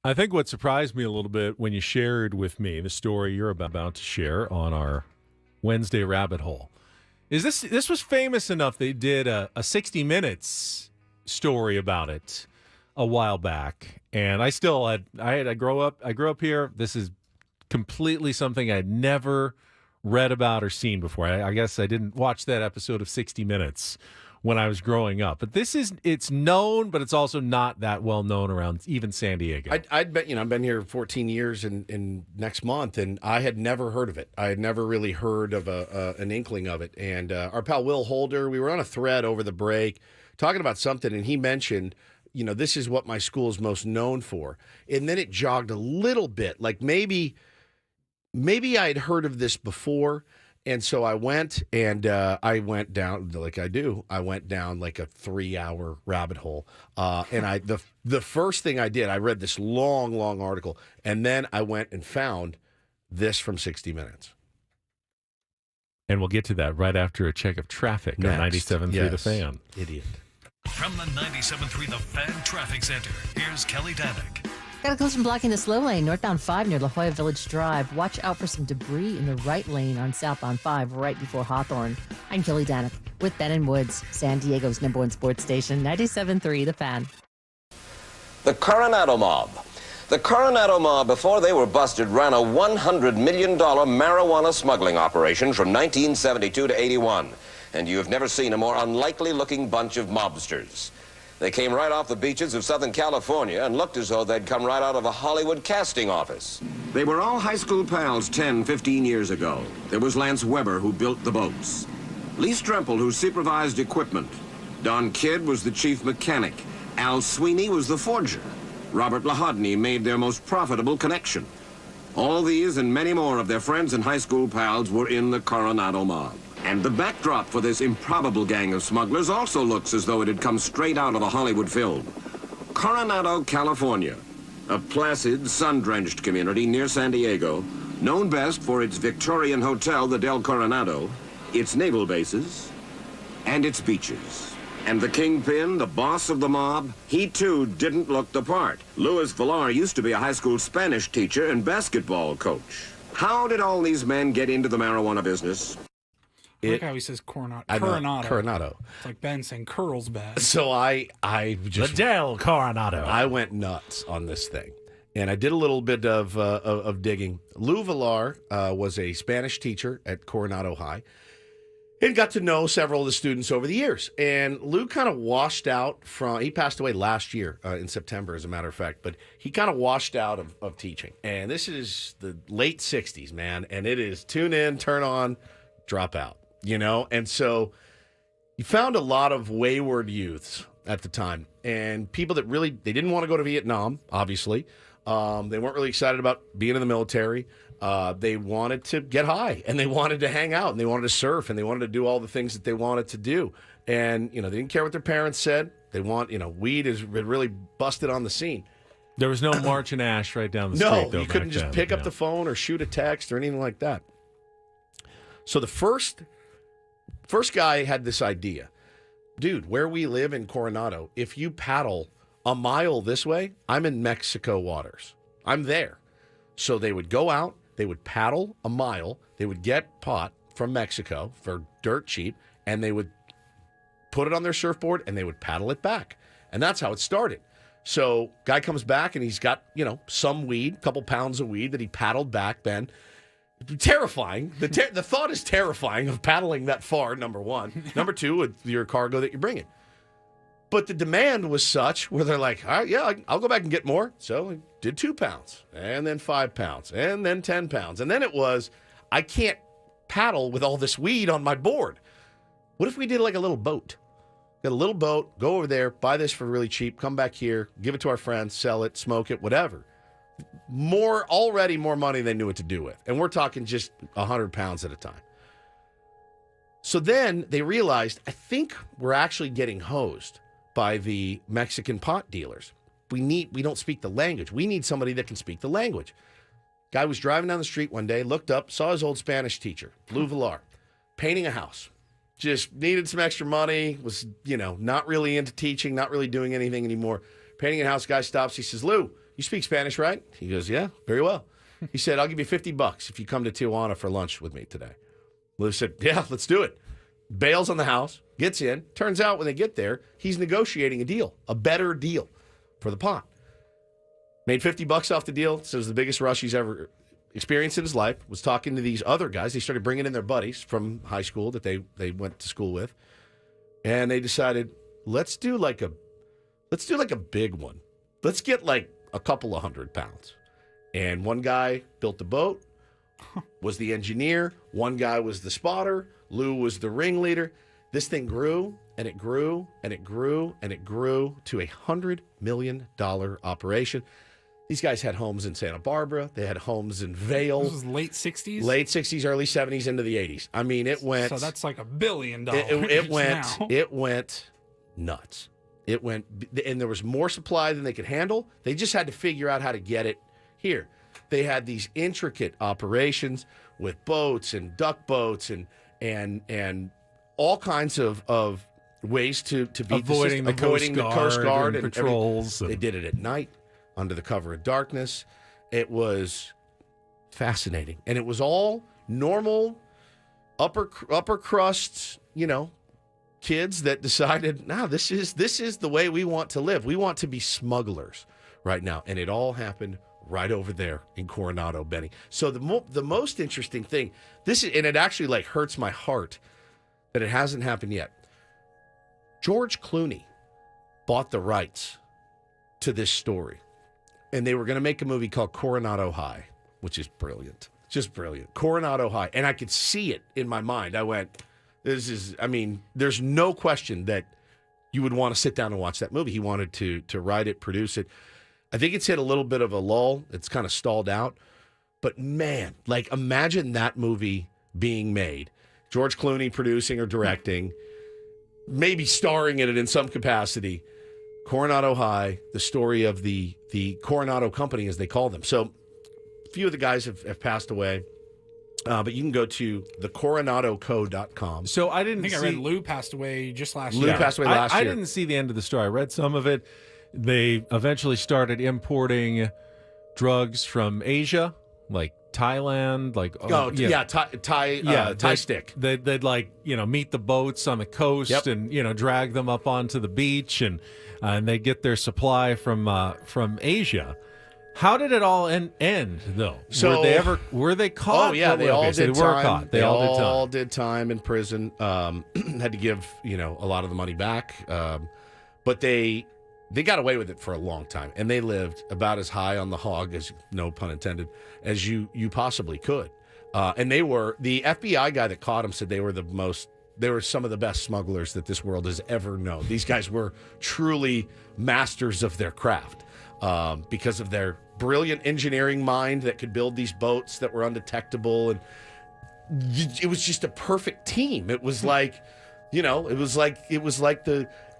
I think what surprised me a little bit when you shared with me the story you're about to share on our Wednesday rabbit hole is this was famous enough they did a 60 Minutes story about it a while back, and I grew up here. This is completely something I'd never read about or seen before. I guess I didn't watch that episode of 60 Minutes when I was growing up. But it's known, but it's also not that well known around even San Diego. I'd bet, I've been here 14 years in next month, and I had never heard of it. I had never really heard of an inkling of it. And our pal Will Holder, we were on a thread over the break talking about something, and he mentioned, this is what my school is most known for. And then it jogged a little bit, like maybe I had heard of this before. And so I went I went down like I do. I went down like a 3-hour rabbit hole. And the first thing I did, I read this long, long article, and then I went and found this from 60 Minutes. And we'll get to that right after a check of traffic on 97.3 The Fan. Idiot. From the 97.3 The Fan Traffic Center, here's Kelly Danick. Got a collision blocking the slow lane, northbound 5 near La Jolla Village Drive. Watch out for some debris in the right lane on southbound 5 right before Hawthorne. I'm Kelly Danick with Ben & Woods, San Diego's #1 sports station, 97.3 The Fan. The Coronado Mob. The Coronado Mob, before they were busted, ran a $100 million marijuana smuggling operation from 1972 to 81. And you've never seen a more unlikely-looking bunch of mobsters. They came right off the beaches of Southern California and looked as though they'd come right out of a Hollywood casting office. They were all high school pals 10, 15 years ago. There was Lance Weber, who built the boats. Lee Strempel, who supervised equipment. Don Kidd was the chief mechanic. Al Sweeney was the forger. Robert Lahodney made their most profitable connection. All these and many more of their friends and high school pals were in the Coronado Mob. And the backdrop for this improbable gang of smugglers also looks as though it had come straight out of a Hollywood film. Coronado, California, a placid, sun-drenched community near San Diego, known best for its Victorian hotel, the Del Coronado, its naval bases, and its beaches. And the kingpin, the boss of the mob, he too didn't look the part. Luis Villar used to be a high school Spanish teacher and basketball coach. How did all these men get into the marijuana business? I like how he says Coronado. Coronado. It's like Ben saying Carlsbad. So I just Del Coronado. I went nuts on this thing, and I did a little bit of digging. Lou Villar was a Spanish teacher at Coronado High, and got to know several of the students over the years. And Lou kind of washed out he passed away last year in September, as a matter of fact, but he kind of washed out of teaching. And this is the late 60s, man, and it is tune in, turn on, drop out. And so you found a lot of wayward youths at the time, and people that really, they didn't want to go to Vietnam, obviously. They weren't really excited about being in the military. They wanted to get high, and they wanted to hang out, and they wanted to surf, and they wanted to do all the things that they wanted to do. And, they didn't care what their parents said. They weed is really busted on the scene. There was no March and Ash right down the street, though. No, you couldn't just pick up the phone or shoot a text or anything like that. So the first guy had this idea. Dude, where we live in Coronado, if you paddle a mile this way, I'm in Mexico waters. I'm there. So they would go out, they would paddle a mile, they would get pot from Mexico for dirt cheap, and they would put it on their surfboard and they would paddle it back. And that's how it started. So guy comes back and he's got, some weed, a couple pounds of weed that he paddled back then. Terrifying. The thought is terrifying of paddling that far, number one. Number two, with your cargo that you're bringing. But the demand was such where they're like, all right, yeah, I'll go back and get more. So I did 2 pounds, and then 5 pounds, and then 10 pounds. And then it was, I can't paddle with all this weed on my board. What if we did like a little boat? Get a little boat, go over there, buy this for really cheap, come back here, give it to our friends, sell it, smoke it, whatever. Already more money they knew what to do with. And we're talking just 100 pounds at a time. So then they realized, I think we're actually getting hosed by the Mexican pot dealers. We don't speak the language. We need somebody that can speak the language. Guy was driving down the street one day, looked up, saw his old Spanish teacher, Lou Villar, painting a house. Just needed some extra money, was, not really into teaching, not really doing anything anymore. Painting a house, guy stops, he says, Lou, You speak Spanish, right? He goes, yeah, very well. He said, I'll give you $50 if you come to Tijuana for lunch with me today. Lou said, yeah, let's do it. Bails on the house, gets in. Turns out when they get there, he's negotiating a deal, a better deal for the pot. Made $50 off the deal. So it was the biggest rush he's ever experienced in his life. Was talking to these other guys. They started bringing in their buddies from high school that they went to school with. And they decided, let's do like a big one. Let's get like a couple of 100 pounds. And one guy built the boat, was the engineer. One guy was the spotter. Lou was the ringleader. This thing grew, and it grew, and it grew, and it grew to a $100 million operation. These guys had homes in Santa Barbara. They had homes in Vail. This was late 60s? Late 60s, early 70s, into the 80s. I mean, it went... So that's like $1 billion. It went nuts. It went... And there was more supply than they could handle. They just had to figure out how to get it here. They had these intricate operations with boats and duck boats and all kinds of ways to beat avoiding the Coast Guard and patrols. They did it at night under the cover of darkness. It was fascinating, and it was all normal upper crust, kids that decided, this is the way we want to live. We want to be smugglers right now, and it all happened right over there in Coronado, Benny. So the most interesting thing, and it actually hurts my heart that it hasn't happened yet. George Clooney bought the rights to this story, and they were going to make a movie called Coronado High, which is brilliant, just brilliant. Coronado High, and I could see it in my mind. I went, there's no question that you would want to sit down and watch that movie. He wanted to write it, produce it. I think it's hit a little bit of a lull. It's kind of stalled out. But man, imagine that movie being made. George Clooney producing or directing, maybe starring in it in some capacity. Coronado High, the story of the Coronado Company, as they call them. So a few of the guys have passed away. But you can go to thecoronadoco.com. So I read Lou passed away just last year. Lou passed away last year. I didn't see the end of the story. I read some of it. They eventually started importing drugs from Asia, like Thailand, Thai stick. They'd meet the boats on the coast and drag them up onto the beach and they get their supply from Asia. How did it all end though? So were they caught? Oh yeah, they all did time. They all did time in prison. Had to give a lot of the money back, but they got away with it for a long time, and they lived about as high on the hog, as no pun intended, as you possibly could. And the FBI guy that caught them said they were some of the best smugglers that this world has ever known. These guys were truly masters of their craft because of their brilliant engineering mind that could build these boats that were undetectable, and it was just a perfect team. It was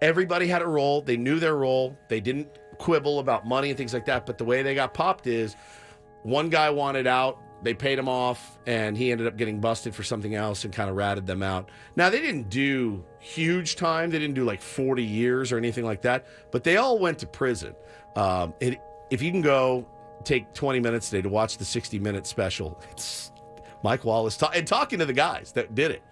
everybody had a role. They knew their role. They didn't quibble about money and things like that. But the way they got popped is one guy wanted out. They paid him off, and he ended up getting busted for something else and kind of ratted them out. Now, they didn't do huge time. They didn't do 40 years or anything like that. But they all went to prison. If you can go take 20 minutes today to watch the 60-minute special, it's Mike Wallace talking to the guys that did it.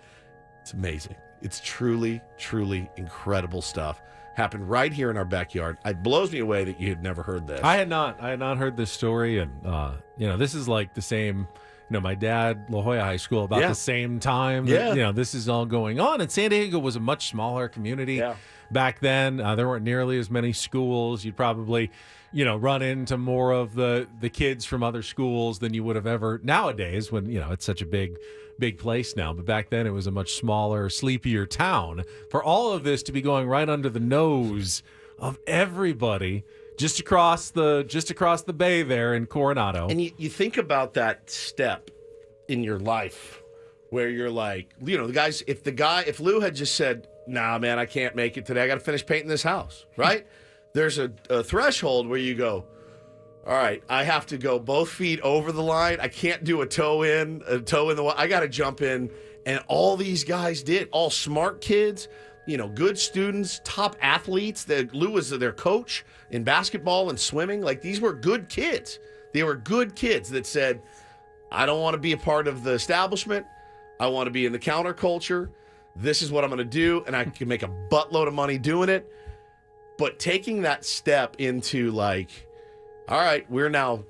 It's amazing. It's truly, truly incredible stuff. Happened right here in our backyard. It blows me away that you had never heard this. I had not heard this story, and this is like the same. My dad, La Jolla High School, about the same time. Yeah. This is all going on. And San Diego was a much smaller community back then. There weren't nearly as many schools. You'd probably, run into more of the kids from other schools than you would have ever nowadays when, it's such a big place now. But back then it was a much smaller, sleepier town. For all of this to be going right under the nose of everybody just across the bay there in Coronado. And you think about that step in your life where you're like, the guys, if Lou had just said, nah, man, I can't make it today. I got to finish painting this house, right? There's a threshold where you go, all right, I have to go both feet over the line. I can't do a toe in the I got to jump in. And all these guys did, all smart kids. good students, top athletes. Lou was their coach in basketball and swimming. Like, these were good kids. They were good kids that said, I don't want to be a part of the establishment. I want to be in the counterculture. This is what I'm going to do, and I can make a buttload of money doing it. But taking that step into, like, all right, we're now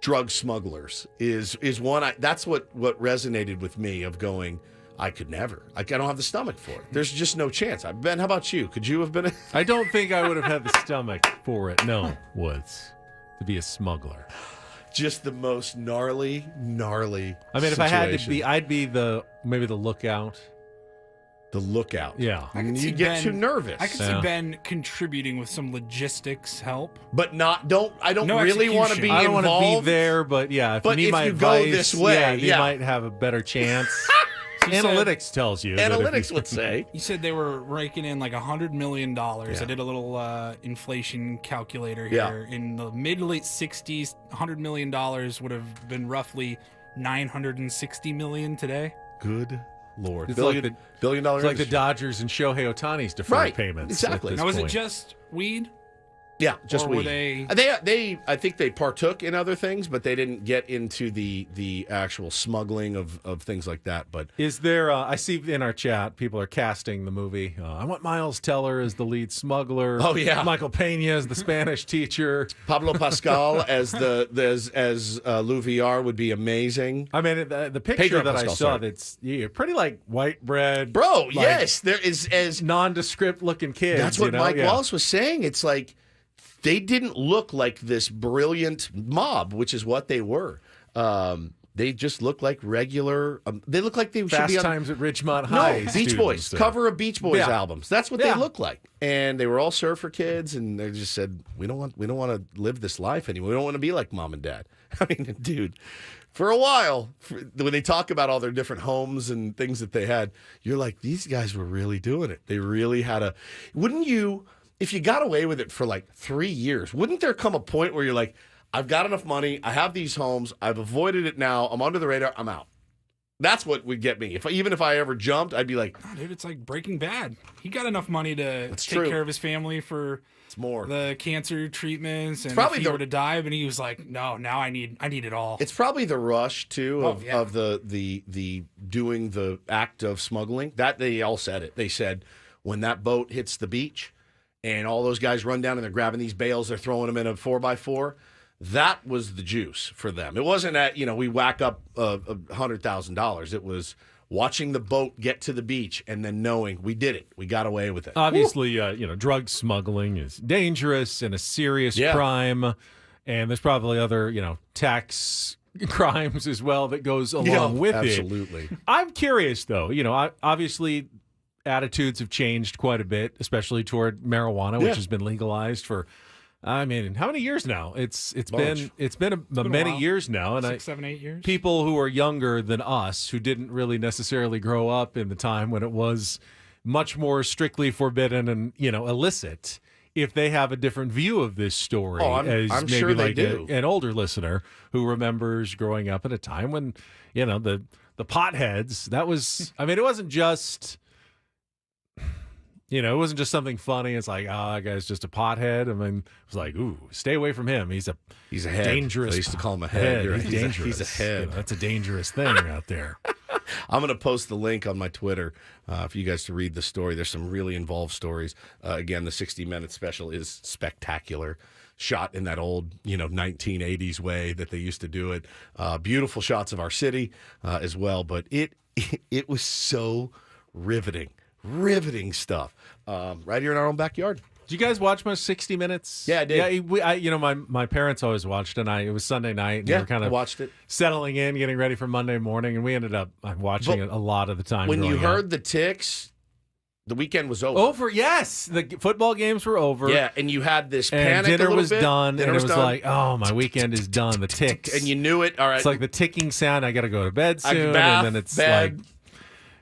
drug smugglers is one. That's what resonated with me, of going, I could never. I don't have the stomach for it. There's just no chance. Ben, how about you? Could you have been? I don't think I would have had the stomach for it. No, Woods, to be a smuggler. Just the most gnarly. I mean, situation. if I had to be, I'd be maybe the lookout. The lookout. Yeah. You get too nervous. I could see Ben contributing with some logistics help. But I don't No really want to be I don't involved. want to be there, but yeah, if But you need if my you go advice, this way, you might have a better chance. Analytics tells you. Analytics would say. You said they were raking in like $100 million. I did a little inflation calculator here. Yeah. In the mid to late 60s, $100 million would have been roughly $960 million today. Good Lord. It's billion dollar It's like the industry. Dodgers and Shohei Ohtani's deferred payments. Exactly. Now, was it just weed? Yeah, just Or were weed. they- I think they partook in other things, but they didn't get into the actual smuggling of things like that. But Is there, I see in our chat, people are casting the movie. I want Miles Teller as the lead smuggler. Oh, yeah. Michael Pena as the Spanish teacher. Pablo Pascal as Lou VR would be amazing. I mean, the picture Pedro that Pascal, I saw, sorry. that's pretty like white bread. Bro, like, yes. There is as nondescript looking kids. That's what you know? Mike Yeah. Wallace was saying. It's like they didn't look like this brilliant mob, which is what they were. They just look like regular. They look like they should Fast be on Times at Ridgemont High. No, Beach Boys. students, Cover of Beach Boys Yeah. albums. That's what Yeah. they look like. And they were all surfer kids, and they just said, we don't want to live this life anymore. We don't want to be like mom and dad. I mean, dude, for a while, when they talk about all their different homes and things that they had, you're like, these guys were really doing it. They really had wouldn't you, if you got away with it for like 3 years, wouldn't there come a point where you're like, I've got enough money, I have these homes, I've avoided it now, I'm under the radar, I'm out. That's what would get me. Even if I ever jumped, I'd be like, No, dude, it's like Breaking Bad. He got enough money to take true. care of his family for the cancer treatments, and probably if he were to die, but he was like, no, now I need it all. it's probably the rush too of yeah. the doing the act of smuggling. That they all said it. They said when that boat hits the beach and all those guys run down and they're grabbing these bales, they're throwing them in a 4x4. That was the juice for them. It wasn't that we whack up $100,000. It was watching the boat get to the beach and then knowing we did it. We got away with it. Obviously, drug smuggling is dangerous and a serious crime, and there's probably other, tax crimes as well that goes along with it. Absolutely. I'm curious, though. Obviously, attitudes have changed quite a bit, especially toward marijuana, which has been legalized for. I mean, how many years now? It's been a many years now, and 6, 7, 8 years. People who are younger than us, who didn't really necessarily grow up in the time when it was much more strictly forbidden and illicit, if they have a different view of this story, I'm maybe sure they like do. an older listener who remembers growing up at a time when the potheads. That was, I mean, it wasn't just. It wasn't just something funny. It's like, that guy's just a pothead. I mean, it was like, ooh, stay away from him. He's a head. dangerous. They used to call him a head. He's dangerous. He's a head. That's a dangerous thing out there. I'm going to post the link on my Twitter for you guys to read the story. There's some really involved stories. Again, the 60-minute special is spectacular. Shot in that old, 1980s way that they used to do it. Beautiful shots of our city as well. But it was so riveting stuff right here in our own backyard. Did you guys watch my 60 Minutes? Yeah, I did. Yeah, my parents always watched, and it was Sunday night, and we were kind I of watched it, settling in, getting ready for Monday morning, and we ended up watching it a lot of the time. When you growing heard up. the ticks, the weekend was over. Over, yes, the football games were over. Yeah, and you had this and panic. dinner a little was bit. done, Dinner and it was done. like, oh, my weekend is done. The ticks, and you knew it. All right, it's like the ticking sound. I got to go to bed soon, bath, and then it's bed. like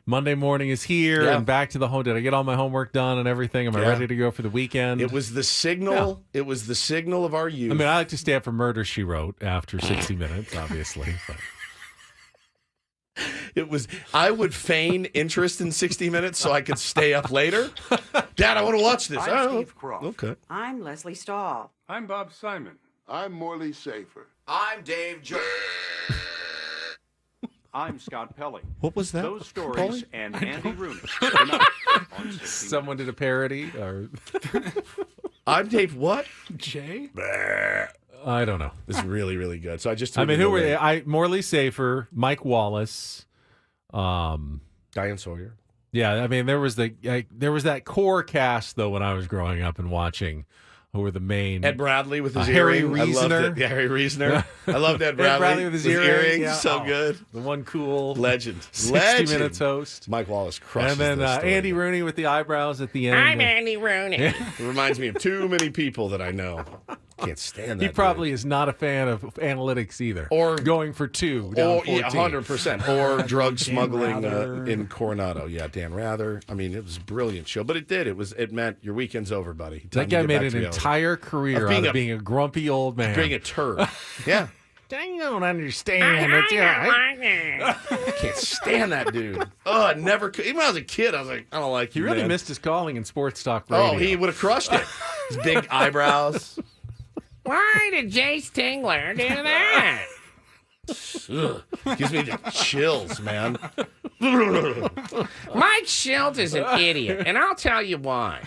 Monday morning is here, and back to the home. Did I get all my homework done and everything? Am I ready to go for the weekend? It was the signal. Yeah. It was the signal of our youth. I mean, I like to stay up for Murder, She Wrote after 60 Minutes, obviously. But. I would feign interest in 60 Minutes so I could stay up later. Dad, I want to watch this. I'm Steve Croft. Okay. I'm Leslie Stahl. I'm Bob Simon. I'm Morley Safer. I'm Dave Jones. I'm Scott Pelley. What was that? Those stories Paulie? and Andy Rooney. Tonight on 60 Someone did a parody, or I'm Dave. What? Jay? I don't know. This is really, really good. So I just. I mean, tweeted who were away. they? Morley Safer, Mike Wallace, Diane Sawyer. Yeah, I mean, there was that core cast though when I was growing up and watching. Who were the main? Ed Bradley with his Harry earring. I loved Reasoner. it. Yeah, Harry Reasoner. I loved Ed Bradley. Ed Bradley with his earring. Yeah. So good. The one cool legend. 60 Minutes host. Mike Wallace crushes. And then this story. Andy Rooney with the eyebrows at the end. I'm Andy Rooney. It reminds me of too many people that I know. Can't stand that. He probably is not a fan of analytics either. Or going for 2 down or 14. 100%. Or drug Dan smuggling Rather. in Coronado. Yeah, Dan Rather. I mean, it was a brilliant show, but it meant your weekend's over, buddy. Time That to guy get made back an to reality. entire career out of being a grumpy old man. Being a turd. Yeah. I don't understand. I can't stand that dude. Oh, I never could. Even when I was a kid, I was like, I don't like He you, really man. missed his calling in sports talk radio. Oh, he would have crushed it. His big eyebrows. Why did Jace Tingler do that? Ugh. Gives me the chills, man. Mike Schilt is an idiot, and I'll tell you why.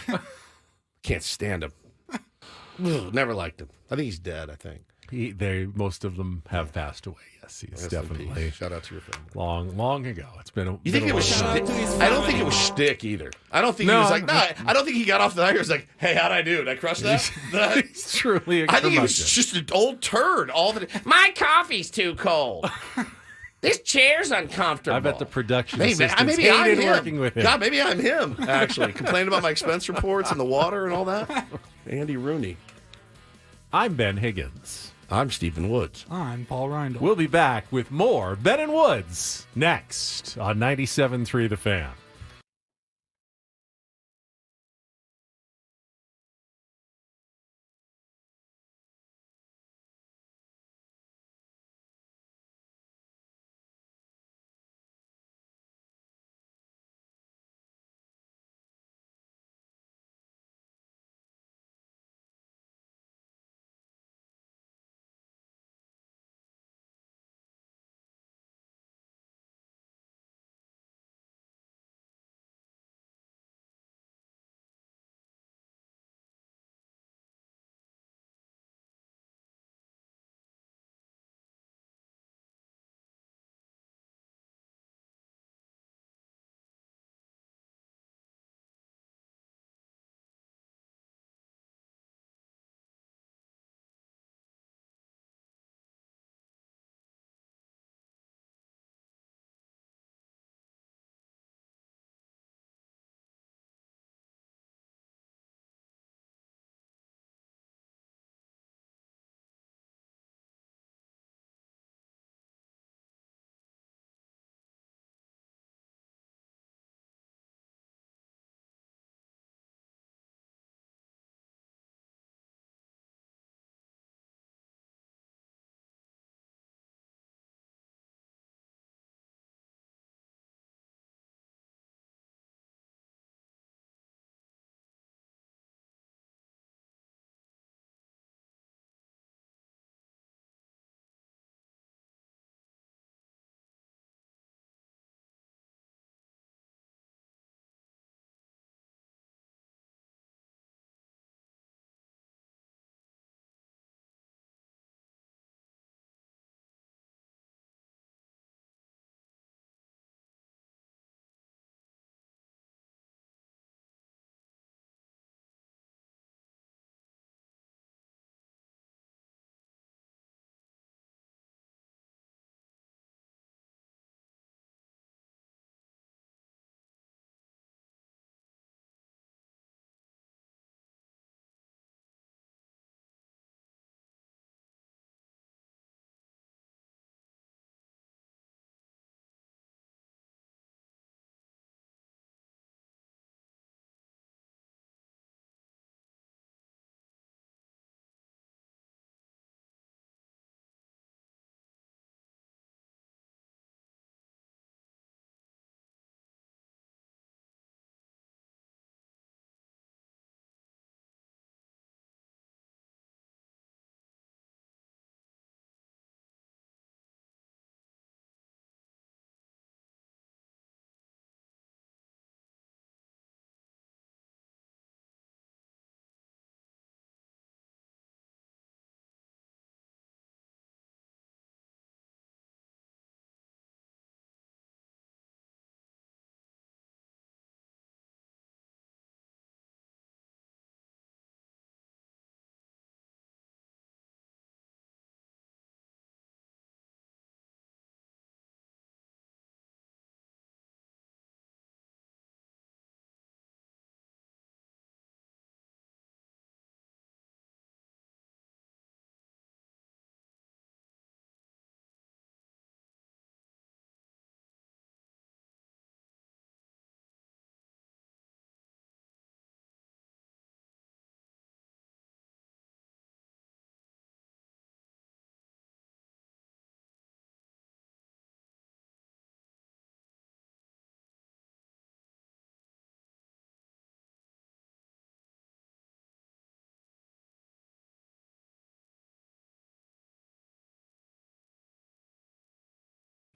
Can't stand him. Ugh, never liked him. I think he's dead, I think. Most of them have passed away. Yes, he is Rest in definitely. peace. Shout out to your family. Long ago. It's been a. You think it was shtick? I don't think it was shtick either. I don't think he was like, I don't think he got off the night. He was like, hey, how'd I do? Did I crush that? He's truly a I think he was curmudgeon. just an old turd all the My coffee's too cold. This chair's uncomfortable. I bet the production Maybe, assistants maybe I'm hated him. working with him. God, maybe I'm him, actually. Complaining about my expense reports and the water and all that. Andy Rooney. I'm Ben Higgins. I'm Stephen Woods. I'm Paul Reindl. We'll be back with more Ben and Woods next on 97.3 The Fan.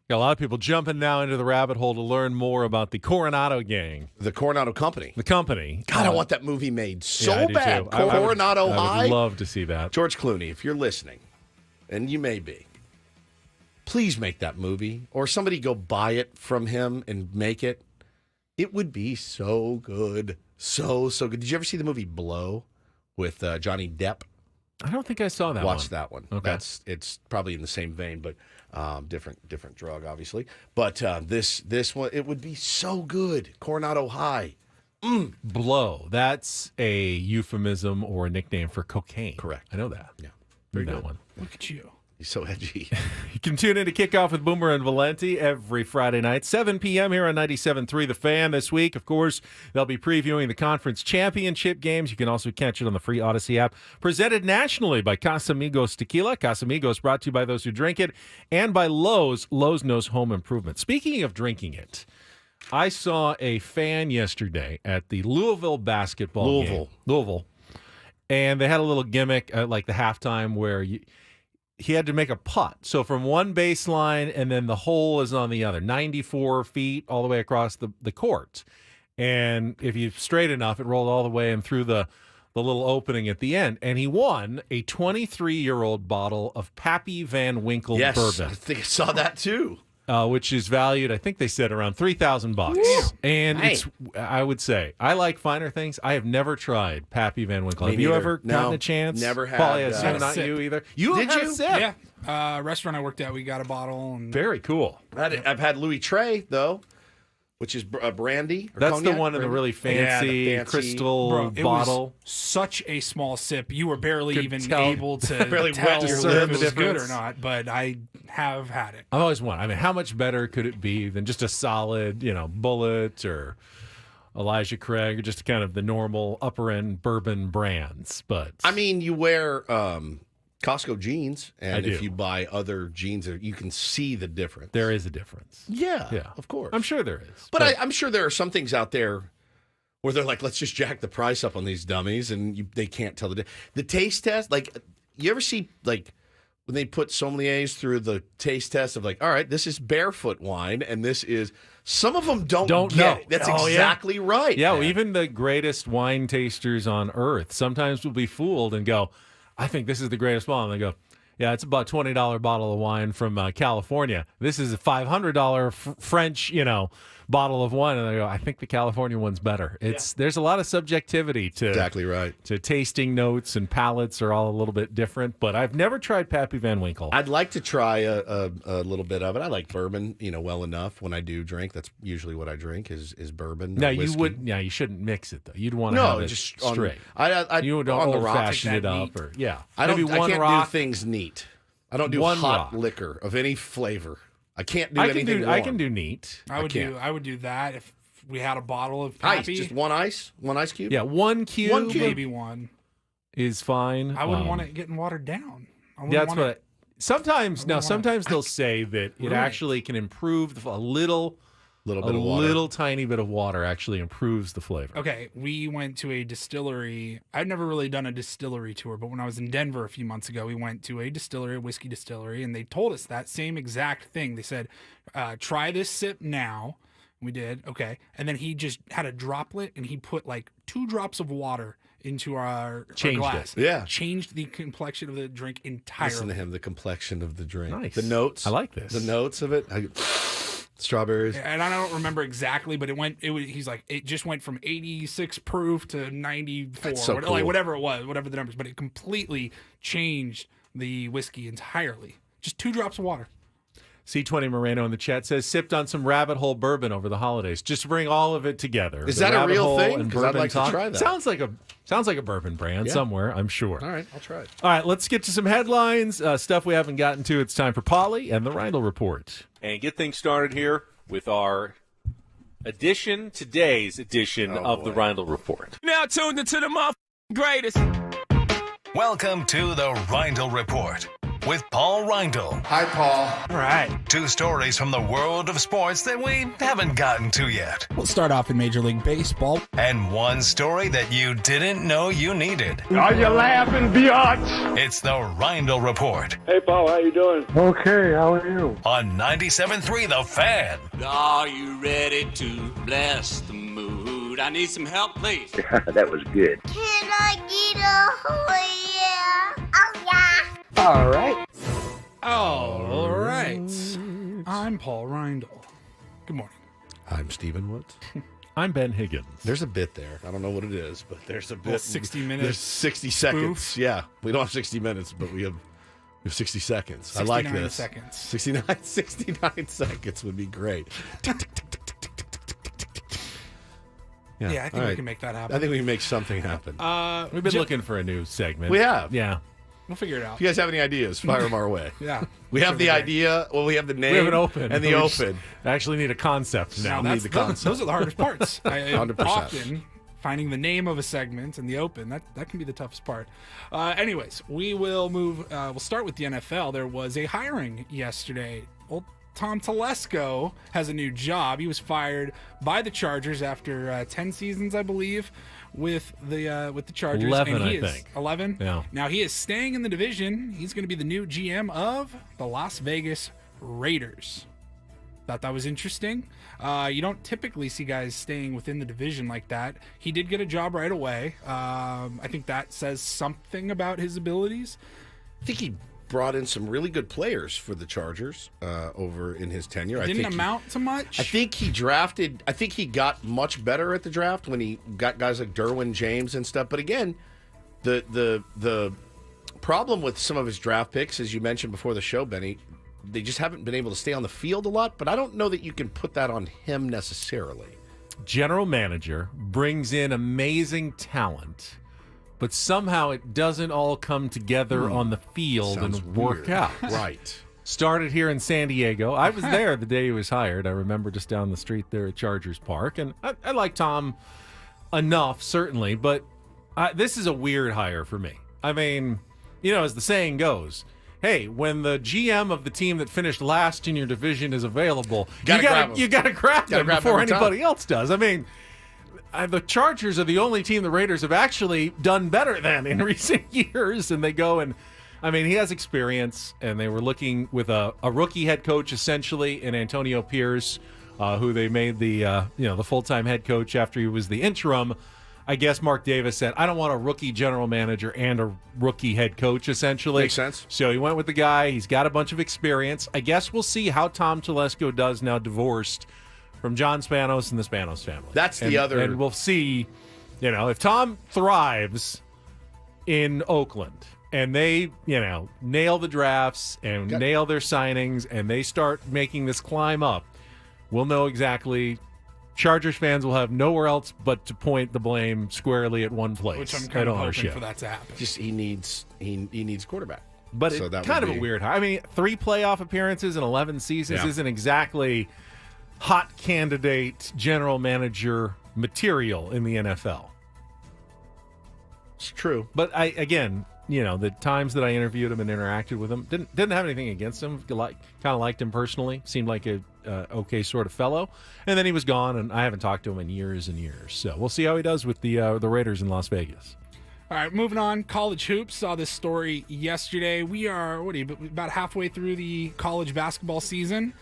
Got a lot of people jumping now into the rabbit hole to learn more about the Coronado gang. The Coronado Company. The company. God, I want that movie made so I do bad. too. Coronado High. I would love to see that. George Clooney, if you're listening, and you may be, please make that movie. Or somebody go buy it from him and make it. It would be so good. So good. Did you ever see the movie Blow with Johnny Depp? I don't think I saw that one. Watch that one. Okay. It's probably in the same vein, but different drug, obviously. But this one, it would be so good. Coronado High. Blow. That's a euphemism or a nickname for cocaine. Correct. I know that. Yeah. Very Very that good. one. Look at you. He's so edgy. You can tune in to Kickoff with Boomer and Valenti every Friday night, 7 p.m. here on 97.3 The Fan. This week, of course, they'll be previewing the conference championship games. You can also catch it on the free Odyssey app. Presented nationally by Casamigos Tequila. Casamigos brought to you by those who drink it, and by Lowe's. Lowe's knows home improvement. Speaking of drinking it, I saw a fan yesterday at the Louisville basketball game. Louisville. And they had a little gimmick at like the halftime where he had to make a putt. So from one baseline, and then the hole is on the other, 94 feet all the way across the court. And if you straight enough, it rolled all the way and through the little opening at the end. And he won a 23-year-old bottle of Pappy Van Winkle bourbon. I think I saw that too. Which is valued, I think they said, around $3,000. And Hey. it's, I would say, I like finer things. I have never tried Pappy Van Winkle. Me Have you neither. ever No, gotten a chance? never had, Paulie, I had assume a not sip. you either. You Did had you? a sip. Yeah. Restaurant I worked at, we got a bottle. And Very cool. I've had Louis Trey, though, which is brandy. Or That's cognac? the one in the really Yeah, fancy, the fancy crystal Bro, it bottle. was such a small sip. You were barely Could even tell- able to barely tell wet if your it lips. was good or Difference. not, but I have had it. I've always wondered. I mean, how much better could it be than just a solid, Bullet or Elijah Craig, or just kind of the normal upper end bourbon brands? But I mean, you wear Costco jeans, and I if do. you buy other jeans, you can see the difference. there is a difference. Yeah, Yeah, of course. I'm sure there is. But I'm sure there are some things out there where they're like, let's just jack the price up on these dummies, and they can't tell the taste test. Like, you ever see like when they put sommeliers through the taste test of like, all right, this is barefoot wine, and this is. Some of them don't Don't get know. it. That's Oh, yeah. exactly right. Yeah, man. well, even the greatest wine tasters on earth sometimes will be fooled and go, I think this is the greatest wine. And they go, yeah, it's about a $20 bottle of wine from California. This is a $500 French, bottle of wine. And they go, I think the California one's better. There's a lot of subjectivity to exactly right. to tasting notes, and palates are all a little bit different. But I've never tried Pappy Van Winkle. I'd like to try a little bit of it. I like bourbon, well enough when I do drink. That's usually what I drink is bourbon. No, or you whiskey. wouldn't. Yeah, you shouldn't mix it though. You'd want to have it just straight. I You don't on the old rocks. fashion it that up, neat. or yeah. I Maybe don't. I one can't rock. do things neat. I don't do One hot rock. liquor of any flavor. I can't do I can anything. do. warm. I can do neat. I would can't. do. I would do that if we had a bottle of ice. Pappy. Just one ice cube. Yeah, one cube. One cube. maybe one. is fine. I wouldn't want it getting watered down. Yeah, that's what. Sometimes I wouldn't sometimes they'll say that it Right. actually can improve a little bit of water. little tiny bit of water actually improves the flavor. Okay, we went to a distillery. I've never really done a distillery tour, but when I was in Denver a few months ago, we went to a distillery, a whiskey distillery, and they told us that same exact thing. They said, try this sip now. We did. Okay. And then he just had a droplet, and he put like 2 drops of water into our Changed glass. it. Yeah. Changed the complexion of the drink entirely. Listen to him. The complexion of the drink. Nice. The notes. I like this. The notes of it. Strawberries. And I don't remember exactly, but he's like, it just went from 86 proof to 94, That's so like cool. whatever it was, whatever the numbers, but it completely changed the whiskey entirely. Just 2 drops of water. C20 Moreno in the chat says sipped on some Rabbit Hole bourbon over the holidays, just to bring all of it together. Is The that a Rabbit real Hole thing? and 'Cause I'd bourbon like to talk. try that. Sounds like a bourbon brand Yeah. somewhere, I'm sure. All right, I'll try it. All right, let's get to some headlines, stuff we haven't gotten to. It's time for Polly and the Reindl Report. And get things started here with our today's edition of the Reindl Report. Now tuned into the greatest. Welcome to the Reindl Report with Paul Reindl. Hi, Paul. All right. 2 stories from the world of sports that we haven't gotten to yet. We'll start off in Major League Baseball. And 1 story that you didn't know you needed. Are you laughing, biatch? It's the Reindl Report Hey, Paul, how you doing? Okay, how are you? on 97.3 The Fan. Are you ready to bless the mood? I need some help, please. That was good. Can I get a oh yeah? Oh yeah. All right. All right. I'm Paul Reindl. Good morning. I'm Stephen Woods. I'm Ben Higgins. There's a bit there. I don't know what it is, but there's a bit. Well, 60 minutes. There's 60 seconds. Yeah. We don't have 60 minutes, but we have 60 seconds. I like 69 this. seconds. 69 seconds would be great. Yeah, I think all we can make that happen. I think we can make something happen. We've been looking for a new segment. We have. Yeah. We'll figure it out. If you guys have any ideas, fire them our way. Yeah. We have the idea. Well, we have the name. We have an open. And the We open. actually need a concept now. Need the concept. Those are the hardest parts. 100%. Often, finding the name of a segment and the open, that can be the toughest part. Anyways, we will move. We'll start with the NFL. There was a hiring yesterday. Well, Tom Telesco has a new job. He was fired by the Chargers after 10 seasons, I believe, with the Chargers. 11, and he I is, think. 11? Yeah. Now he is staying in the division. He's going to be the new GM of the Las Vegas Raiders. Thought that was interesting. You don't typically see guys staying within the division like that. He did get a job right away. I think that says something about his abilities. I think he brought in some really good players for the Chargers over in his tenure. It didn't amount to much. I think he got much better at the draft when he got guys like Derwin James and stuff. But again, the problem with some of his draft picks, as you mentioned before the show, Benny, they just haven't been able to stay on the field a lot. But I don't know that you can put that on him necessarily. General manager brings in amazing talent, but somehow it doesn't all come together on the field Sounds and work weird. out. Right. Started here in San Diego. I was there the day he was hired. I remember just down the street there at Chargers Park. And I like Tom enough, certainly, but this is a weird hire for me. I mean, as the saying goes, hey, when the GM of the team that finished last in your division is available, you got to grab them before anybody else does. I mean, the Chargers are the only team the Raiders have actually done better than in recent years, and they go and, I mean, he has experience, and they were looking with a rookie head coach essentially in Antonio Pierce, who they made the full-time head coach after he was the interim. I guess Mark Davis said, I don't want a rookie general manager and a rookie head coach, essentially. Makes sense. So he went with the guy. He's got a bunch of experience. I guess we'll see how Tom Telesco does now divorced from John Spanos and the Spanos family. That's the other. And we'll see, if Tom thrives in Oakland and they, nail the drafts and nail their signings and they start making this climb up, we'll know exactly. Chargers fans will have nowhere else but to point the blame squarely at one place. Which I'm kind of hoping ownership. for that to happen. Just he needs quarterback. But so it's kind of a weird hire. I mean, 3 playoff appearances in 11 seasons isn't exactly hot candidate general manager material in the NFL. It's true. But the times that I interviewed him and interacted with him, didn't have anything against him. Kind of liked him personally. Seemed like a okay sort of fellow. And then he was gone, and I haven't talked to him in years and years. So we'll see how he does with the Raiders in Las Vegas. All right, moving on. College hoops. Saw this story yesterday. We are about halfway through the college basketball season,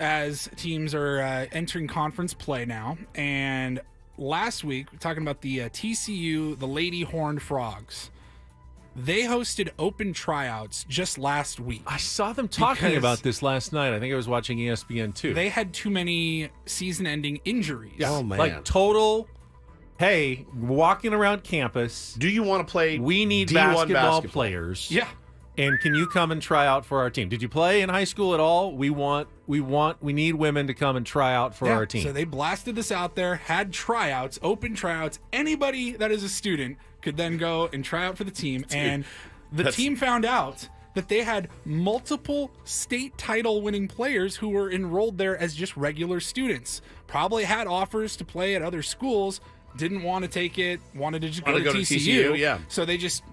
as teams are entering conference play now. And last week, we're talking about the TCU, the Lady Horned Frogs. They hosted open tryouts just last week. I saw them talking about this last night. I think I was watching ESPN too. They had too many season-ending injuries. Oh, man. Like total, hey, walking around campus. Do you want to play? We need D1 basketball players. Yeah. And can you come and try out for our team? Did you play in high school at all? We need women to come and try out for our team. So they blasted this out there, had tryouts, open tryouts. Anybody that is a student could then go and try out for the team. And the team found out that they had multiple state title winning players who were enrolled there as just regular students. Probably had offers to play at other schools, didn't want to take it, wanted to just go to TCU. Yeah. So they just,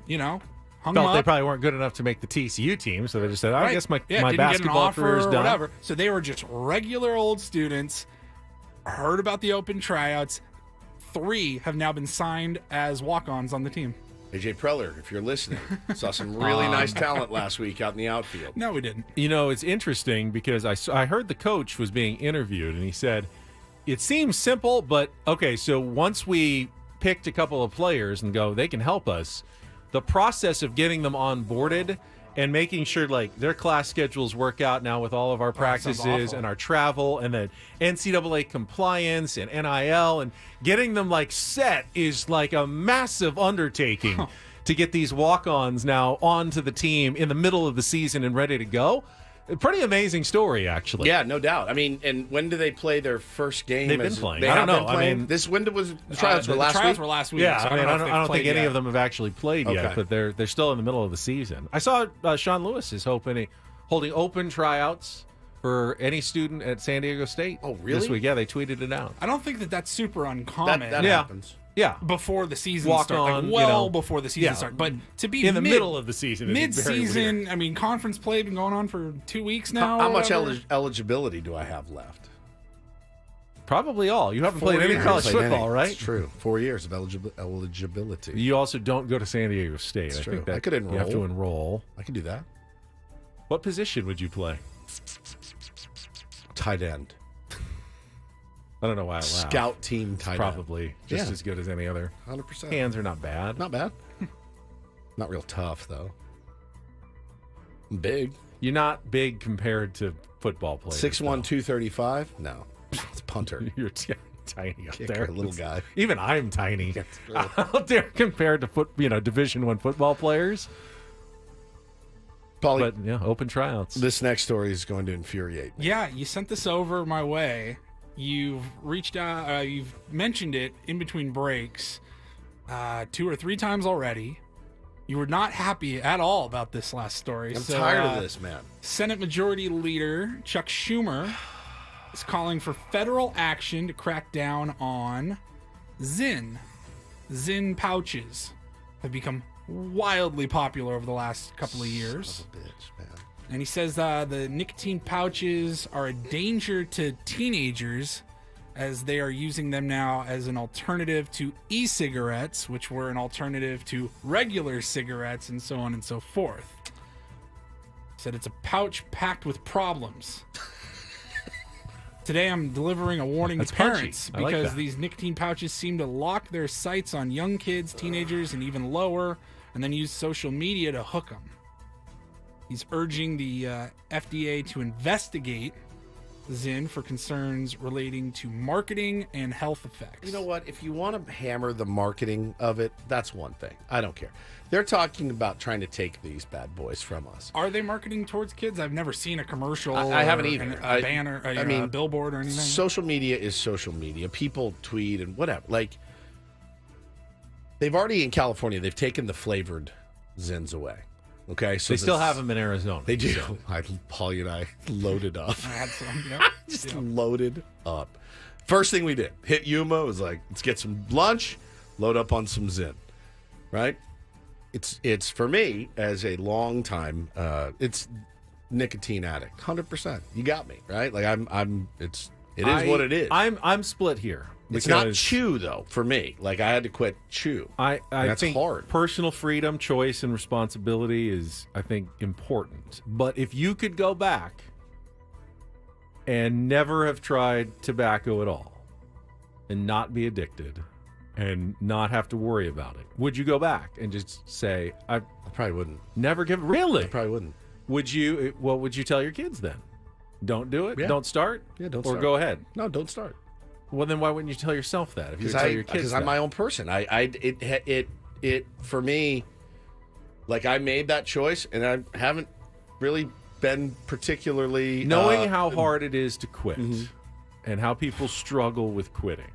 hung Felt them they up. probably weren't good enough to make the TCU team, so they just said, I Right. guess my didn't get an basketball offer career is or done. whatever. So they were just regular old students, heard about the open tryouts. 3 have now been signed as walk-ons on the team. AJ Preller, if you're listening, saw some really nice talent last week out in the outfield. No, we didn't. You know, it's interesting because I heard the coach was being interviewed, and he said, it seems simple, but okay, so once we picked a couple of players and go, they can help us, the process of getting them onboarded and making sure like their class schedules work out now with all of our practices and our travel and the NCAA compliance and NIL and getting them like set is like a massive undertaking to get these walk-ons now onto the team in the middle of the season and ready to go. A pretty amazing story, actually. Yeah, no doubt. I mean, and when do they play their first game? They've been playing. They I don't have know. been playing? I mean, this window was the tryouts were last week. The tryouts were last week. Yeah, so I mean, I don't think any yet. of them have actually played yet, but they're still in the middle of the season. I saw Sean Lewis is holding open tryouts for any student at San Diego State. Oh, really? This week, yeah, they tweeted it out. I don't think that's super uncommon. That happens. Yeah, before the season Walk starts, on, like before the season starts. But to be in the middle of the season, is very mid-season, weird. I mean, conference play been going on for 2 weeks now. How much whatever. eligibility do I have left? Probably all. You haven't 4 played any years. college Played football, any. right? It's true. 4 years of eligibility. You also don't go to San Diego State. It's I true. think that I could enroll. You have to enroll. I can do that. What position would you play? Tight end. I don't know why I laughed. Scout team tight end. Probably just as good as any other. 100%. Hands are not bad. Not bad. Not real tough, though. I'm big. You're not big compared to football players. 6'1", 235? No. It's punter. You're tiny up Kicker, there. little guy. Even I'm tiny out there compared to Division I football players. Paulie, but yeah, open tryouts. This next story is going to infuriate me. Yeah, you sent this over my way. You've reached out. You've mentioned it in between breaks 2 or 3 times already. You were not happy at all about this last story. I'm tired of this, man. Senate Majority Leader Chuck Schumer is calling for federal action to crack down on Zyn. Zyn pouches have become wildly popular over the last couple of years. Son of a bitch, man. And he says the nicotine pouches are a danger to teenagers as they are using them now as an alternative to e-cigarettes, which were an alternative to regular cigarettes and so on and so forth. He said it's a pouch packed with problems. Today I'm delivering a warning That's to parents punchy. I like because that. these nicotine pouches seem to lock their sights on young kids, teenagers, and even lower, and then use social media to hook them. He's urging the FDA to investigate Zyn for concerns relating to marketing and health effects. You know what? If you want to hammer the marketing of it, that's one thing. I don't care. They're talking about trying to take these bad boys from us. Are they marketing towards kids? I've never seen a commercial. I haven't or either. A banner, a billboard or anything. Social media is social media. People tweet and whatever. Like, they've already in California, they've taken the flavored Zyns away. Okay, so They still have them in Arizona. They do. Paulie and I loaded up. I had some. Yep. Just loaded up. First thing we did, hit Yuma, was like, let's get some lunch, load up on some Zyn. Right? It's for me as a long time, it's nicotine addict. 100%. You got me, right? Like it is what it is. I'm split here. It's not chew though for me. Like I had to quit chew. I that's think hard. Personal freedom, choice, and responsibility is, I think, important. But if you could go back and never have tried tobacco at all, and not be addicted, and not have to worry about it, would you go back and just say, "I probably wouldn't." Never give. Really? I probably wouldn't. Would you? What would you tell your kids then? Don't do it. Yeah. Don't start. Yeah, don't or start. go ahead. No, don't start. Well, then why wouldn't you tell yourself that? If you tell your kids, Because I'm my own person. It for me, like I made that choice, and I haven't really been particularly knowing how hard it is to quit, and how people struggle with quitting.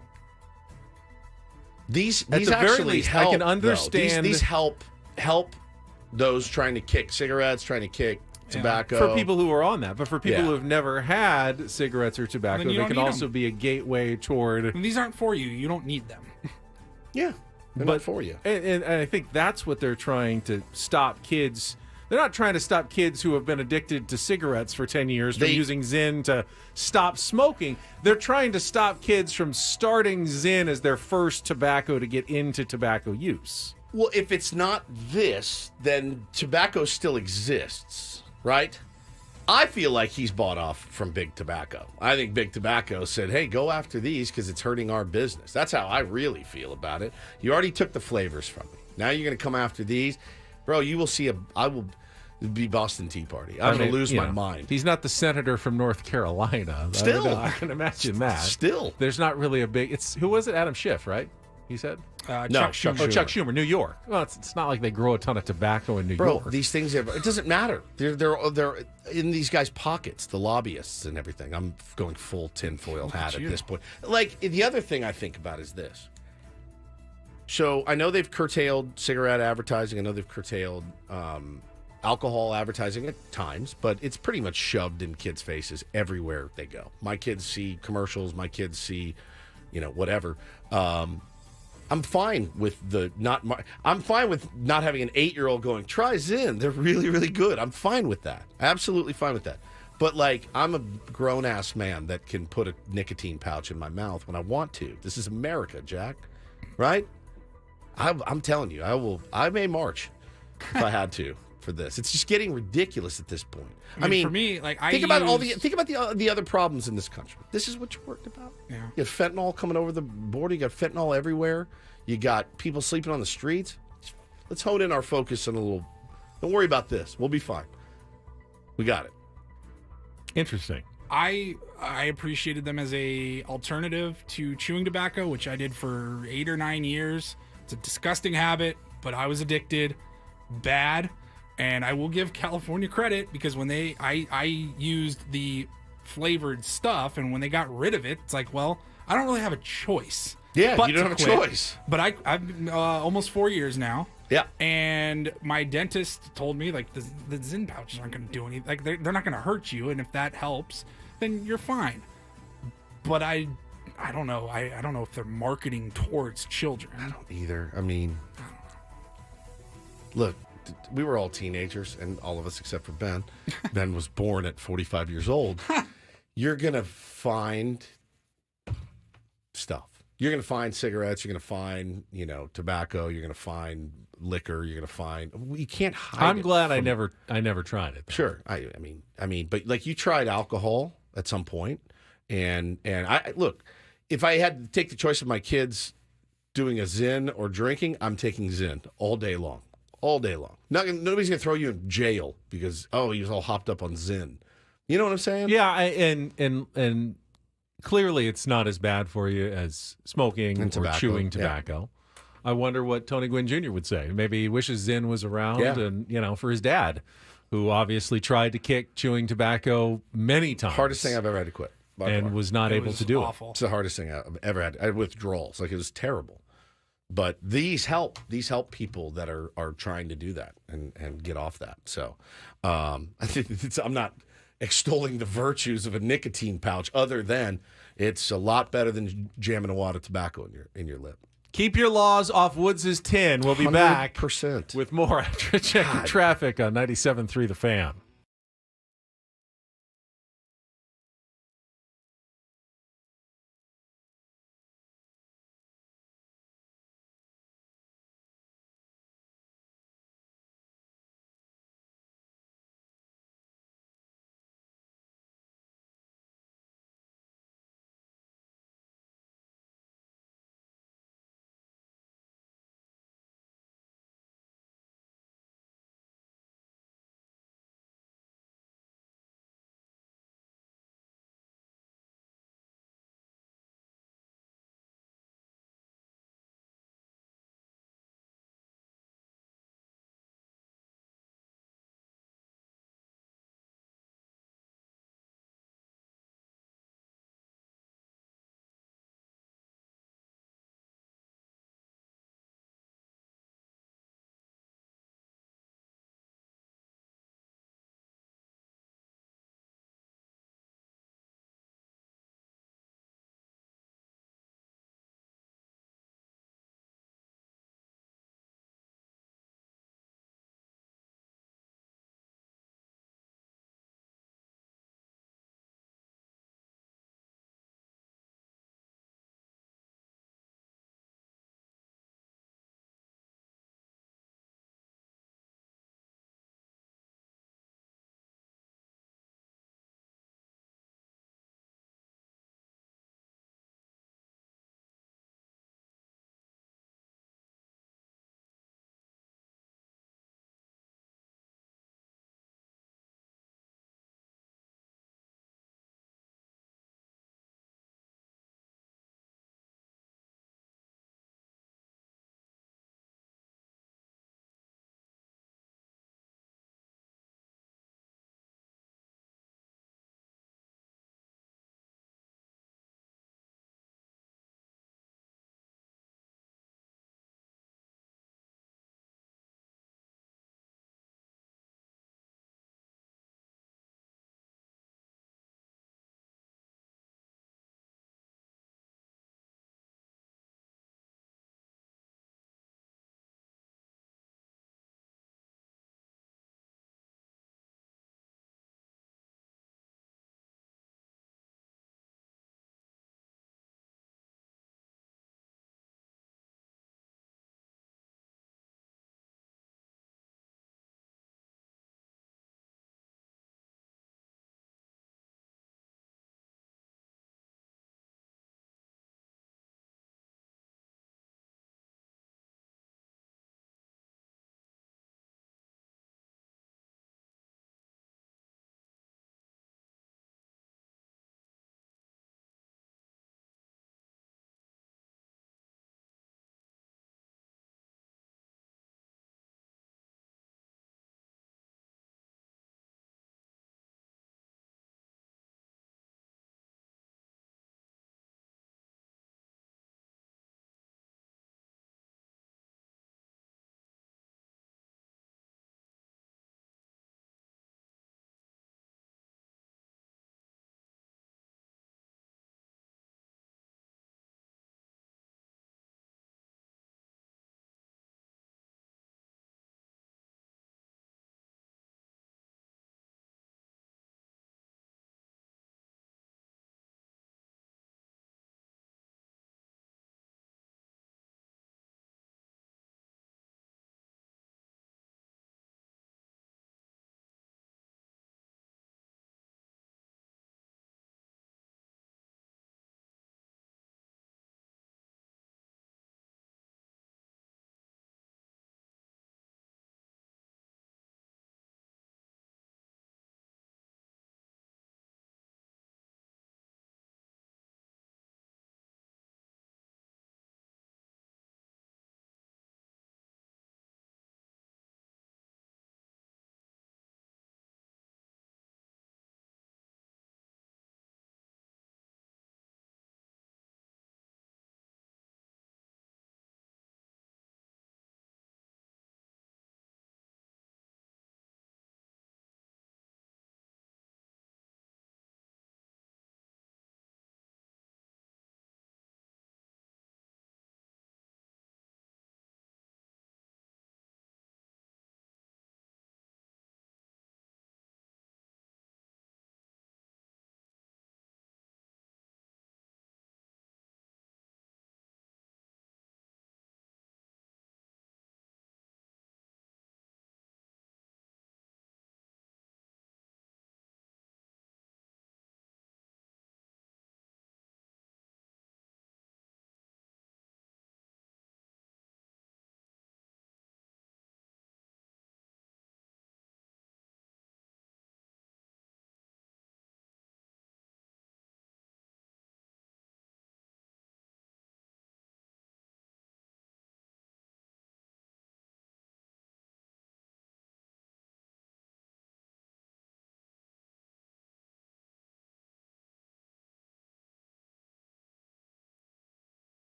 These At the very actually least, help. I can though. understand These help those trying to kick cigarettes, trying to kick tobacco. For people who are on that, but for people Yeah. who have never had cigarettes or tobacco, Then you they don't can need also them. be a gateway toward. And these aren't for you. You don't need them. Yeah. They're not for you. And I think that's what they're trying to stop kids. They're not trying to stop kids who have been addicted to cigarettes for 10 years from using Zyn to stop smoking. They're trying to stop kids from starting Zyn as their first tobacco to get into tobacco use. Well, if it's not this, then tobacco still exists, right? I feel like he's bought off from Big Tobacco. I think Big Tobacco said, hey, go after these because it's hurting our business. That's how I really feel about it. You already took the flavors from me. Now you're going to come after these. Bro, you will see I will be Boston Tea Party. I'm going to lose my mind. He's not the senator from North Carolina. Still. I can imagine that. Still. There's not really a big... Who was it? Adam Schiff, right? He said? No, Chuck Schumer. Oh, Chuck Schumer, New York. Well, it's not like they grow a ton of tobacco in New York. Bro, these things, it doesn't matter. They're in these guys' pockets, the lobbyists and everything. I'm going full tinfoil hat at this point. Like, the other thing I think about is this. So I know they've curtailed cigarette advertising. I know they've curtailed alcohol advertising at times, but it's pretty much shoved in kids' faces everywhere they go. My kids see commercials. My kids see, whatever. I'm fine with I'm fine with not having an 8-year-old going, try Zyn. They're really, really good. I'm fine with that. Absolutely fine with that. But I'm a grown-ass man that can put a nicotine pouch in my mouth when I want to. This is America, Jack. Right? I'm telling you, I may march if I had to for this. It's just getting ridiculous at this point. I mean for me, think about the other problems in this country. This is what you're worried about. Yeah. You have fentanyl coming over the border. You got fentanyl everywhere. You got people sleeping on the streets. Let's hone in our focus on a little. Don't worry about this. We'll be fine. We got it. Interesting. I appreciated them as a alternative to chewing tobacco, which I did for 8 or 9 years. It's a disgusting habit, but I was addicted. Bad. And I will give California credit because when I used the flavored stuff, and when they got rid of it, it's like, well, I don't really have a choice. Yeah, you don't have a choice. But I've almost 4 years now. Yeah. And my dentist told me the Zyn pouches aren't going to do anything. Like they're not going to hurt you, and if that helps, then you're fine. But I don't know. I don't know if they're marketing towards children. I don't either. I mean, look, we were all teenagers, and all of us except for Ben. Ben was born at 45 years old. You're going to find stuff. You're going to find cigarettes. You're going to find, tobacco. You're going to find liquor. You're going to find. You can't hide. I'm glad I never tried it. Though. Sure. I mean, but you tried alcohol at some point, and I look. If I had to take the choice of my kids doing a Zyn or drinking, I'm taking Zyn all day long. All day long. Nobody's going to throw you in jail because he was all hopped up on Zyn. You know what I'm saying? Yeah, and clearly it's not as bad for you as smoking or chewing tobacco. Yeah. I wonder what Tony Gwynn Jr. would say. Maybe he wishes Zyn was around and, for his dad, who obviously tried to kick chewing tobacco many times. Hardest thing I've ever had to quit. And was not able to do it. It's the hardest thing I've ever had. I had withdrawals. It was terrible. But these help. These help people that are trying to do that and get off that. So I think I'm not extolling the virtues of a nicotine pouch other than it's a lot better than jamming a wad of tobacco in your lip. Keep your laws off Woods' tin. We'll be back 100%. with more after checking traffic on 97.3 The Fan.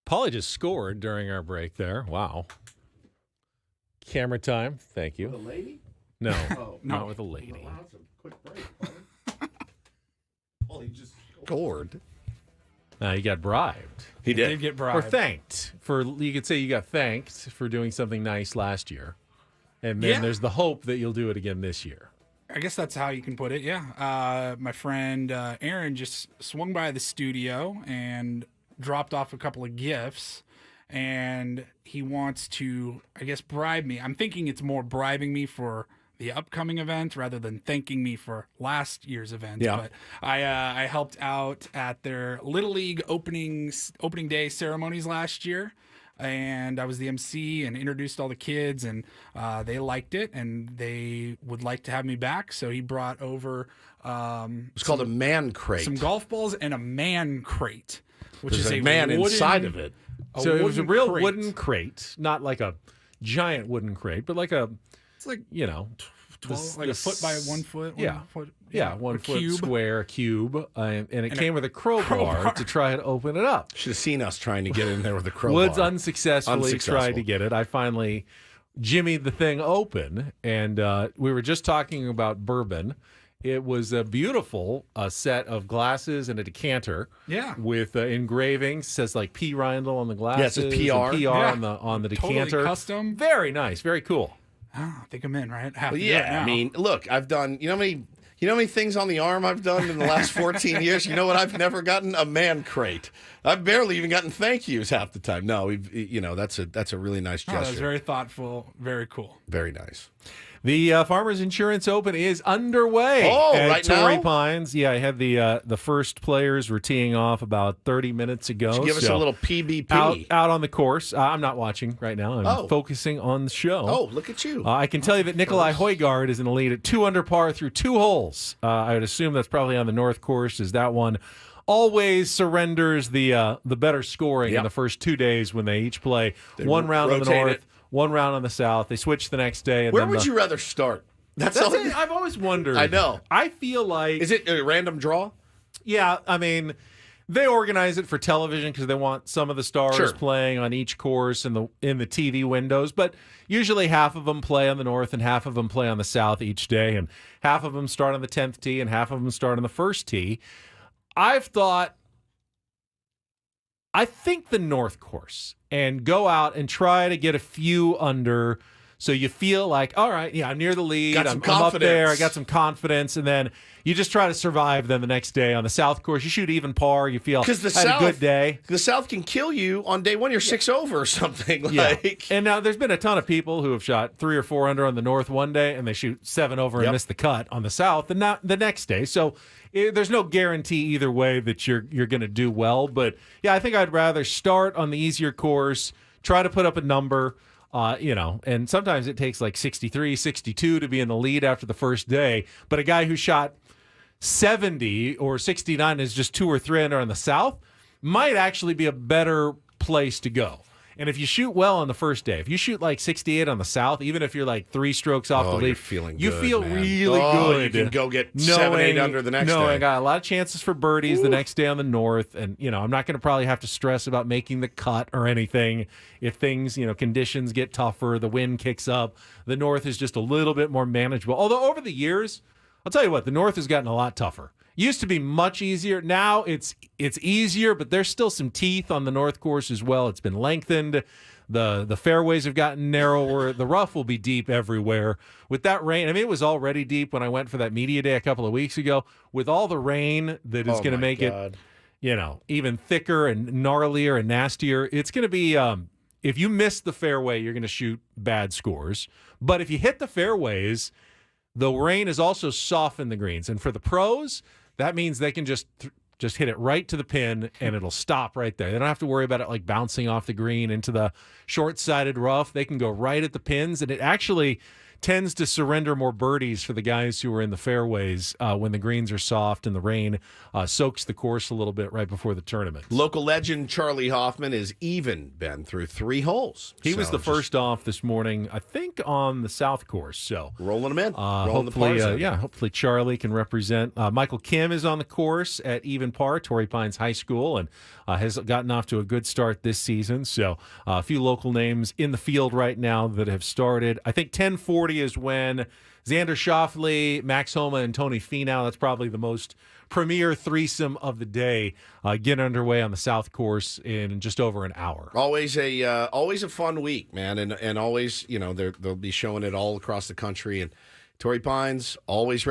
Paulie just scored during our break there. Wow. Camera time. Thank you. With a lady? No, Oh. not with a lady. Well, that's a quick break. Paulie just scored. He got bribed. He did. Did get Or bribed. thanked for. You could say you got thanked for doing something nice last year, and then Yeah. there's the hope that you'll do it again this year. I guess that's how you can put it. Yeah. My friend Aaron just swung by the studio and dropped off a couple of gifts, and he wants to, I guess, bribe me. I'm thinking it's more bribing me for the upcoming event rather than thanking me for last year's event. Yeah. But I helped out at their Little League opening day ceremonies last year. And I was the MC and introduced all the kids, and they liked it, and they would like to have me back. So he brought over It's called a man crate. some golf balls and a man crate, which There's is a a man wooden, inside of it. So it was a wooden real crate. wooden crate, not like a giant wooden crate, but like a, It's like 12, like a foot by 1 foot. Yeah. 1 foot, Yeah, 1 a foot cube. square cube, and it And came with a crowbar to try and open it up. Should have seen us trying to get in there with a crowbar. Woods unsuccessfully tried to get it. I finally jimmied the thing open, and we were just talking about bourbon. It was a beautiful set of glasses and a decanter. Yeah. With engravings. Says like P. Reindl on the glasses. Yeah, it says PR. and PR Yeah. on the Totally decanter. custom. Very nice. Very cool. I think I'm in, right? Have Well, to do it yeah, now. I mean, look, I've done. You know how many things on the arm I've done in the last 14 years? You know what? I've never gotten a man crate. I've barely even gotten thank yous half the time. No, that's a really nice Oh, gesture. that was very thoughtful. Very cool. Very nice. The Farmers Insurance Open is underway at right Torrey now? Pines. Yeah, I had the first players were teeing off about 30 minutes ago. Should give us a so little PBP. out on the course. I'm not watching right now. I'm focusing on the show. Oh, look at you. I can tell you that Nikolai Højgaard is in the lead at 2 under par through 2 holes. I would assume that's probably on the north course, as that one always surrenders the better scoring in the first 2 days when they each play one round on the rotate north, it. one round on the south. They switch the next day. And Where then would you rather start? That's it. I've always wondered. I know. I feel like Is it a random draw? yeah, I mean, they organize it for television because they want some of the stars Sure. playing on each course in the TV windows. But usually half of them play on the north and half of them play on the south each day, and half of them start on the 10th tee and half of them start on the first tee. I think the north course and go out and try to get a few under. So you feel like, all right, yeah, I'm near the lead. Got some I'm up there. I confidence. got some confidence. And then you just try to survive then the next day on the south course. You shoot even par. You feel Because the I had South, a good day. The South can kill you on day one. You're 6 over or something. Yeah. Like, And now there's been a ton of people who have shot 3 or 4 under on the north one day and they shoot 7 over and Yep. miss the cut on the south and not the next day. So there's no guarantee either way that you're going to do well. But yeah, I think I'd rather start on the easier course, try to put up a number. And sometimes it takes like 63, 62 to be in the lead after the first day. But a guy who shot 70 or 69 is just 2 or 3 under on the south might actually be a better place to go. And if you shoot well on the first day, if you shoot like 68 on the south, even if you're like 3 strokes off the you're lead, feeling you good, feel man. really Oh, good. you can go get 7, 8 under the next I day. got a lot of chances for birdies the next day on the north. And, I'm not going to probably have to stress about making the cut or anything. If things, conditions get tougher, the wind kicks up, the north is just a little bit more manageable. Although over the years, I'll tell you what, the north has gotten a lot tougher. Used to be much easier. Now it's easier, but there's still some teeth on the north course as well. It's been lengthened. The fairways have gotten narrower. The rough will be deep everywhere. With that rain, I mean, it was already deep when I went for that media day a couple of weeks ago. With all the rain that is going to make it, even thicker and gnarlier and nastier, it's going to be, if you miss the fairway, you're going to shoot bad scores. But if you hit the fairways, the rain has also softened the greens. And for the pros, that means they can just hit it right to the pin and it'll stop right there. They don't have to worry about it like bouncing off the green into the short-sided rough. They can go right at the pins, and it actually tends to surrender more birdies for the guys who are in the fairways when the greens are soft and the rain soaks the course a little bit right before the tournament. Local legend Charlie Hoffman has even been through 3 holes. He was the first off this morning, I think, on the South course. So rolling them in. Hopefully Charlie can represent. Michael Kim is on the course at even par, Torrey Pines High School, and has gotten off to a good start this season. So a few local names in the field right now that have started. I think 10:40 is when Xander Schauffele, Max Homa, and Tony Finau, that's probably the most premier threesome of the day, get underway on the South course in just over an hour. Always a fun week, man, and always, they'll be showing it all across the country. And Torrey Pines always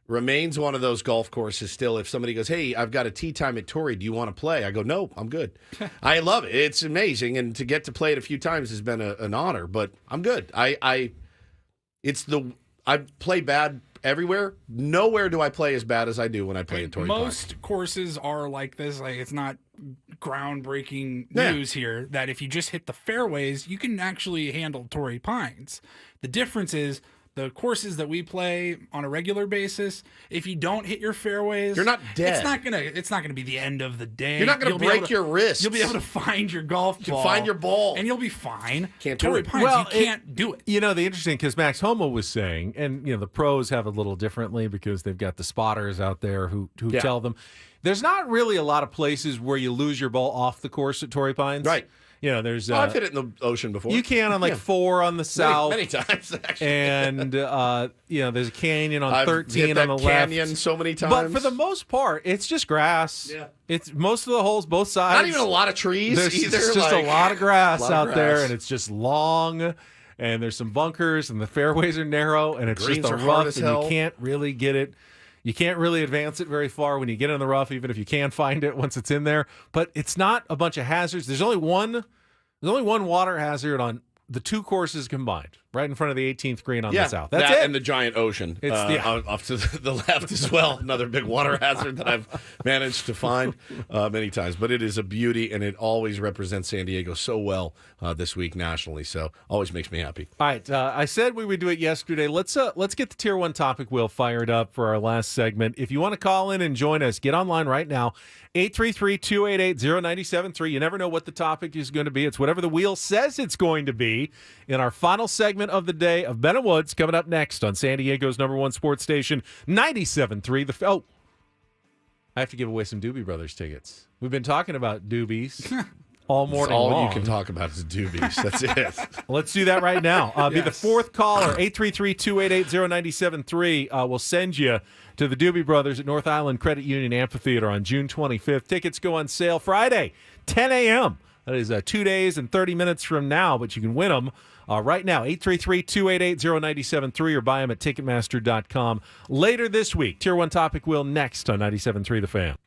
remains one of those golf courses still. If somebody goes, hey, I've got a tee time at Torrey, do you want to play? I go, no, I'm good. I love it. It's amazing, and to get to play it a few times has been an honor, but I'm good. I play bad everywhere. Nowhere do I play as bad as I do when I play at Torrey Pines. Most courses are like this. Like, it's not groundbreaking news here that if you just hit the fairways, you can actually handle Torrey Pines. The difference is the courses that we play on a regular basis, if you don't hit your fairways, you're not dead. It's not gonna be the end of the day. You're not gonna break your wrist. You'll be able to find your golf ball. Find your ball. And you'll be fine. Can't do Torrey it. Pines, you can't do it. The interesting, because Max Homa was saying, and the pros have it a little differently because they've got the spotters out there who tell them. There's not really a lot of places wwhere you lose your ball off the course at Torrey Pines. Right. There's. I've hit it in the ocean before. You can on 4 on the south, many times actually. And there's a canyon on I've 13 hit that on the canyon left. so many times. But for the most part, it's just grass. Yeah. It's most of the holes, both sides. Not even a lot of trees There's either. It's just a lot of grass out there, grass. and it's just long. And there's some bunkers, and the fairways are narrow, and it's Greens just a are hard rough, as and hell. you can't really get it. You can't really advance it very far when you get in the rough, even if you can find it once it's in there. But it's not a bunch of hazards. There's only one water hazard on the 2 courses combined, right in front of the 18th green on the south. That's that it. and the giant ocean off to the left as well. Another big water hazard that I've managed to find many times. But it is a beauty, and it always represents San Diego so well this week nationally. So always makes me happy. All right, I said we would do it yesterday. Let's get the Tier 1 topic wheel fired up for our last segment. If you want to call in and join us, get online right now. 833-288-0973. You never know what the topic is going to be. It's whatever the wheel says it's going to be in our final segment of the day of Ben and Woods, coming up next on San Diego's #1 sports station, 97.3. I have to give away some Doobie Brothers tickets. We've been talking about Doobies all morning long. All you can talk about is Doobies. That's it. Let's do that right now. Be the 4th caller, 833-288-0973. We'll send you to the Doobie Brothers at North Island Credit Union Amphitheater on June 25th. Tickets go on sale Friday, 10 a.m. That is 2 days and 30 minutes from now, but you can win them right now, 833-288-0973, or buy them at Ticketmaster.com. Later this week, Tier 1 topic wheel next on 97.3 The Fan.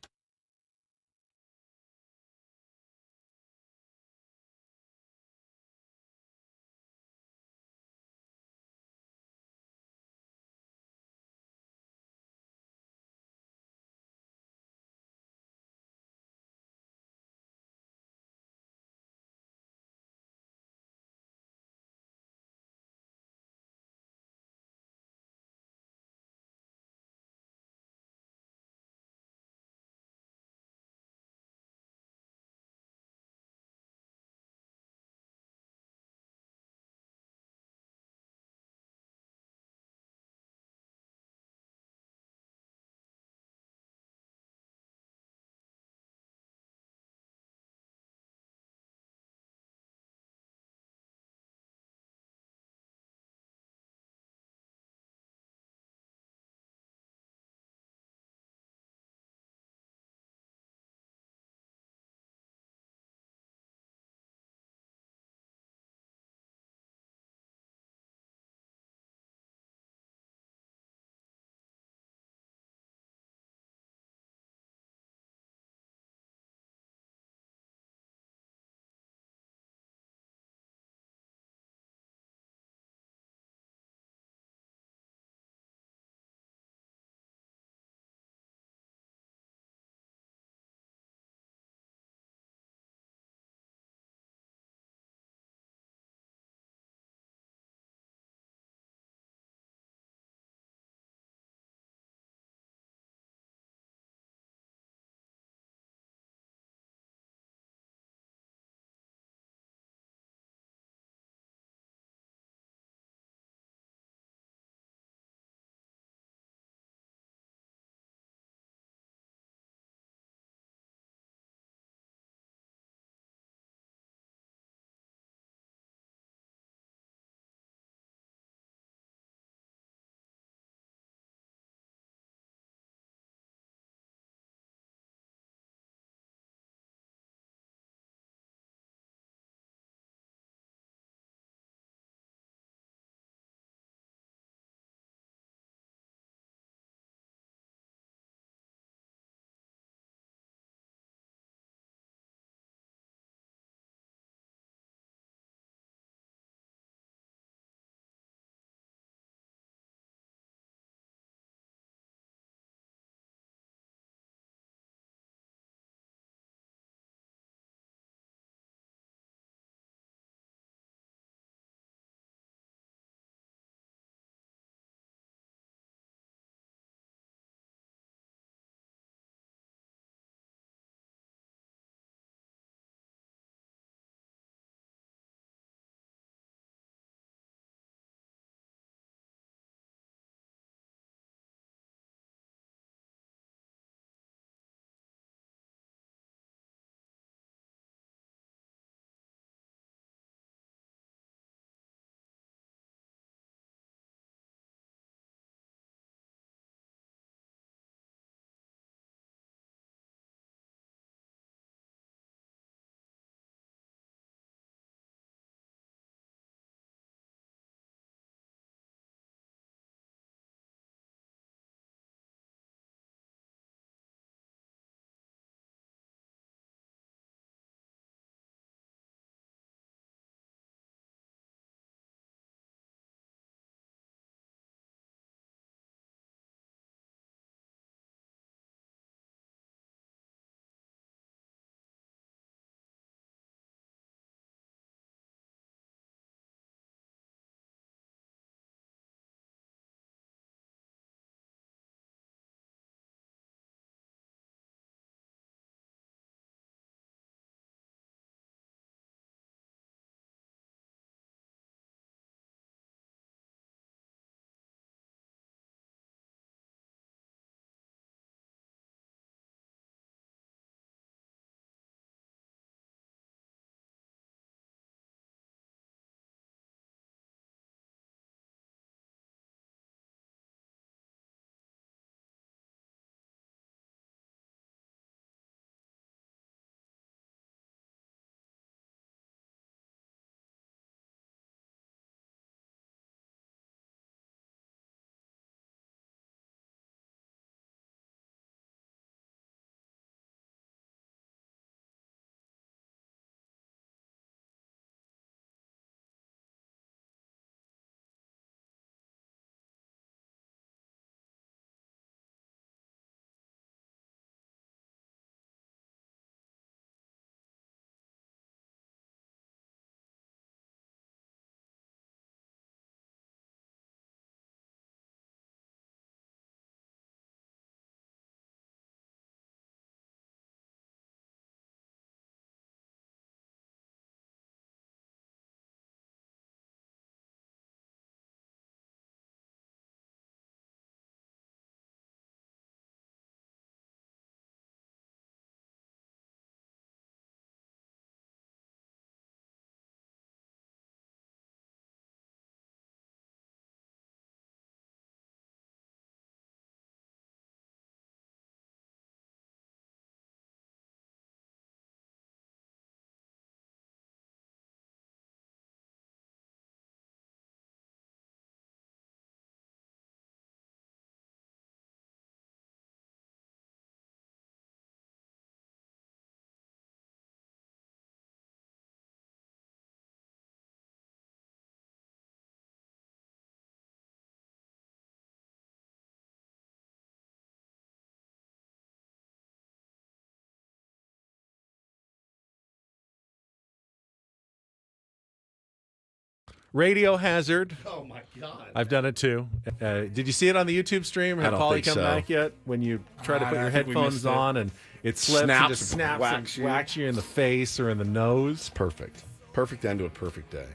Radio Hazard. Oh my God! I've done it too. Did you see it on the YouTube stream? I Had don't Paulie think come so. back yet? When you try to put your headphones on and it slips and just snaps and whacks you in the face or in the nose. Perfect. Perfect end to a perfect day.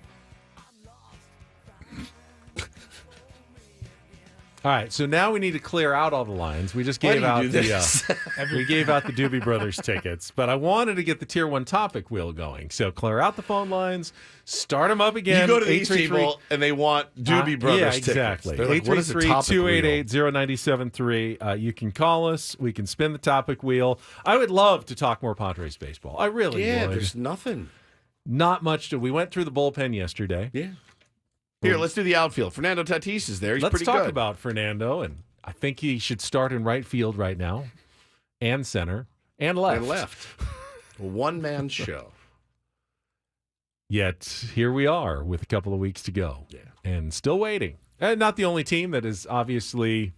All right, so now we need to clear out all the lines. We just Why gave do you out do the this? we gave out the Doobie Brothers tickets, but I wanted to get the Tier 1 topic wheel going. So clear out the phone lines, start them up again. You go to these people and they want Doobie Brothers yeah, tickets. exactly. They're like, what is the topic wheel? 833-288-0973. You can call us. We can spin the topic wheel. I would love to talk more Padres baseball. I really would. There's nothing. Not much to. We went through the bullpen yesterday. Yeah. Here, let's do the outfield. Fernando Tatis is there. He's Let's pretty talk good. about Fernando, and I think he should start in right field right now, and center, and left. And left. A one-man show. Yet here we are with a couple of weeks to go, and still waiting. And not the only team that is obviously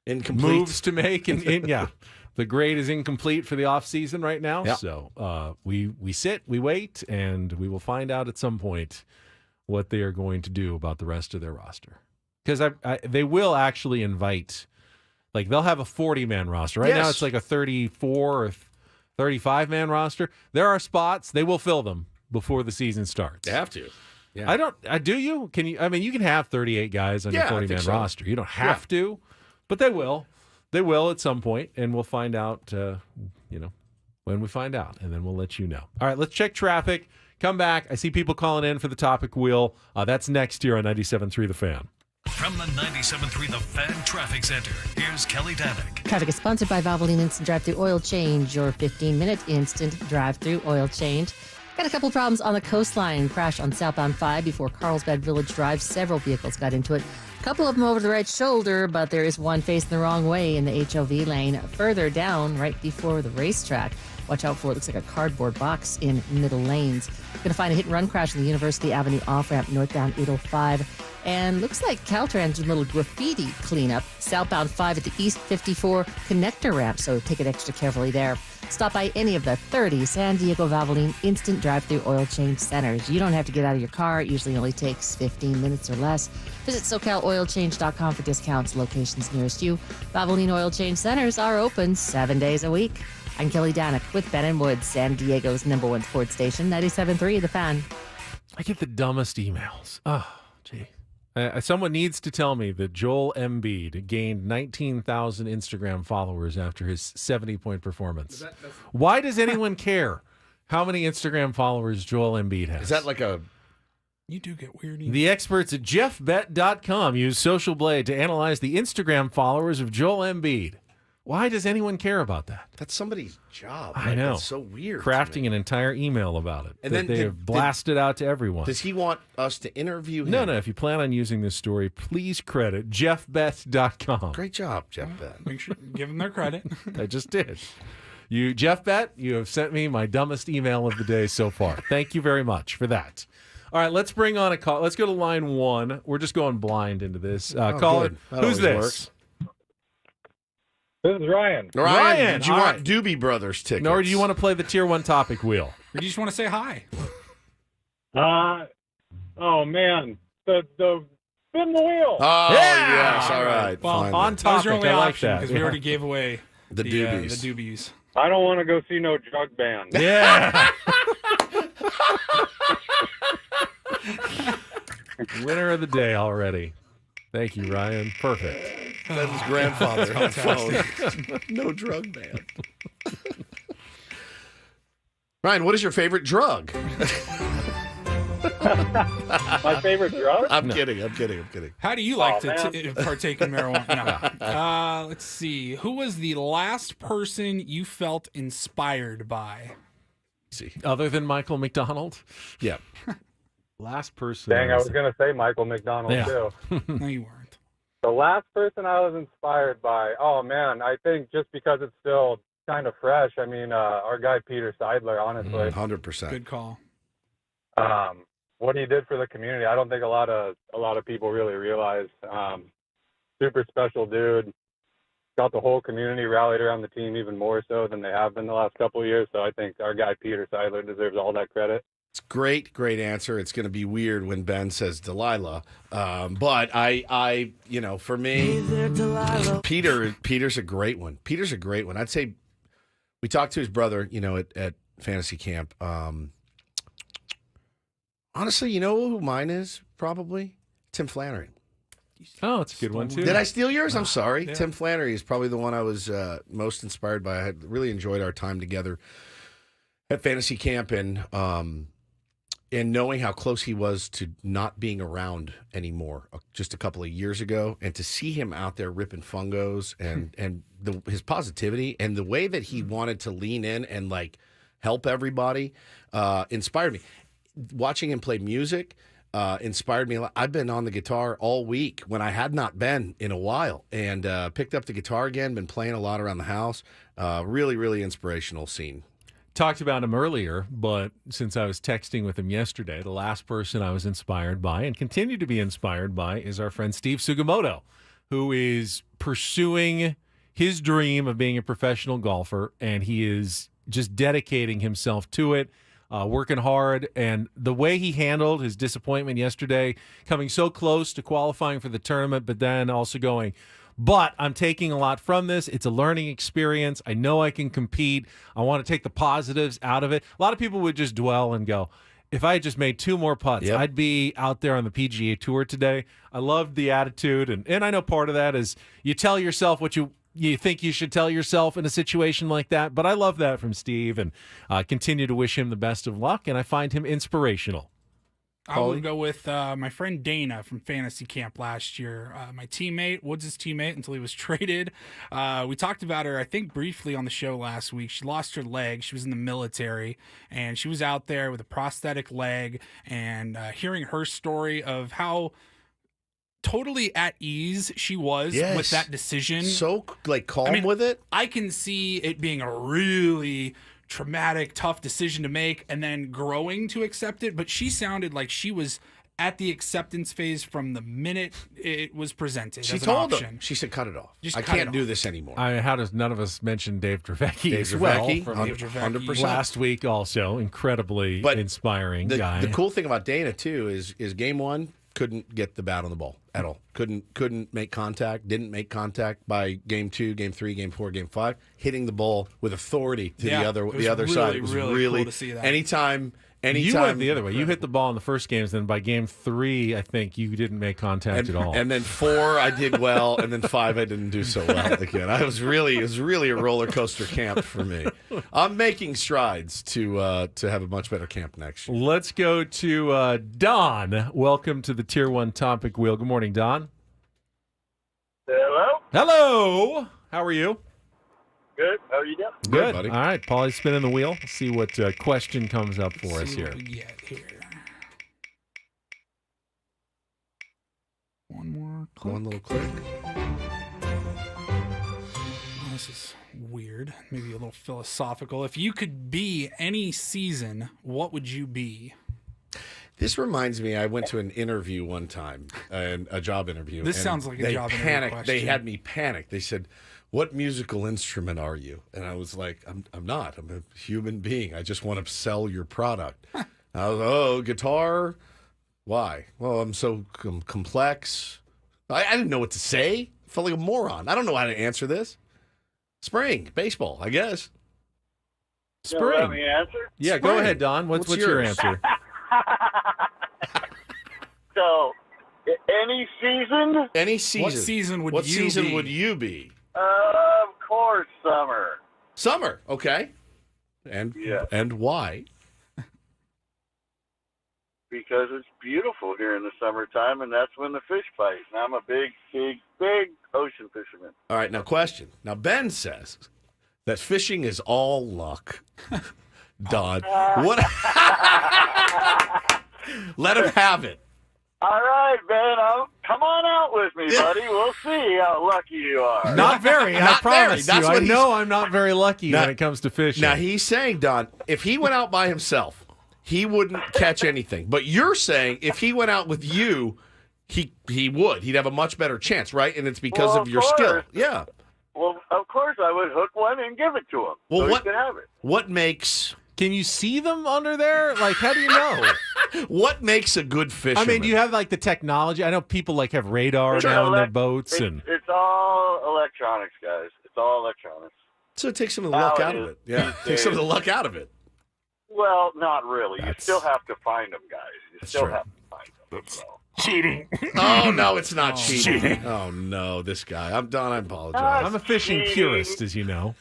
incomplete moves to make, and the grade is incomplete for the offseason right now. Yep. So we sit, we wait, and we will find out at some point what they are going to do about the rest of their roster. Because they will actually invite, like they'll have a 40-man roster. Right now it's like a 34 or 35-man roster. There are spots, they will fill them before the season starts. They have to. Yeah. Do you? Can you? I mean, you can have 38 guys on your 40-man roster. You don't have to, but they will. They will at some point, and we'll find out, when we find out, and then we'll let you know. All right, let's check traffic. Come back. I see people calling in for the topic wheel. That's next here on 97.3 The Fan. From the 97.3 The Fan Traffic Center, here's Kelly Danick. Traffic is sponsored by Valvoline Instant Drive-Thru Oil Change, your 15-minute instant drive-thru oil change. Got a couple problems on the coastline. Crash on southbound 5 before Carlsbad Village Drive. Several vehicles got into it. A couple of them over the right shoulder, but there is one facing the wrong way in the HOV lane. Further down, right before the racetrack. Watch out for it. Looks like a cardboard box in middle lanes. Going to find a hit-and-run crash on the University Avenue off-ramp northbound 805. And looks like Caltrans doing a little graffiti cleanup. Southbound 5 at the East 54 connector ramp, so take it extra carefully there. Stop by any of the 30 San Diego Valvoline instant drive-thru oil change centers. You don't have to get out of your car. It usually only takes 15 minutes or less. Visit SoCalOilChange.com for discounts, locations nearest you. Valvoline Oil Change Centers are open 7 days a week. I'm Kelly Danick with Ben & Woods, San Diego's #1 sports station, 97.3 The Fan. I get the dumbest emails. Oh, gee. Someone needs to tell me that Joel Embiid gained 19,000 Instagram followers after his 70-point performance. Why does anyone care how many Instagram followers Joel Embiid has? Is that like a... You do get weird emails. The experts at JeffBet.com use Social Blade to analyze the Instagram followers of Joel Embiid. Why does anyone care about that? That's somebody's job. I know. That's so weird. Crafting an entire email about it. And that then they have blasted out to everyone. Does he want us to interview him? No. If you plan on using this story, please credit JeffBet.com. Great job, Jeff Bet. Make sure give them their credit. I just did. You, Jeff Bet, you have sent me my dumbest email of the day so far. Thank you very much for that. All right, let's bring on a call. Let's go to line 1. We're just going blind into this. Caller, who's this? Works. This is Ryan. Ryan, did you want Doobie Brothers tickets? Or do you want to play the Tier 1 topic wheel? Or do you just want to say hi? Oh man, the spin the wheel. Oh yes, all right. Well, fine, on then. top, your only I like option that. because we already gave away The doobies. The doobies. I don't want to go see no drug band. Yeah. Winner of the day already. Thank you, Ryan. Perfect. That's his grandfather on the phone. No drug ban. Ryan, what is your favorite drug? My favorite drug? I'm kidding. How do you like to partake in marijuana? No. Let's see. Who was the last person you felt inspired by? See, other than Michael McDonald? Yeah. Last person. Dang, I was going to say Michael McDonald, too. No, you weren't. The last person I was inspired by, oh, man, I think just because it's still kind of fresh, I mean, our guy Peter Seidler, honestly. 100%. Good call. What he did for the community, I don't think a lot of people really realize. Super special dude. Got the whole community rallied around the team even more so than they have been the last couple of years. So I think our guy Peter Seidler deserves all that credit. It's great answer. It's going to be weird when Ben says Delilah, but I, for me, Peter's a great one. Peter's a great one. I'd say we talked to his brother, at fantasy camp. Honestly, you know who mine is? Probably Tim Flannery. Oh, it's a good one, too. Did I steal yours? I'm sorry. Yeah. Tim Flannery is probably the one I was most inspired by. I had really enjoyed our time together at fantasy camp, and knowing how close he was to not being around anymore just a couple of years ago, and to see him out there ripping fungos and his positivity and the way that he wanted to lean in and help everybody inspired me. Watching him play music inspired me a lot. I've been on the guitar all week when I had not been in a while, and picked up the guitar again, been playing a lot around the house. Really, really inspirational scene. Talked about him earlier, but since I was texting with him yesterday, the last person I was inspired by and continue to be inspired by is our friend Steve Sugimoto, who is pursuing his dream of being a professional golfer, and he is just dedicating himself to it, working hard. And the way he handled his disappointment yesterday, coming so close to qualifying for the tournament, but then also going, but I'm taking a lot from this. It's a learning experience. I know I can compete. I want to take the positives out of it. A lot of people would just dwell and go, if I had just made 2 more putts, I'd be out there on the PGA Tour today. I loved the attitude. And I know part of that is you tell yourself what you think you should tell yourself in a situation like that. But I love that from Steve, and continue to wish him the best of luck. And I find him inspirational. I would go with my friend Dana from fantasy camp last year. My teammate, Woods' teammate, until he was traded. We talked about her, I think, briefly on the show last week. She lost her leg. She was in the military, and she was out there with a prosthetic leg. And hearing her story of how totally at ease she was with that decision. So, calm with it? I can see it being a really traumatic, tough decision to make, and then growing to accept it. But she sounded like she was at the acceptance phase from the minute it was presented. She as told an option. him. She said, "Cut it off. Just I cut can't it do off." this anymore." How does none of us mention Dave Dravecki Dave as well? Dravecki, From 100%. last week also, incredibly inspiring guy. The cool thing about Dana too is game 1 couldn't get the bat on the ball at all. Couldn't make contact. Didn't make contact by game 2, game 3, game 4, game 5. Hitting the ball with authority to the other side. It was really cool to see that. Anytime. You went the other way. You hit the ball in the first games, then by game 3, I think you didn't make contact at all. And then 4, I did well, and then 5, I didn't do so well again. It was really a roller coaster camp for me. I'm making strides to have a much better camp next year. Let's go to Don. Welcome to the Tier 1 Topic Wheel. Good morning, Don. Hello. Hello. How are you? Good. How are you doing? Good, buddy. All right, Paulie's spinning the wheel. Let's see what question comes up for us here. One more click. One little click. Oh, this is weird. Maybe a little philosophical. If you could be any season, what would you be? This reminds me, I went to an interview one time, a job interview. This and sounds like a they job interview panicked. question. They had me panic. They said, "What musical instrument are you?" And I was like, I'm not. I'm a human being. I just want to sell your product." I was, guitar? Why? Well, I'm so complex. I didn't know what to say. I felt like a moron. I don't know how to answer this. Spring, baseball, I guess. Spring. Let me answer. Yeah, Spring. go ahead, Don. What's your yours? answer? So, any season? Any season. What season would What you season be? would you be? Of course, summer. Summer, okay. And why? Because it's beautiful here in the summertime, and that's when the fish bite. And I'm a big ocean fisherman. All right, now question. Now, Ben says that fishing is all luck. Don, what? Let him have it. All right, Ben. Come on out with me, buddy. We'll see how lucky you are. Not very, I Not promise very. you. That's what I know I'm not very lucky when it comes to fishing. Now, he's saying, Don, if he went out by himself, he wouldn't catch anything. But you're saying if he went out with you, he would. He'd have a much better chance, right? And it's because of your skill. Yeah. Well, of course, I would hook one and give it to him Well, so what he could have it. What makes Can you see them under there? Like, how do you know? What makes a good fisherman? I mean, do you have like the technology? I know people like have radar now in their boats, and It's all electronics, guys. It's all electronics. So it takes some of the luck out of it. Yeah, take some of the luck out of it. Well, not really. You still have to find them, guys. You still true. have to find them. So. Cheating. Oh no, it's not cheating. Oh no, this guy. I'm done. I apologize. I'm a fishing purist, as you know.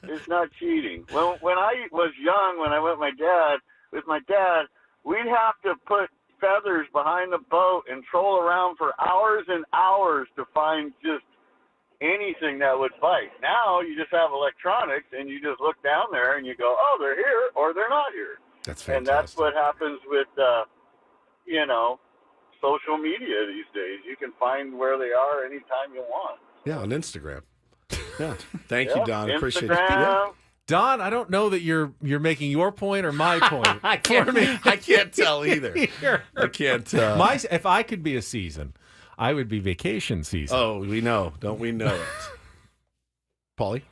It's not cheating. When I was young, when I went with my dad, we'd have to put feathers behind the boat and troll around for hours and hours to find just anything that would bite. Now you just have electronics and you just look down there and you go, oh, they're here or they're not here. That's fantastic. And that's what happens with, social media these days. You can find where they are anytime you want. Yeah, on Instagram. Yeah. Thank you, Don. Appreciate it. Instagram. Yeah. Don, I don't know that you're making your point or my point. I can't tell either. I can't. If I could be a season, I would be vacation season. Oh, we know. Don't we know it? Paulie?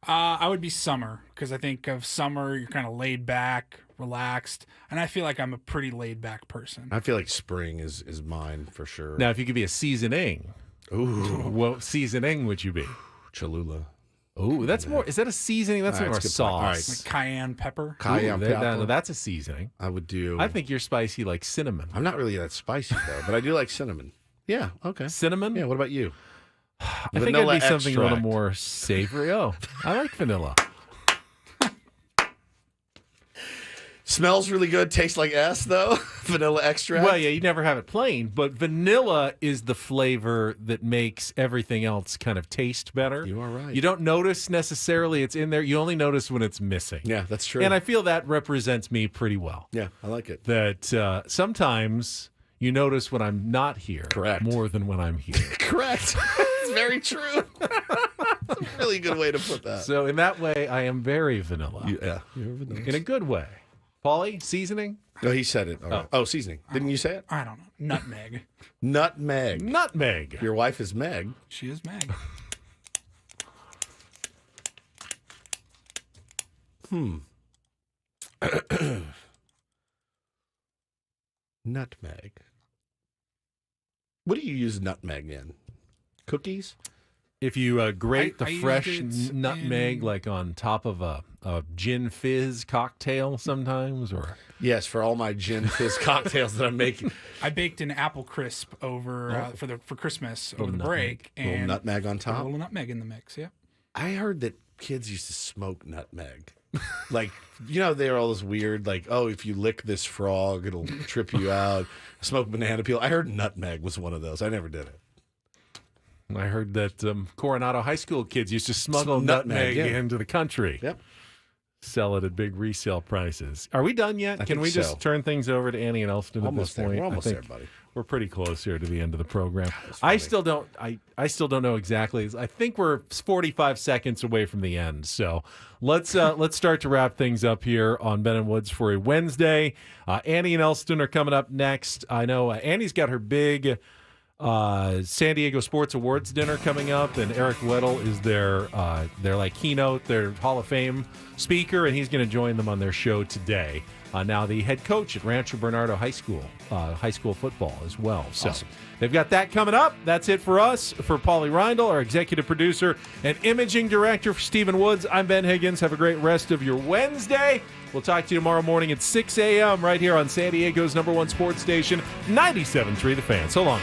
I would be summer, because I think of summer, you're kind of laid back, relaxed, and I feel like I'm a pretty laid back person. I feel like spring is mine for sure. Now, if you could be a seasoning, what seasoning would you be? Cholula. Oh, that's more. Is that a seasoning? That's more a sauce. All right. Like cayenne pepper. Cayenne pepper. No, that's a seasoning. I would do. I think you're spicy like cinnamon. I'm not really that spicy though, but I do like cinnamon. Yeah. Okay. Cinnamon. Yeah. What about you? I think I'd be something a little more savory. Oh, I like vanilla. Smells really good. Tastes like S though. Vanilla extract. Well, yeah, you never have it plain, but vanilla is the flavor that makes everything else kind of taste better. You are right. You don't notice necessarily it's in there. You only notice when it's missing. Yeah, that's true. And I feel that represents me pretty well. Yeah, I like it. That sometimes you notice when I'm not here. Correct. More than when I'm here. Correct. It's very true. That's a really good way to put that. So in that way, I am very vanilla. Yeah, you're vanilla. In a good way. Paulie, seasoning? No, he said it. Oh, seasoning. Didn't you say it? I don't know. Nutmeg. Nutmeg. Nutmeg. Your wife is Meg. She is Meg. Nutmeg. What do you use nutmeg in? Cookies? If you grate I the used fresh it nutmeg in- like on top of a gin fizz cocktail sometimes, or Yes, for all my gin fizz cocktails that I'm making. I baked an apple crisp over for Christmas over the nutmeg. break, Little and nutmeg on a top. little nutmeg in the mix. Yeah. I heard that kids used to smoke nutmeg. Like, there are all those weird, like, oh, if you lick this frog, it'll trip you out. Smoke banana peel. I heard nutmeg was one of those. I never did it. I heard that Coronado High School kids used to smuggle nutmeg into the country. Yep. Sell it at big resale prices. Are we done yet? I Can think we so. just turn things over to Annie and Elston Almost at there. this point? We're almost I think there, buddy. We're pretty close here to the end of the program. I still don't know exactly. I think we're 45 seconds away from the end. So let's start to wrap things up here on Ben and Woods for a Wednesday. Annie and Elston are coming up next. I know Annie's got her big San Diego Sports Awards dinner coming up, and Eric Weddle is their keynote, their Hall of Fame speaker, and he's going to join them on their show today. Now the head coach at Rancho Bernardo High School football as well. So Awesome. They've got that coming up. That's it for us. For Paulie Reindl, our executive producer and imaging director for Stephen Woods, I'm Ben Higgins. Have a great rest of your Wednesday. We'll talk to you tomorrow morning at 6 a.m. right here on San Diego's #1 sports station, 97.3 The Fan. So long.